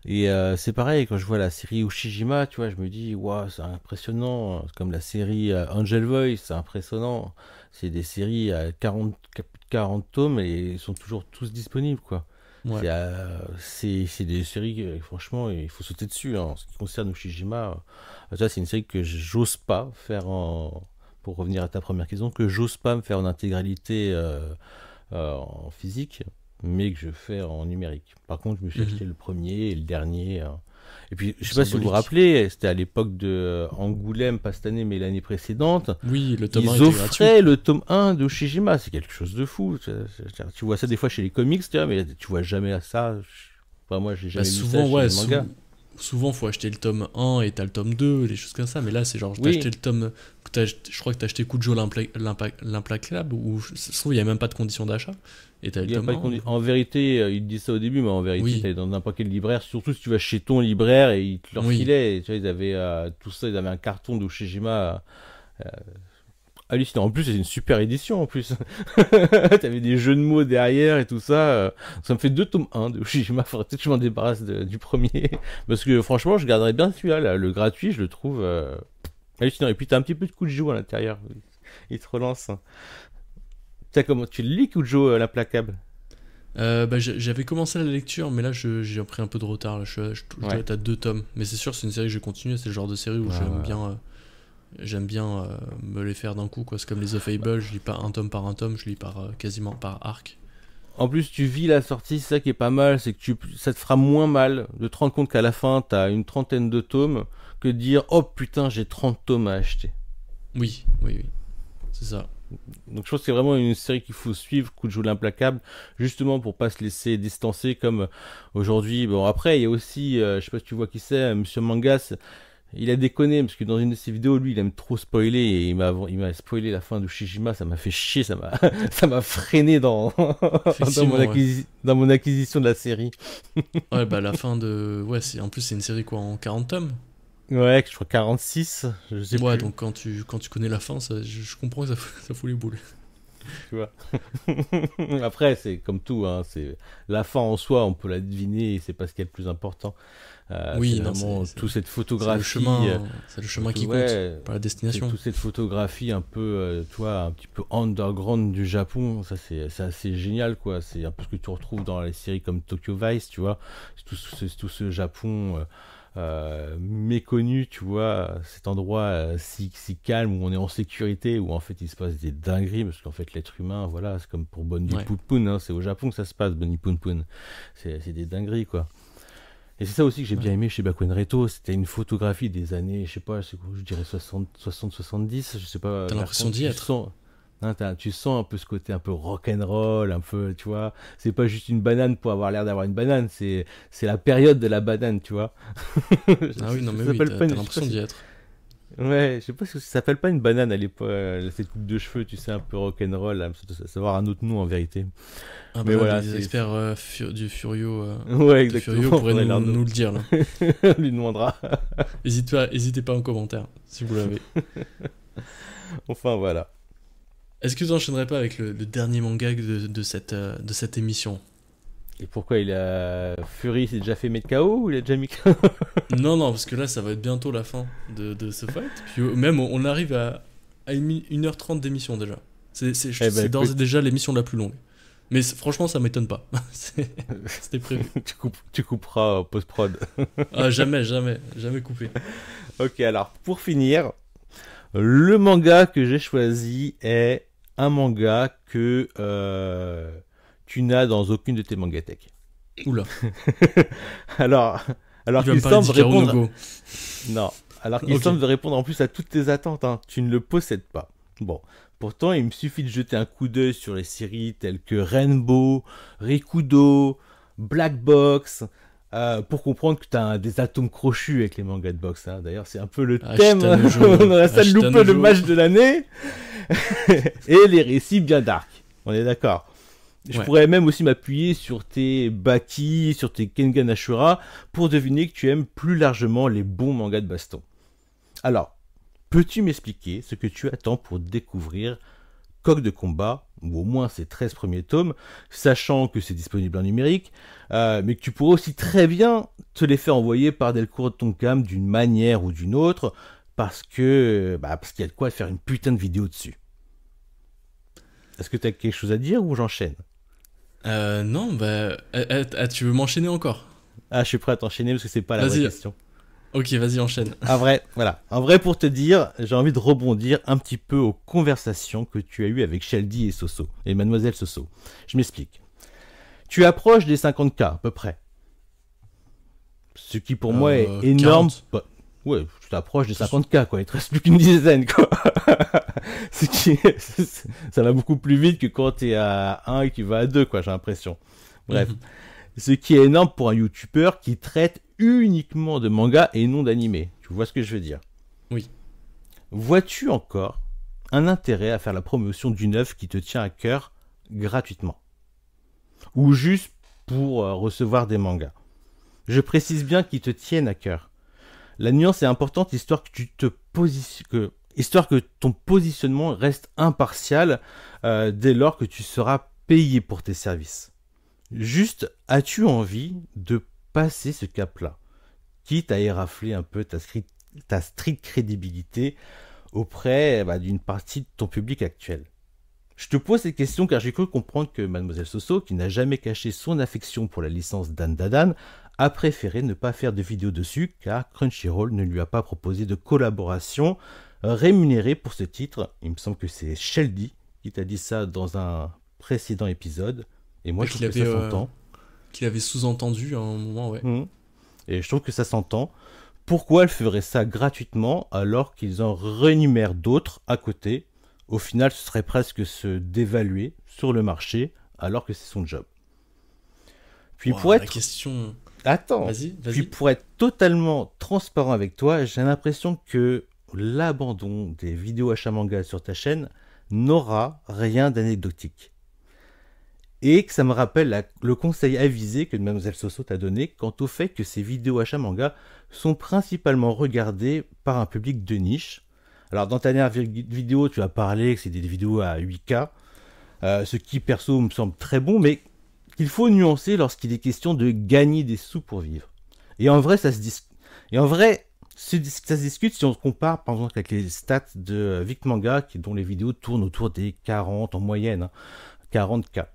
Et c'est pareil, quand je vois la série Ushijima, tu vois, je me dis waouh, c'est impressionnant. C'est comme la série Angel Voice, c'est impressionnant. C'est des séries à 40 tomes et ils sont toujours tous disponibles, quoi. Ouais. C'est des séries, franchement, il faut sauter dessus, hein. En ce qui concerne Ushijima, ça c'est une série que j'ose pas faire pour revenir à ta première question, que j'ose pas me faire en intégralité en physique, mais que je fais en numérique. Par contre, je me suis acheté le premier et le dernier. Et Et puis, je sais pas si vous vous rappelez, c'était à l'époque de Angoulême, pas cette année, mais l'année précédente. Oui, le tome 1 Ils était gratuit. offraient le tome 1 de Ushijima. C'est quelque chose de fou. Tu vois ça des fois chez les comics, tu vois, mais tu vois jamais ça. Enfin, moi, j'ai jamais vu Souvent, ça ouais, chez les mangas. souvent, faut acheter le tome 1 et t'as le tome 2, des choses comme ça. Mais là, c'est genre, t'as Oui, acheté le tome. Je crois que t'as acheté Kujo l'implacable, ou ça se trouve, il n'y a même pas de condition d'achat. Et t'as eu il le y a tome pas de 1. En vérité, ils disent ça au début, mais en vérité, Oui, t'allais dans n'importe quel libraire, surtout si tu vas chez ton libraire et ils te leur oui. filaient. Et, tu vois, ils avaient tout ça, ils avaient un carton d'Ushijima hallucinant. En plus, c'est une super édition en plus. T'avais des jeux de mots derrière et tout ça. Ça me fait 2 tomes 1 de Ushijima. Faudrait peut-être que je m'en débarrasse du premier. Parce que franchement, je garderais bien celui-là. Là. Le gratuit, je le trouve hallucinant. Et puis, t'as un petit peu de Kujo à l'intérieur. Il te relance. Tiens, comment tu le lis, Kujo, l'implacable? J'avais commencé la lecture, mais là j'ai pris un peu de retard. Là. Je dois Ouais. être à 2 tomes. Mais c'est sûr, c'est une série que je vais continuer. C'est le genre de série où Ouais, ouais. j'aime bien me les faire d'un coup. Quoi. C'est comme les The Fable, je lis pas un tome par un tome, je lis quasiment par arc. En plus, tu vis la sortie, c'est ça qui est pas mal, c'est que ça te fera moins mal de te rendre compte qu'à la fin, t'as une trentaine de tomes, que de dire, oh putain, j'ai 30 tomes à acheter. Oui, oui, oui. C'est ça. Donc je pense que c'est vraiment une série qu'il faut suivre, Kujo l'implacable, justement pour pas se laisser distancer comme aujourd'hui. Bon, après, il y a aussi, je sais pas si tu vois qui c'est, Monsieur Mangas, il a déconné parce que dans une de ses vidéos, lui, il aime trop spoiler et il m'a spoilé la fin de Shijima, ça m'a fait chier, ça m'a, ça m'a freiné Effectivement, ouais. dans mon acquisition de la série. Ouais, bah la fin de. Ouais, en plus, c'est une série quoi, en 40 tomes. Ouais, je crois 46, je sais Ouais, plus, donc quand tu connais la fin, je comprends que ça fout les boules. tu vois. Après, c'est comme tout, hein, c'est la fin en soi, on peut la deviner, et c'est pas ce qui est le plus important. C'est Oui, non, vraiment toute cette c'est le photographie, chemin, c'est le chemin qui compte, ouais, pas la c'est destination. toute cette photographie un peu, tu vois, un petit peu underground du Japon. Ça, c'est assez génial, quoi. C'est un peu ce que tu retrouves dans les séries comme Tokyo Vice, tu vois. C'est tout ce Japon méconnu, tu vois, cet endroit si calme où on est en sécurité, où en fait il se passe des dingueries, parce qu'en fait l'être humain, voilà, c'est comme pour Bonnie Ouais. Poon Poon, hein, c'est au Japon que ça se passe, Bonnie Poon Poon. C'est des dingueries, quoi. Et c'est ça aussi que j'ai Ouais. bien aimé chez Bakuen Reto, c'était une photographie des années, je sais pas, je dirais 70, je sais pas, T'as l'impression Bertrand, d'y tu être. sens, hein, tu sens un peu ce côté un peu rock'n'roll, un peu, tu vois, c'est pas juste une banane pour avoir l'air d'avoir une banane, c'est la période de la banane, tu vois. Ah oui, non, Ça mais oui, s'appelle pas t'as je sais pas l'impression si, d'y être. ouais, je sais pas si ça s'appelle pas une banane à l'époque, cette coupe de cheveux, tu sais, un peu rock'n'roll, là, ça doit savoir un autre nom en vérité. Ah bah Mais là, voilà, les experts du Furio, ouais, de Furio exactement, pourraient faudrait leur nous le dire là. on lui demandera. Hésitez pas en commentaire si vous l'avez. Enfin, voilà. Est-ce que tu enchaînerais pas avec le dernier manga de cette émission? Et pourquoi il a... Fury s'est déjà fait mettre KO ou il a déjà mis KO? Non, non, parce que là, ça va être bientôt la fin de ce fight. Puis même, on arrive à 1h30 d'émission déjà. Eh ben C'est d'ores et écoute, déjà l'émission la plus longue. Mais franchement, ça m'étonne pas. C'était prévu. tu couperas au post-prod. Ah, jamais, jamais, jamais coupé. Ok, alors pour finir, le manga que j'ai choisi est un manga que tu n'as dans aucune de tes mangathèques. Oula, alors, alors il va qu'il me parler semble d'Hikaru no répondre... Go. Non, alors qu'il Ok. semble répondre en plus à toutes tes attentes, hein. Tu ne le possèdes pas. Bon, pourtant, il me suffit de jeter un coup d'œil sur les séries telles que Rainbow, Rikudo, Black Box, pour comprendre que tu as des atomes crochus avec les mangas de boxe, hein. D'ailleurs, c'est un peu le thème Ashitanojo. dans la salle loupé, le Ashitanojo. match de l'année, et les récits bien dark. On est d'accord. Je Ouais. pourrais même aussi m'appuyer sur tes Baki, sur tes Kengan Ashura, pour deviner que tu aimes plus largement les bons mangas de baston. Alors, peux-tu m'expliquer ce que tu attends pour découvrir Coq de combat, ou au moins ses 13 premiers tomes, sachant que c'est disponible en numérique, mais que tu pourrais aussi très bien te les faire envoyer par Delcourt Tonkam d'une manière ou d'une autre, parce qu'il y a de quoi faire une putain de vidéo dessus. Est-ce que tu as quelque chose à dire ou j'enchaîne? Non, tu veux m'enchaîner encore? Ah, je suis prêt à t'enchaîner parce que c'est pas la vraie Vas-y. question. Ok, vas-y, enchaîne. En vrai, voilà. En vrai, pour te dire, j'ai envie de rebondir un petit peu aux conversations que tu as eues avec Sheldy et Soso, et Mademoiselle Soso. Je m'explique. Tu approches des 50K, à peu près. Ce qui pour moi est 40. énorme. Bah, ouais, tu t'approches des 50K, quoi. Il te reste plus qu'une dizaine, quoi. Ce qui ça va beaucoup plus vite que quand t'es à 1 et que tu vas à 2, quoi, j'ai l'impression. Bref. Ce qui est énorme pour un YouTuber qui traite uniquement de manga et non d'animé. Tu vois ce que je veux dire? Oui. Vois-tu encore un intérêt à faire la promotion d'une œuvre qui te tient à cœur gratuitement? Ou juste pour recevoir des mangas? Je précise bien qu'ils te tiennent à cœur. La nuance est importante, histoire que histoire que ton positionnement reste impartial dès lors que tu seras payé pour tes services. Juste, as-tu envie de passer ce cap-là, quitte à érafler un peu ta stricte crédibilité auprès d'une partie de ton public actuel? Je te pose cette question car j'ai cru comprendre que Mademoiselle Soso, qui n'a jamais caché son affection pour la licence Dan Dadan, a préféré ne pas faire de vidéo dessus car Crunchyroll ne lui a pas proposé de collaboration rémunérée pour ce titre. Il me semble que c'est Sheldy qui t'a dit ça dans un précédent épisode. Et moi, je trouve que ça s'entend. Qu'il avait sous-entendu à un moment, ouais. Et je trouve que ça s'entend. Pourquoi elle ferait ça gratuitement alors qu'ils en rémunèrent d'autres à côté? Au final, ce serait presque se dévaluer sur le marché alors que c'est son job. Puis pour être... La question... Attends. Vas-y. Puis pour être totalement transparent avec toi, j'ai l'impression que l'abandon des vidéos achat manga sur ta chaîne n'aura rien d'anecdotique. Et que ça me rappelle le conseil avisé que Mademoiselle Soso t'a donné quant au fait que ces vidéos achat manga sont principalement regardées par un public de niche. Alors dans ta dernière vidéo, tu as parlé que c'est des vidéos à 8K, ce qui perso me semble très bon, mais qu'il faut nuancer lorsqu'il est question de gagner des sous pour vivre. Et en vrai, ça se discute si on se compare par exemple avec les stats de Vic Manga, dont les vidéos tournent autour des 40 en moyenne, 40K.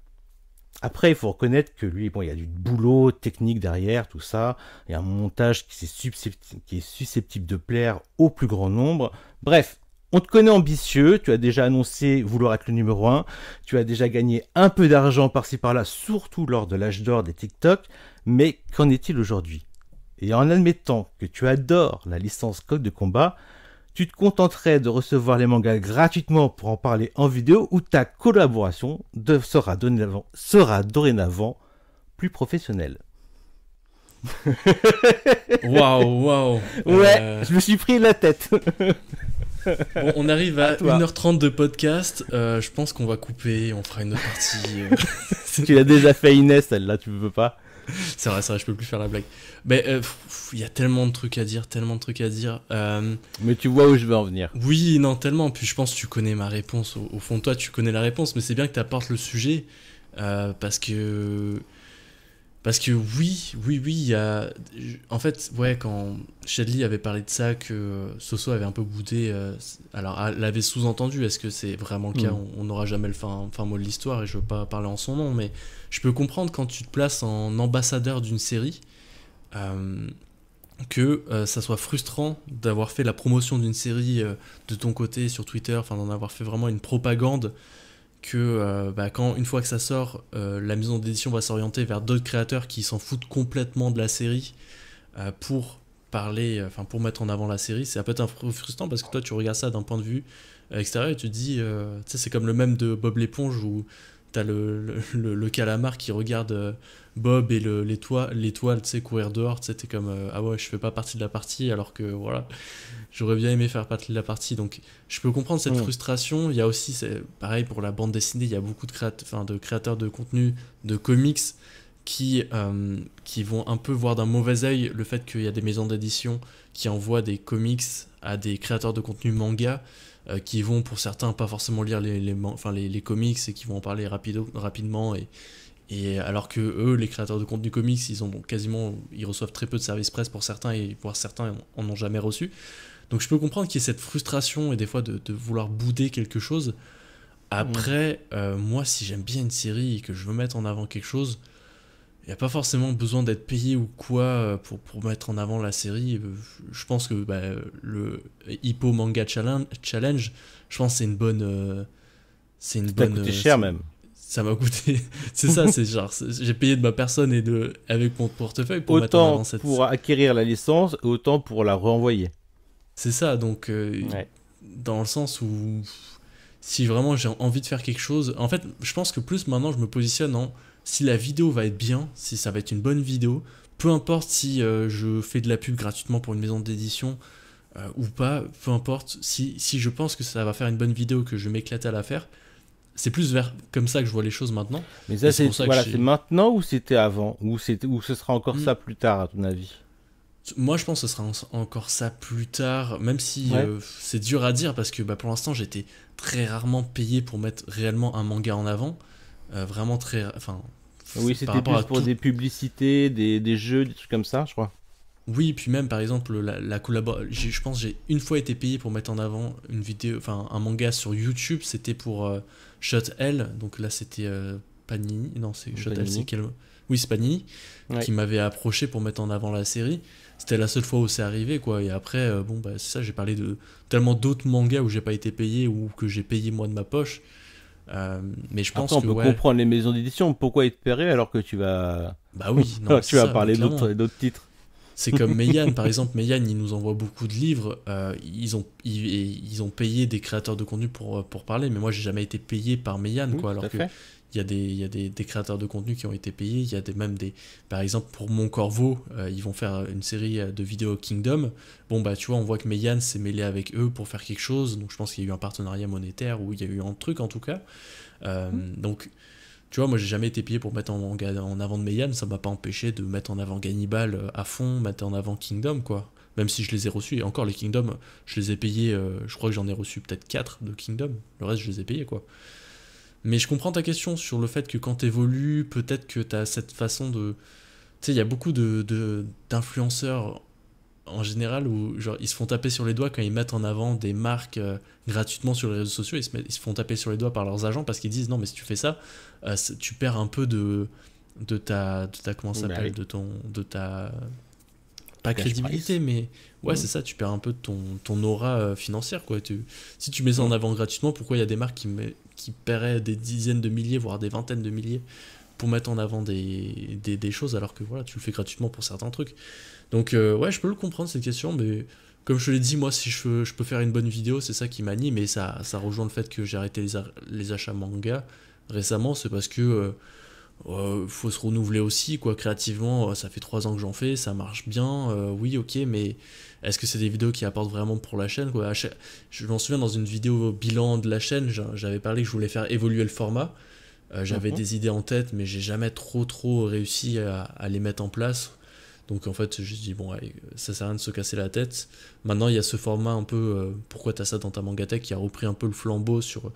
Après, il faut reconnaître que lui, il y a du boulot technique derrière, tout ça. Il y a un montage qui est susceptible de plaire au plus grand nombre. Bref, on te connaît ambitieux. Tu as déjà annoncé vouloir être le numéro 1. Tu as déjà gagné un peu d'argent par-ci par-là, surtout lors de l'âge d'or des TikTok. Mais qu'en est-il aujourd'hui? Et en admettant que tu adores la licence Code de combat, tu te contenterais de recevoir les mangas gratuitement pour en parler en vidéo, ou ta collaboration sera dorénavant plus professionnelle? Waouh. Ouais, je me suis pris la tête. Bon, on arrive à 1h30 de podcast. Je pense qu'on va couper. On fera une autre partie. Tu l'as déjà fait, Inès, celle-là, tu peux pas. C'est vrai, je peux plus faire la blague. Mais il y a tellement de trucs à dire, Mais tu vois où je veux en venir. Oui, non, tellement. Puis je pense que tu connais ma réponse. Au fond de toi, tu connais la réponse. Mais c'est bien que tu apportes le sujet. Parce que oui, il y a... En fait, ouais, quand Shadley avait parlé de ça, que Soso avait un peu boudé, alors elle avait sous-entendu, est-ce que c'est vraiment le cas? On n'aura jamais le fin mot de l'histoire, et je veux pas parler en son nom, mais je peux comprendre quand tu te places en ambassadeur d'une série, que ça soit frustrant d'avoir fait la promotion d'une série de ton côté sur Twitter, enfin d'en avoir fait vraiment une propagande, que quand une fois que ça sort, la maison d'édition va s'orienter vers d'autres créateurs qui s'en foutent complètement de la série pour parler, pour mettre en avant la série. C'est peut-être un peu frustrant parce que toi tu regardes ça d'un point de vue extérieur et tu te dis, tu sais, c'est comme le mème de Bob l'éponge où t'as le calamar qui regarde Bob et l'étoile, tu sais, courir dehors, tu sais, t'es comme ah ouais, je fais pas partie de la partie, alors que voilà, j'aurais bien aimé faire partie de la partie. Donc je peux comprendre cette frustration. Il y a aussi, c'est pareil pour la bande dessinée, il y a beaucoup de créateurs de contenu, de comics qui vont un peu voir d'un mauvais œil le fait qu'il y a des maisons d'édition qui envoient des comics à des créateurs de contenu manga, qui vont pour certains pas forcément lire les comics et qui vont en parler rapidement, et alors que eux, les créateurs de contenu comics, ils reçoivent très peu de services presse pour certains, et pour certains en ont jamais reçu. Donc je peux comprendre qu'il y ait cette frustration et des fois de vouloir bouder quelque chose. Après, moi, si j'aime bien une série et que je veux mettre en avant quelque chose, il n'y a pas forcément besoin d'être payé ou quoi pour mettre en avant la série. Je pense que le Hippo Manga Challenge, je pense que c'est une bonne... ça a coûté cher même. ça m'a coûté. C'est ça, c'est genre, j'ai payé de ma personne et avec mon portefeuille pour mettre en Autant avant cette. pour acquérir la licence, autant pour la renvoyer. C'est ça, donc, Ouais. dans le sens où si vraiment j'ai envie de faire quelque chose, en fait, je pense que plus maintenant je me positionne en si la vidéo va être bien, si ça va être une bonne vidéo, peu importe si je fais de la pub gratuitement pour une maison d'édition ou pas, peu importe, si je pense que ça va faire une bonne vidéo, que je vais m'éclater à la faire, c'est plus vers comme ça que je vois les choses maintenant. Mais Et ça, c'est c'est pour ça que voilà, c'est maintenant ou c'était avant ou ce sera encore Hmm. ça plus tard, à ton avis? Moi, je pense que ce sera encore ça plus tard, même si Ouais. c'est dur à dire parce que bah, pour l'instant, j'ai été très rarement payé pour mettre réellement un manga en avant. Vraiment très. Enfin, Oui, par c'était rapport plus à pour tout. des publicités, des jeux, des trucs comme ça, je crois. Oui, puis même par exemple, la collaboration. Je pense que j'ai une fois été payé pour mettre en avant une vidéo, enfin un manga sur YouTube, c'était pour Shot L. Donc là, c'était Panini. Non, c'est Shot L, c'est Panini. quel. Oui, c'est Panini Ouais. qui m'avait approché pour mettre en avant la série. C'était la seule fois où c'est arrivé, quoi. Et après, bon, bah, c'est ça, j'ai parlé de tellement d'autres mangas où j'ai pas été payé ou que j'ai payé moi de ma poche. Mais je Après, pense on que, peut ouais, comprendre les maisons d'édition. Pourquoi être payé alors que tu vas, bah oui, non, alors mais que c'est tu vas ça, mais parler clairement. d'autres titres. C'est comme Meian, par exemple. Meian, ils nous envoient beaucoup de livres. Ils ont payé des créateurs de contenu pour parler, mais moi, j'ai jamais été payé par Meian, Oui, quoi. tout Alors à que fait. il y a des créateurs de contenu qui ont été payés. Il y a même des. Par exemple, pour Mon Corvo, ils vont faire une série de vidéos Kingdom. Bon, bah, tu vois, on voit que Meian s'est mêlé avec eux pour faire quelque chose. Donc, je pense qu'il y a eu un partenariat monétaire ou il y a eu un truc, en tout cas. Donc. Tu vois, moi j'ai jamais été payé pour mettre en avant de Meian, ça m'a pas empêché de mettre en avant Gannibal à fond, mettre en avant Kingdom, quoi. Même si je les ai reçus, et encore les Kingdom, je les ai payés, je crois que j'en ai reçu peut-être 4 de Kingdom, le reste je les ai payés, quoi. Mais je comprends ta question sur le fait que quand t'évolues, peut-être que t'as cette façon de. Tu sais, il y a beaucoup d'influenceurs en général où genre, ils se font taper sur les doigts quand ils mettent en avant des marques gratuitement sur les réseaux sociaux. Ils se font taper sur les doigts par leurs agents parce qu'ils disent non, mais si tu fais ça, tu perds un peu de ta comment ça Bah s'appelle, oui. de ta pas Cash crédibilité, price. mais ouais, Mm. c'est ça, tu perds un peu de ton aura financière, quoi. Si tu mets ça en Mm. avant gratuitement, pourquoi il y a des marques qui paieraient des dizaines de milliers, voire des vingtaines de milliers pour mettre en avant des choses alors que voilà, tu le fais gratuitement pour certains trucs. Donc ouais, je peux le comprendre cette question, mais comme je te l'ai dit, moi si je peux faire une bonne vidéo, c'est ça qui m'anime, et ça rejoint le fait que j'ai arrêté les achats manga récemment, c'est parce que faut se renouveler aussi, quoi, créativement, ça fait 3 ans que j'en fais, ça marche bien, oui ok, mais est-ce que c'est des vidéos qui apportent vraiment pour la chaîne, quoi. Je m'en souviens dans une vidéo bilan de la chaîne, j'avais parlé que je voulais faire évoluer le format. J'avais Mhm. des idées en tête, mais j'ai jamais trop réussi à les mettre en place. Donc en fait, je me dis, bon, allez, ça sert à rien de se casser la tête. Maintenant, il y a ce format un peu, pourquoi t'as ça dans ta Mangatech, qui a repris un peu le flambeau sur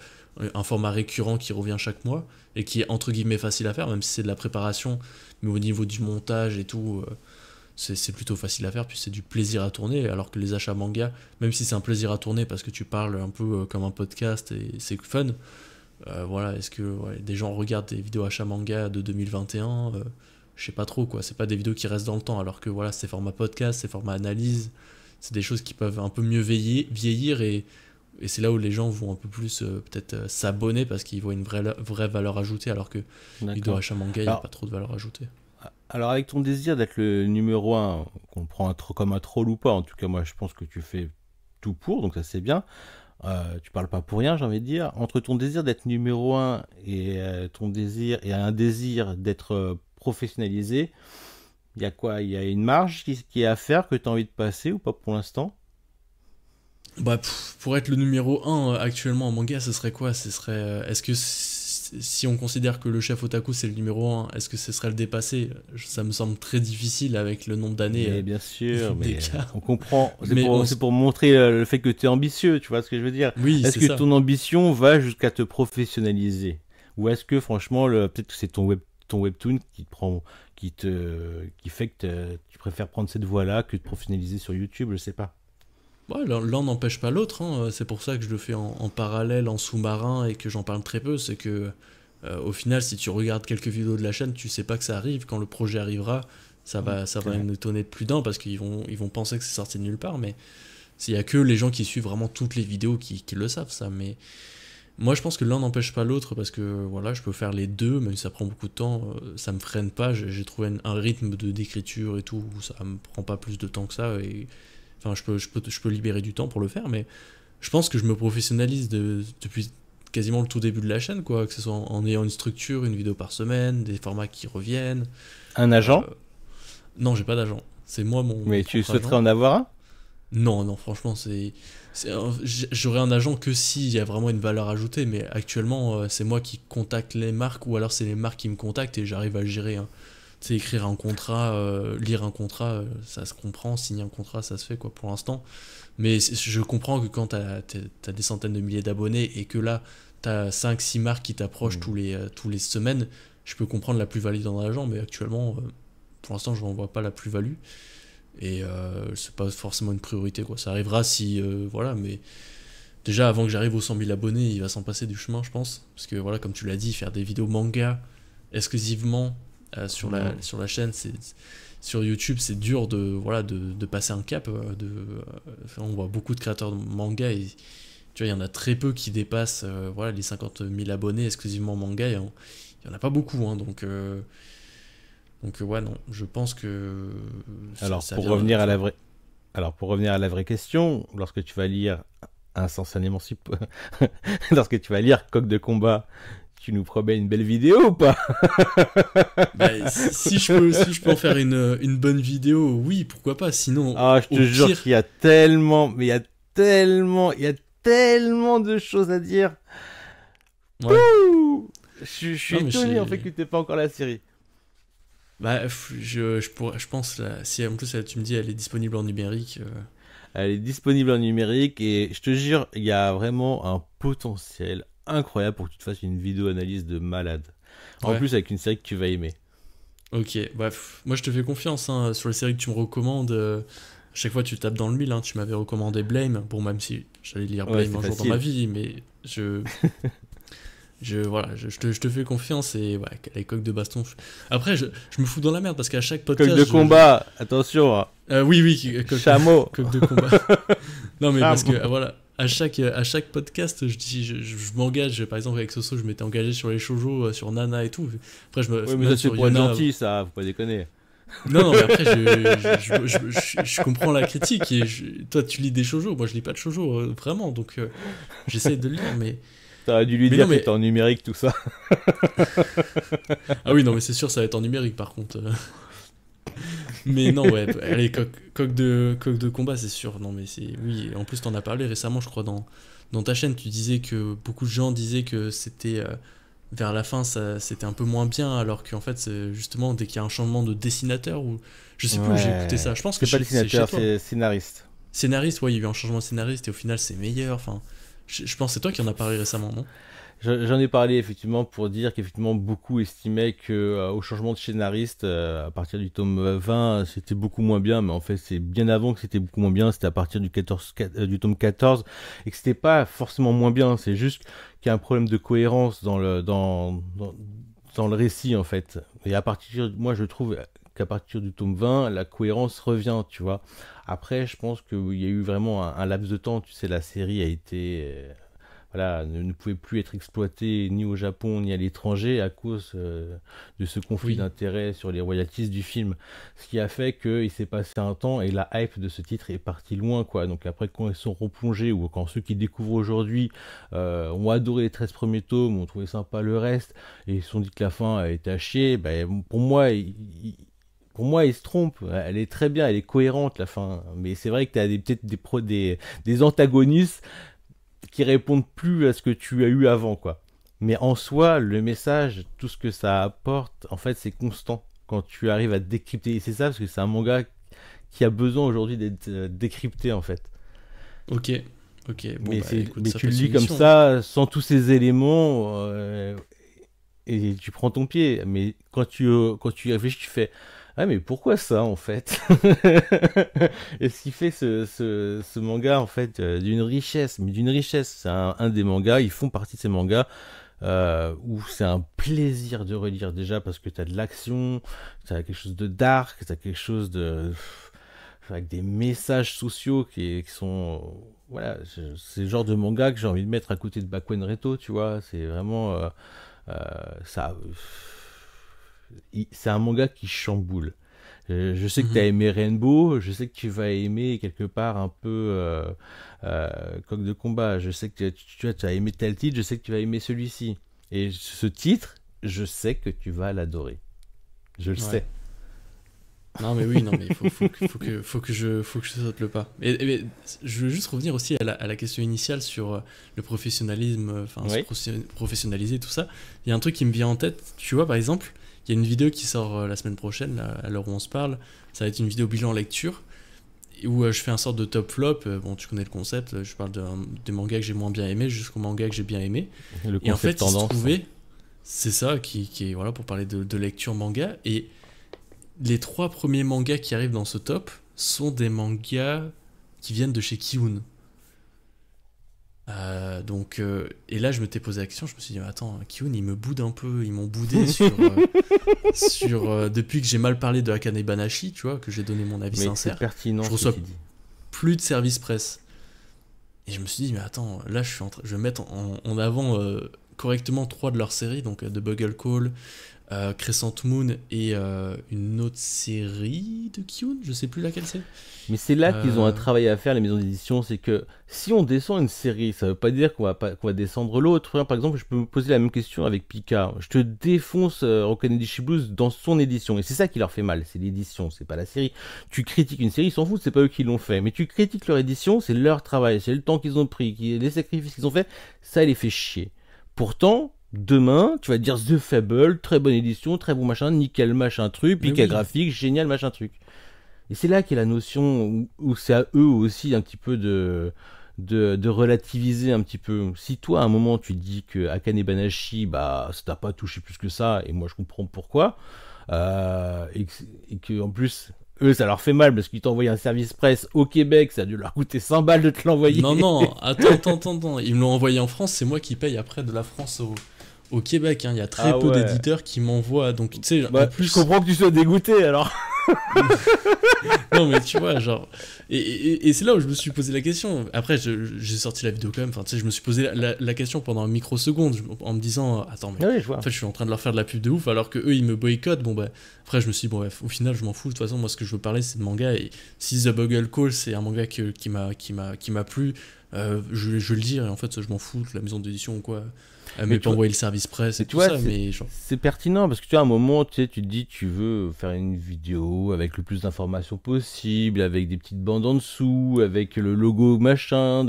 un format récurrent qui revient chaque mois et qui est entre guillemets facile à faire, même si c'est de la préparation, mais au niveau du montage et tout, c'est plutôt facile à faire, puis c'est du plaisir à tourner, alors que les achats manga, même si c'est un plaisir à tourner parce que tu parles un peu comme un podcast et c'est fun, voilà, est-ce que ouais, des gens regardent des vidéos achats manga de 2021 je sais pas trop, quoi. C'est pas des vidéos qui restent dans le temps, alors que voilà, c'est format podcast, c'est format analyse, c'est des choses qui peuvent un peu mieux vieillir, et c'est là où les gens vont un peu plus peut-être s'abonner parce qu'ils voient une vraie valeur ajoutée, alors que vidéo D'accord. achat manga, il n'y a Alors, pas trop de valeur ajoutée. alors, avec ton désir d'être le numéro un, qu'on prend comme un troll ou pas, en tout cas, moi, je pense que tu fais tout pour, donc ça c'est bien. Tu parles pas pour rien, j'ai envie de dire. Entre ton désir d'être numéro un et ton désir et un désir d'être professionnalisé, il y a quoi? Il y a une marge qui est à faire que tu as envie de passer ou pas pour l'instant? Bah, pour être le numéro un actuellement en manga, ce serait quoi? Ce serait. Est-ce que si on considère que le chef otaku c'est le numéro un, est-ce que ce serait le dépasser? Ça me semble très difficile avec le nombre d'années Mais bien sûr, mais d'écart. on comprend. Mais C'est pour montrer le fait que tu es ambitieux, tu vois ce que je veux dire. oui, Est-ce c'est que ça. ton ambition va jusqu'à te professionnaliser? Ou est-ce que franchement, peut-être que c'est ton webtoon qui te prend, qui fait que tu préfères prendre cette voie-là que de professionnaliser sur YouTube, je sais pas. Ouais, l'un n'empêche pas l'autre, hein. C'est pour ça que je le fais en parallèle, en sous-marin, et que j'en parle très peu. C'est que, au final, si tu regardes quelques vidéos de la chaîne, tu sais pas que ça arrive. Quand le projet arrivera, ça C'est va vrai. en étonner de plus d'un parce ils vont penser que c'est sorti de nulle part. Mais il y a que les gens qui suivent vraiment toutes les vidéos qui le savent, ça. Moi, je pense que l'un n'empêche pas l'autre parce que voilà, je peux faire les deux, même si ça prend beaucoup de temps, ça me freine pas. J'ai trouvé un rythme d'écriture et tout où ça me prend pas plus de temps que ça. Et enfin, je peux libérer du temps pour le faire, mais je pense que je me professionnalise depuis quasiment le tout début de la chaîne, quoi. Que ce soit en ayant une structure, une vidéo par semaine, des formats qui reviennent. Un Euh, agent? non, j'ai pas d'agent. C'est moi mon Mais tu propre souhaiterais agent. en avoir un? Non, non, franchement, j'aurais un agent que s'il y a vraiment une valeur ajoutée, mais actuellement, c'est moi qui contacte les marques, ou alors c'est les marques qui me contactent et j'arrive à le gérer, hein. Tu sais, écrire un contrat, lire un contrat, ça se comprend, signer un contrat, ça se fait, quoi, pour l'instant. Mais je comprends que quand t'as des centaines de milliers d'abonnés et que là, t'as 5 6 marques qui t'approchent Hmm. tous les semaines, je peux comprendre la plus-value d'un agent, mais actuellement, pour l'instant, je n'en vois pas la plus-value. Et c'est pas forcément une priorité, quoi. Ça arrivera si, voilà, mais déjà avant que j'arrive aux 100 000 abonnés, il va s'en passer du chemin, je pense. Parce que voilà, comme tu l'as dit, faire des vidéos manga exclusivement Hmm. sur la chaîne, sur YouTube, c'est dur voilà, de passer un cap. Enfin, on voit beaucoup de créateurs de manga et tu vois, il y en a très peu qui dépassent voilà, les 50 000 abonnés exclusivement manga. Il y en a pas beaucoup, hein, donc ouais, non, je pense que Alors, ça pour vient. revenir à la Enfin, vraie... Alors, pour revenir à la vraie question, lorsque tu vas lire instantanément lorsque tu vas lire Coq de combat, tu nous promets une belle vidéo ou pas? bah, si je peux en faire une bonne vidéo, oui, pourquoi pas. Sinon, Ah, je au te jure pire, qu'il y a tellement, mais il y a tellement de choses à dire. ouais. Ouh, je suis Non, mais étonné en fait c'est. que t'aies pas encore la série. Bah, je pense, là, si en plus tu me dis elle est disponible en numérique. Elle est disponible en numérique et je te jure, il y a vraiment un potentiel incroyable pour que tu te fasses une vidéo analyse de malade. En Ouais, plus avec une série que tu vas aimer. ok. Bah, moi je te fais confiance hein, sur les séries que tu me recommandes. À chaque fois tu tapes dans le mille, hein, tu m'avais recommandé Blame. Bon, même si j'allais lire Ouais, Blame c'est un jour dans ma facile. vie, mais voilà, je te fais confiance et ouais, les coques de baston. Après, je me fous dans la merde parce qu'à chaque Coq de podcast, combat, attention, hein. oui, oui, Chameau. coq de combat. Non, mais parce que Chameau. voilà, à chaque podcast, je m'engage. Par exemple, avec Soso, je m'étais engagé sur les shoujo, sur Nana et tout. Après, Oui, mais même ça c'est sur pour être Yona. gentil, ça, faut pas déconner. Non, non, mais après, je comprends la critique. Et toi, tu lis des shoujo. Moi, je lis pas de shoujo, vraiment. Donc, j'essaie de le lire. T'aurais dû lui Mais non, dire que mais. c'était en numérique tout ça. Ah oui, non, mais c'est sûr, ça va être en numérique par contre. Mais non, ouais, allez, coq de combat, c'est sûr. Non, mais c'est. Oui, en plus, t'en as parlé récemment, je crois, dans ta chaîne. Tu disais que beaucoup de gens disaient que c'était. Vers la fin, c'était un peu moins bien, alors qu'en fait, c'est justement, dès qu'il y a un changement de dessinateur, ou. Je sais plus où j'ai écouté ça. Ouais. Je pense que C'est pas c'est chez dessinateur, toi. c'est scénariste. Scénariste, ouais, il y a eu un changement de scénariste, et au final, c'est meilleur. Enfin, je pense que c'est toi qui en as parlé récemment, non? J'en ai parlé effectivement pour dire qu'effectivement beaucoup estimaient que au changement de scénariste à partir du tome 20 c'était beaucoup moins bien, mais en fait c'est bien avant que c'était beaucoup moins bien, c'était à partir du tome 14 et que c'était pas forcément moins bien, c'est juste qu'il y a un problème de cohérence dans le récit en fait. Et à partir moi je trouve qu'à partir du tome 20 la cohérence revient, tu vois. Après je pense qu'il y a eu vraiment un laps de temps, tu sais, la série a été voilà, ne pouvait plus être exploité ni au Japon ni à l'étranger à cause de ce conflit Oui. d'intérêts sur les royalties du film. Ce qui a fait qu'il s'est passé un temps et la hype de ce titre est partie loin, quoi. Donc après, quand ils sont replongés ou quand ceux qui découvrent aujourd'hui ont adoré les 13 premiers tomes, ont trouvé sympa le reste et ils se sont dit que la fin a été à chier, ben, pour moi, il se trompe. Elle est très bien, elle est cohérente la fin. Mais c'est vrai que tu as peut-être des antagonistes qui répondent plus à ce que tu as eu avant, quoi. Mais en soi, le message, tout ce que ça apporte, en fait, c'est constant quand tu arrives à décrypter. Et c'est ça, parce que c'est un manga qui a besoin aujourd'hui d'être décrypté, en fait. Ok. Ok. Bon, bah écoute, Mais ça tu peut le être lis une comme mission, hein. ça, sans tous ces éléments, et tu prends ton pied. Mais quand tu y réfléchis, tu fais ah, mais pourquoi ça en fait? Et ce qui fait ce manga en fait d'une richesse, mais d'une richesse. C'est un des mangas, ils font partie de ces mangas où c'est un plaisir de relire déjà parce que t'as de l'action, t'as quelque chose de dark, t'as quelque chose de. avec des messages sociaux qui sont... Voilà, c'est le genre de manga que j'ai envie de mettre à côté de Bakuen Reto, tu vois. C'est vraiment... ça... C'est un manga qui chamboule. Je sais que tu as aimé Rainbow, je sais que tu vas aimer quelque part un peu Coq de combat, je sais que tu as aimé tel titre, je sais que tu vas aimer celui-ci. Et ce titre, je sais que tu vas l'adorer. Je le sais. Non mais oui, non mais faut que je saute le pas. Mais je veux juste revenir aussi à la question initiale sur le professionnalisme, enfin Oui. professionnaliser tout ça. Il y a un truc qui me vient en tête, tu vois par exemple, il y a une vidéo qui sort la semaine prochaine, là, à l'heure où on se parle, ça va être une vidéo bilan lecture, où je fais un sorte de top flop, bon tu connais le concept, je parle des mangas que j'ai moins bien aimé jusqu'aux mangas que j'ai bien aimé. Le Et en fait concept il se tendance. trouvait, c'est ça qui est, voilà, pour parler de lecture manga, et les 3 premiers mangas qui arrivent dans ce top sont des mangas qui viennent de chez Kiun. Et là, je m'étais posé la question, je me suis dit, attends, Kiun, ils me boudent un peu, ils m'ont boudé depuis que j'ai mal parlé de Akane Banashi, tu vois, que j'ai donné mon avis Mais sincère. c'est pertinent Je ce que reçois tu dis. plus de service presse. Et je me suis dit, mais attends, là, je vais mettre en avant correctement 3 de leurs séries, donc The Bugle Call, Crescent Moon et une autre série de Kiun, je sais plus laquelle c'est. Mais c'est là qu'ils ont un travail à faire, les maisons d'édition, c'est que si on descend une série, ça veut pas dire qu'on va descendre l'autre. Par exemple, je peux me poser la même question avec Pika. Je te défonce Rokkanedishi Blues dans son édition, et c'est ça qui leur fait mal, c'est l'édition, c'est pas la série. Tu critiques une série, ils s'en foutent, c'est pas eux qui l'ont fait, mais tu critiques leur édition, c'est leur travail, c'est le temps qu'ils ont pris, les sacrifices qu'ils ont fait, ça les fait chier. Pourtant, demain, tu vas dire The Fable, très bonne édition, très bon machin, nickel machin truc, Mais Pika oui. graphique, génial machin truc. Et c'est là qu'est la notion où c'est à eux aussi un petit peu de relativiser un petit peu. Si toi, à un moment, tu te dis que Akane Banashi, bah, ça t'a pas touché plus que ça, et moi je comprends pourquoi, et que en plus, eux, ça leur fait mal parce qu'ils t'envoient un service presse au Québec, ça a dû leur coûter 100 balles de te l'envoyer. Non, attends. Ils me l'ont envoyé en France, c'est moi qui paye après de la France au Québec. Hein. Il y a très peu d'éditeurs qui m'envoient. Donc, tu sais, Bah, en plus. Je comprends que tu sois dégoûté alors. Non, mais tu vois, genre. Et c'est là où je me suis posé la question. Après, j'ai sorti la vidéo quand même. Enfin, tu sais, je me suis posé la question pendant un microseconde en me disant, attends, mais Oui, je vois. en fait, je suis en train de leur faire de la pub de ouf alors que eux ils me boycottent. Bon, bah. Après, je me suis dit, bon, bref, au final, je m'en fous. De toute façon, moi, ce que je veux parler, c'est de manga. Et si The Bugle Call, c'est un manga qui m'a plu, je le dis. Et en fait, je m'en fous de la maison d'édition ou quoi. Elle m'a pas envoyé le service presse et tout ça, mais genre... C'est pertinent parce que tu vois, à un moment, tu sais, tu te dis, tu veux faire une vidéo avec le plus d'informations possible, avec des petites bandes en dessous, avec le logo machin.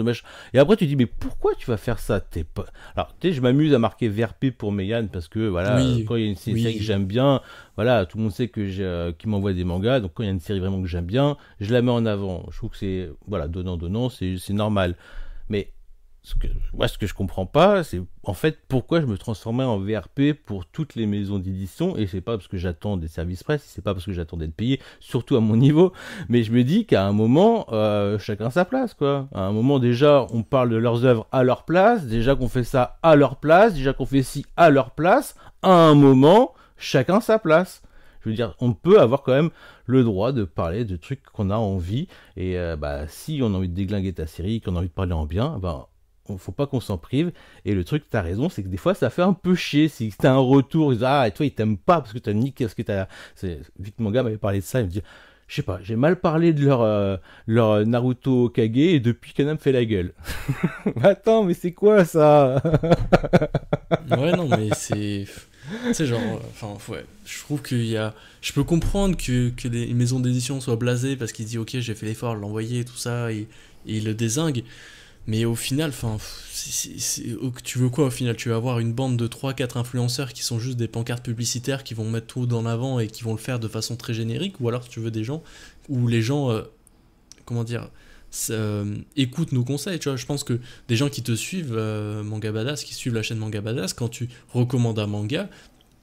Et après, tu te dis, mais pourquoi tu vas faire ça? Pas... Alors, tu sais, je m'amuse à marquer VRP pour Mégane parce que, voilà, quand il y a une série que j'aime bien, voilà, tout le monde sait que qui m'envoie des mangas, donc quand il y a une série vraiment que j'aime bien, je la mets en avant. Je trouve que c'est, voilà, donnant, c'est normal. Mais ce que je comprends pas, c'est en fait pourquoi je me transformais en VRP pour toutes les maisons d'édition, et c'est pas parce que j'attends des services presse, c'est pas parce que j'attends d'être payé, surtout à mon niveau, mais je me dis qu'à un moment, chacun sa place, quoi. À un moment, déjà, on parle de leurs œuvres à leur place, déjà qu'on fait ça à leur place, déjà qu'on fait ci à leur place, à un moment, chacun sa place. Je veux dire, on peut avoir quand même le droit de parler de trucs qu'on a envie, et si on a envie de déglinguer ta série, qu'on a envie de parler en bien, faut pas qu'on s'en prive. Et le truc, t'as raison, c'est que des fois ça fait un peu chier. Si t'as un retour, ils disent, et toi ils t'aiment pas parce que t'as niqué, parce que Vic Manga m'avait parlé de ça, il me dit, je sais pas, j'ai mal parlé de leur Naruto Kage et depuis Kana me fait la gueule. Attends, mais c'est quoi ça? Ouais, non, mais c'est... Tu sais, genre... ouais, je trouve qu'il y a... Je peux comprendre que les maisons d'édition soient blasées parce qu'ils disent, ok, j'ai fait l'effort de l'envoyer, tout ça, et ils le dézinguent. Mais au final, tu veux quoi au final? Tu vas avoir une bande de 3-4 influenceurs qui sont juste des pancartes publicitaires qui vont mettre tout en avant et qui vont le faire de façon très générique, ou alors tu veux des gens où les gens, comment dire, écoutent nos conseils, tu vois. Je pense que des gens qui te suivent, Manga Badass, qui suivent la chaîne Manga Badass, quand tu recommandes un manga,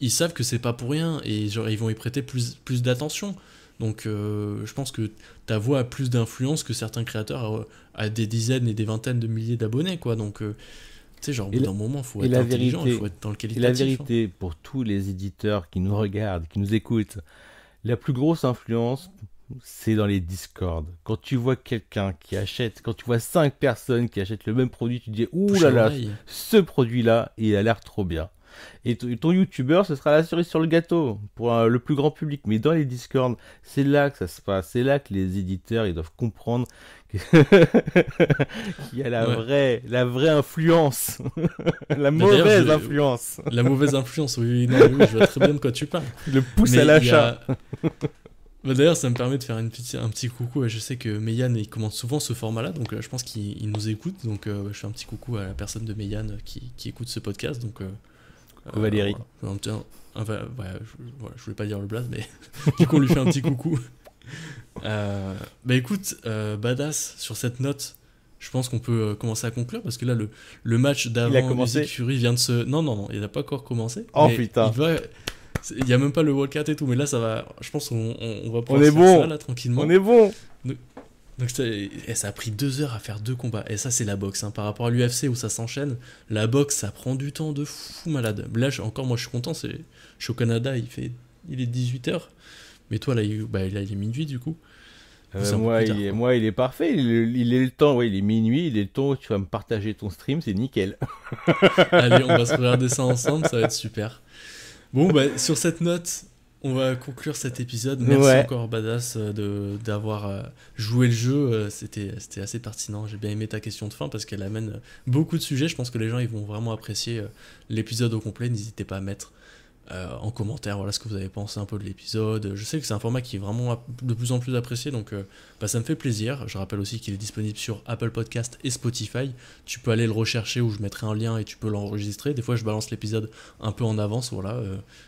ils savent que c'est pas pour rien et genre ils vont y prêter plus d'attention. Donc je pense que ta voix a plus d'influence que certains créateurs à des dizaines et des vingtaines de milliers d'abonnés, quoi. Donc tu sais, genre au bout d'un moment, faut être intelligent, il faut être dans le qualitatif. Et la vérité, pour tous les éditeurs qui nous regardent, qui nous écoutent, la plus grosse influence, c'est dans les Discord. Quand tu vois quelqu'un qui achète, quand tu vois 5 personnes qui achètent le même produit, tu te dis ouh là là, ce produit-là, il a l'air trop bien. Et ton youtubeur, ce sera la cerise sur le gâteau pour le plus grand public. Mais dans les Discord, c'est là que ça se passe. C'est là que les éditeurs, ils doivent comprendre qu'il y a la vraie influence. La mauvaise influence. La mauvaise influence, oui, non, oui, je vois très bien de quoi tu parles. Le pouce à l'achat. Bah d'ailleurs, ça me permet de faire un petit coucou. Je sais que Meyane, il commente souvent ce format-là, donc je pense qu'il nous écoute. Donc je fais un petit coucou à la personne de Meyane qui écoute ce podcast. Donc, Valérie. Voilà, je voulais pas dire le blaze, mais du coup, on lui fait un petit coucou. Bah écoute, badass, sur cette note, je pense qu'on peut commencer à conclure parce que là, le match d'avant Music Fury vient de se. Non, il n'a pas encore commencé. Oh putain. Il n'y a même pas le Wildcat et tout, mais là, ça va. Je pense qu'on va pouvoir faire ça là tranquillement. On est bon. Donc ça a pris 2 heures à faire 2 combats. Et ça, c'est la boxe. Hein. Par rapport à l'UFC où ça s'enchaîne, la boxe, ça prend du temps de fou malade. Là, moi, je suis content. Je suis au Canada, il est 18h. Mais toi, là, il est minuit du coup. Moi, il est parfait. Il est le temps, ouais, il est minuit. Il est le temps où tu vas me partager ton stream. C'est nickel. Allez, on va se regarder ça ensemble. Ça va être super. Bon, bah, sur cette note, on va conclure cet épisode. Merci encore, Badass, d'avoir joué le jeu. C'était assez pertinent. J'ai bien aimé ta question de fin parce qu'elle amène beaucoup de sujets. Je pense que les gens ils vont vraiment apprécier l'épisode au complet. N'hésitez pas à mettre en commentaire ce que vous avez pensé un peu de l'épisode. Je sais que c'est un format qui est vraiment de plus en plus apprécié, donc ça me fait plaisir. Je rappelle aussi qu'il est disponible sur Apple Podcast et Spotify. Tu peux aller le rechercher, où je mettrai un lien et tu peux l'enregistrer. Des fois je balance l'épisode un peu en avance, voilà.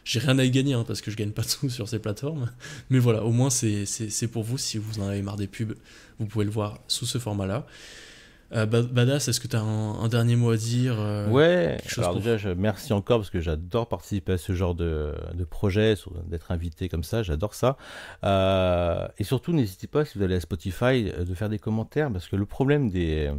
J'ai rien à y gagner parce que je gagne pas de sous sur ces plateformes, mais voilà, au moins c'est pour vous. Si vous en avez marre des pubs, vous pouvez le voir sous ce format là. Badass, est-ce que tu as un dernier mot à dire Ouais, alors déjà, merci encore parce que j'adore participer à ce genre de projet, d'être invité comme ça, j'adore ça. Et surtout, n'hésitez pas, si vous allez à Spotify, de faire des commentaires parce que le problème des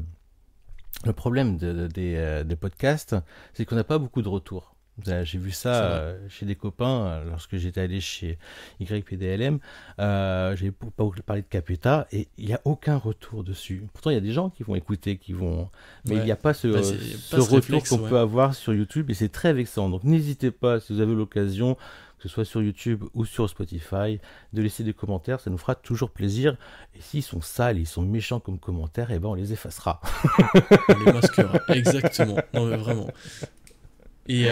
podcasts, c'est qu'on n'a pas beaucoup de retours. J'ai vu ça chez des copains lorsque j'étais allé chez YPDLM. J'ai pas beaucoup parlé de Capeta et il n'y a aucun retour dessus. Pourtant, il y a des gens qui vont écouter, mais il n'y a pas ce retour réflexe, qu'on peut avoir sur YouTube et c'est très vexant. Donc, n'hésitez pas, si vous avez l'occasion, que ce soit sur YouTube ou sur Spotify, de laisser des commentaires. Ça nous fera toujours plaisir. Et s'ils sont sales, ils sont méchants comme commentaires, on les effacera. On les masquera, exactement. Non, mais vraiment. Et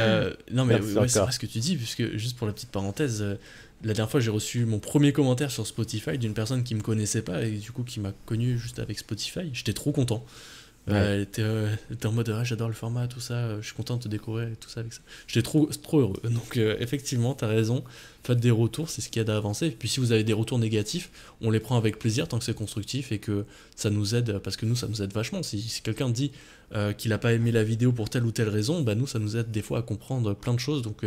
non mais c'est vrai ce que tu dis, puisque juste pour la petite parenthèse, la dernière fois j'ai reçu mon premier commentaire sur Spotify d'une personne qui me connaissait pas et du coup qui m'a connu juste avec Spotify. J'étais trop content. Elle était en mode j'adore le format, tout ça, je suis content de te découvrir et tout ça avec ça. J'étais trop heureux. Donc effectivement t'as raison, faites des retours, c'est ce qu'il y a d'avancer. Et puis si vous avez des retours négatifs, on les prend avec plaisir tant que c'est constructif et que ça nous aide, parce que nous ça nous aide vachement. Si quelqu'un dit qu'il n'a pas aimé la vidéo pour telle ou telle raison, nous ça nous aide des fois à comprendre plein de choses. Donc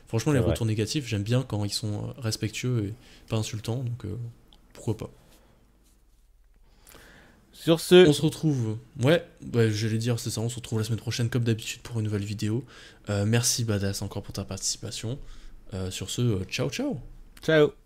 franchement les retours négatifs, j'aime bien quand ils sont respectueux et pas insultants, donc pourquoi pas. Sur ce, on se retrouve. J'allais dire, c'est ça. On se retrouve la semaine prochaine, comme d'habitude, pour une nouvelle vidéo. Merci, Badass, encore pour ta participation. Sur ce, ciao, ciao. Ciao.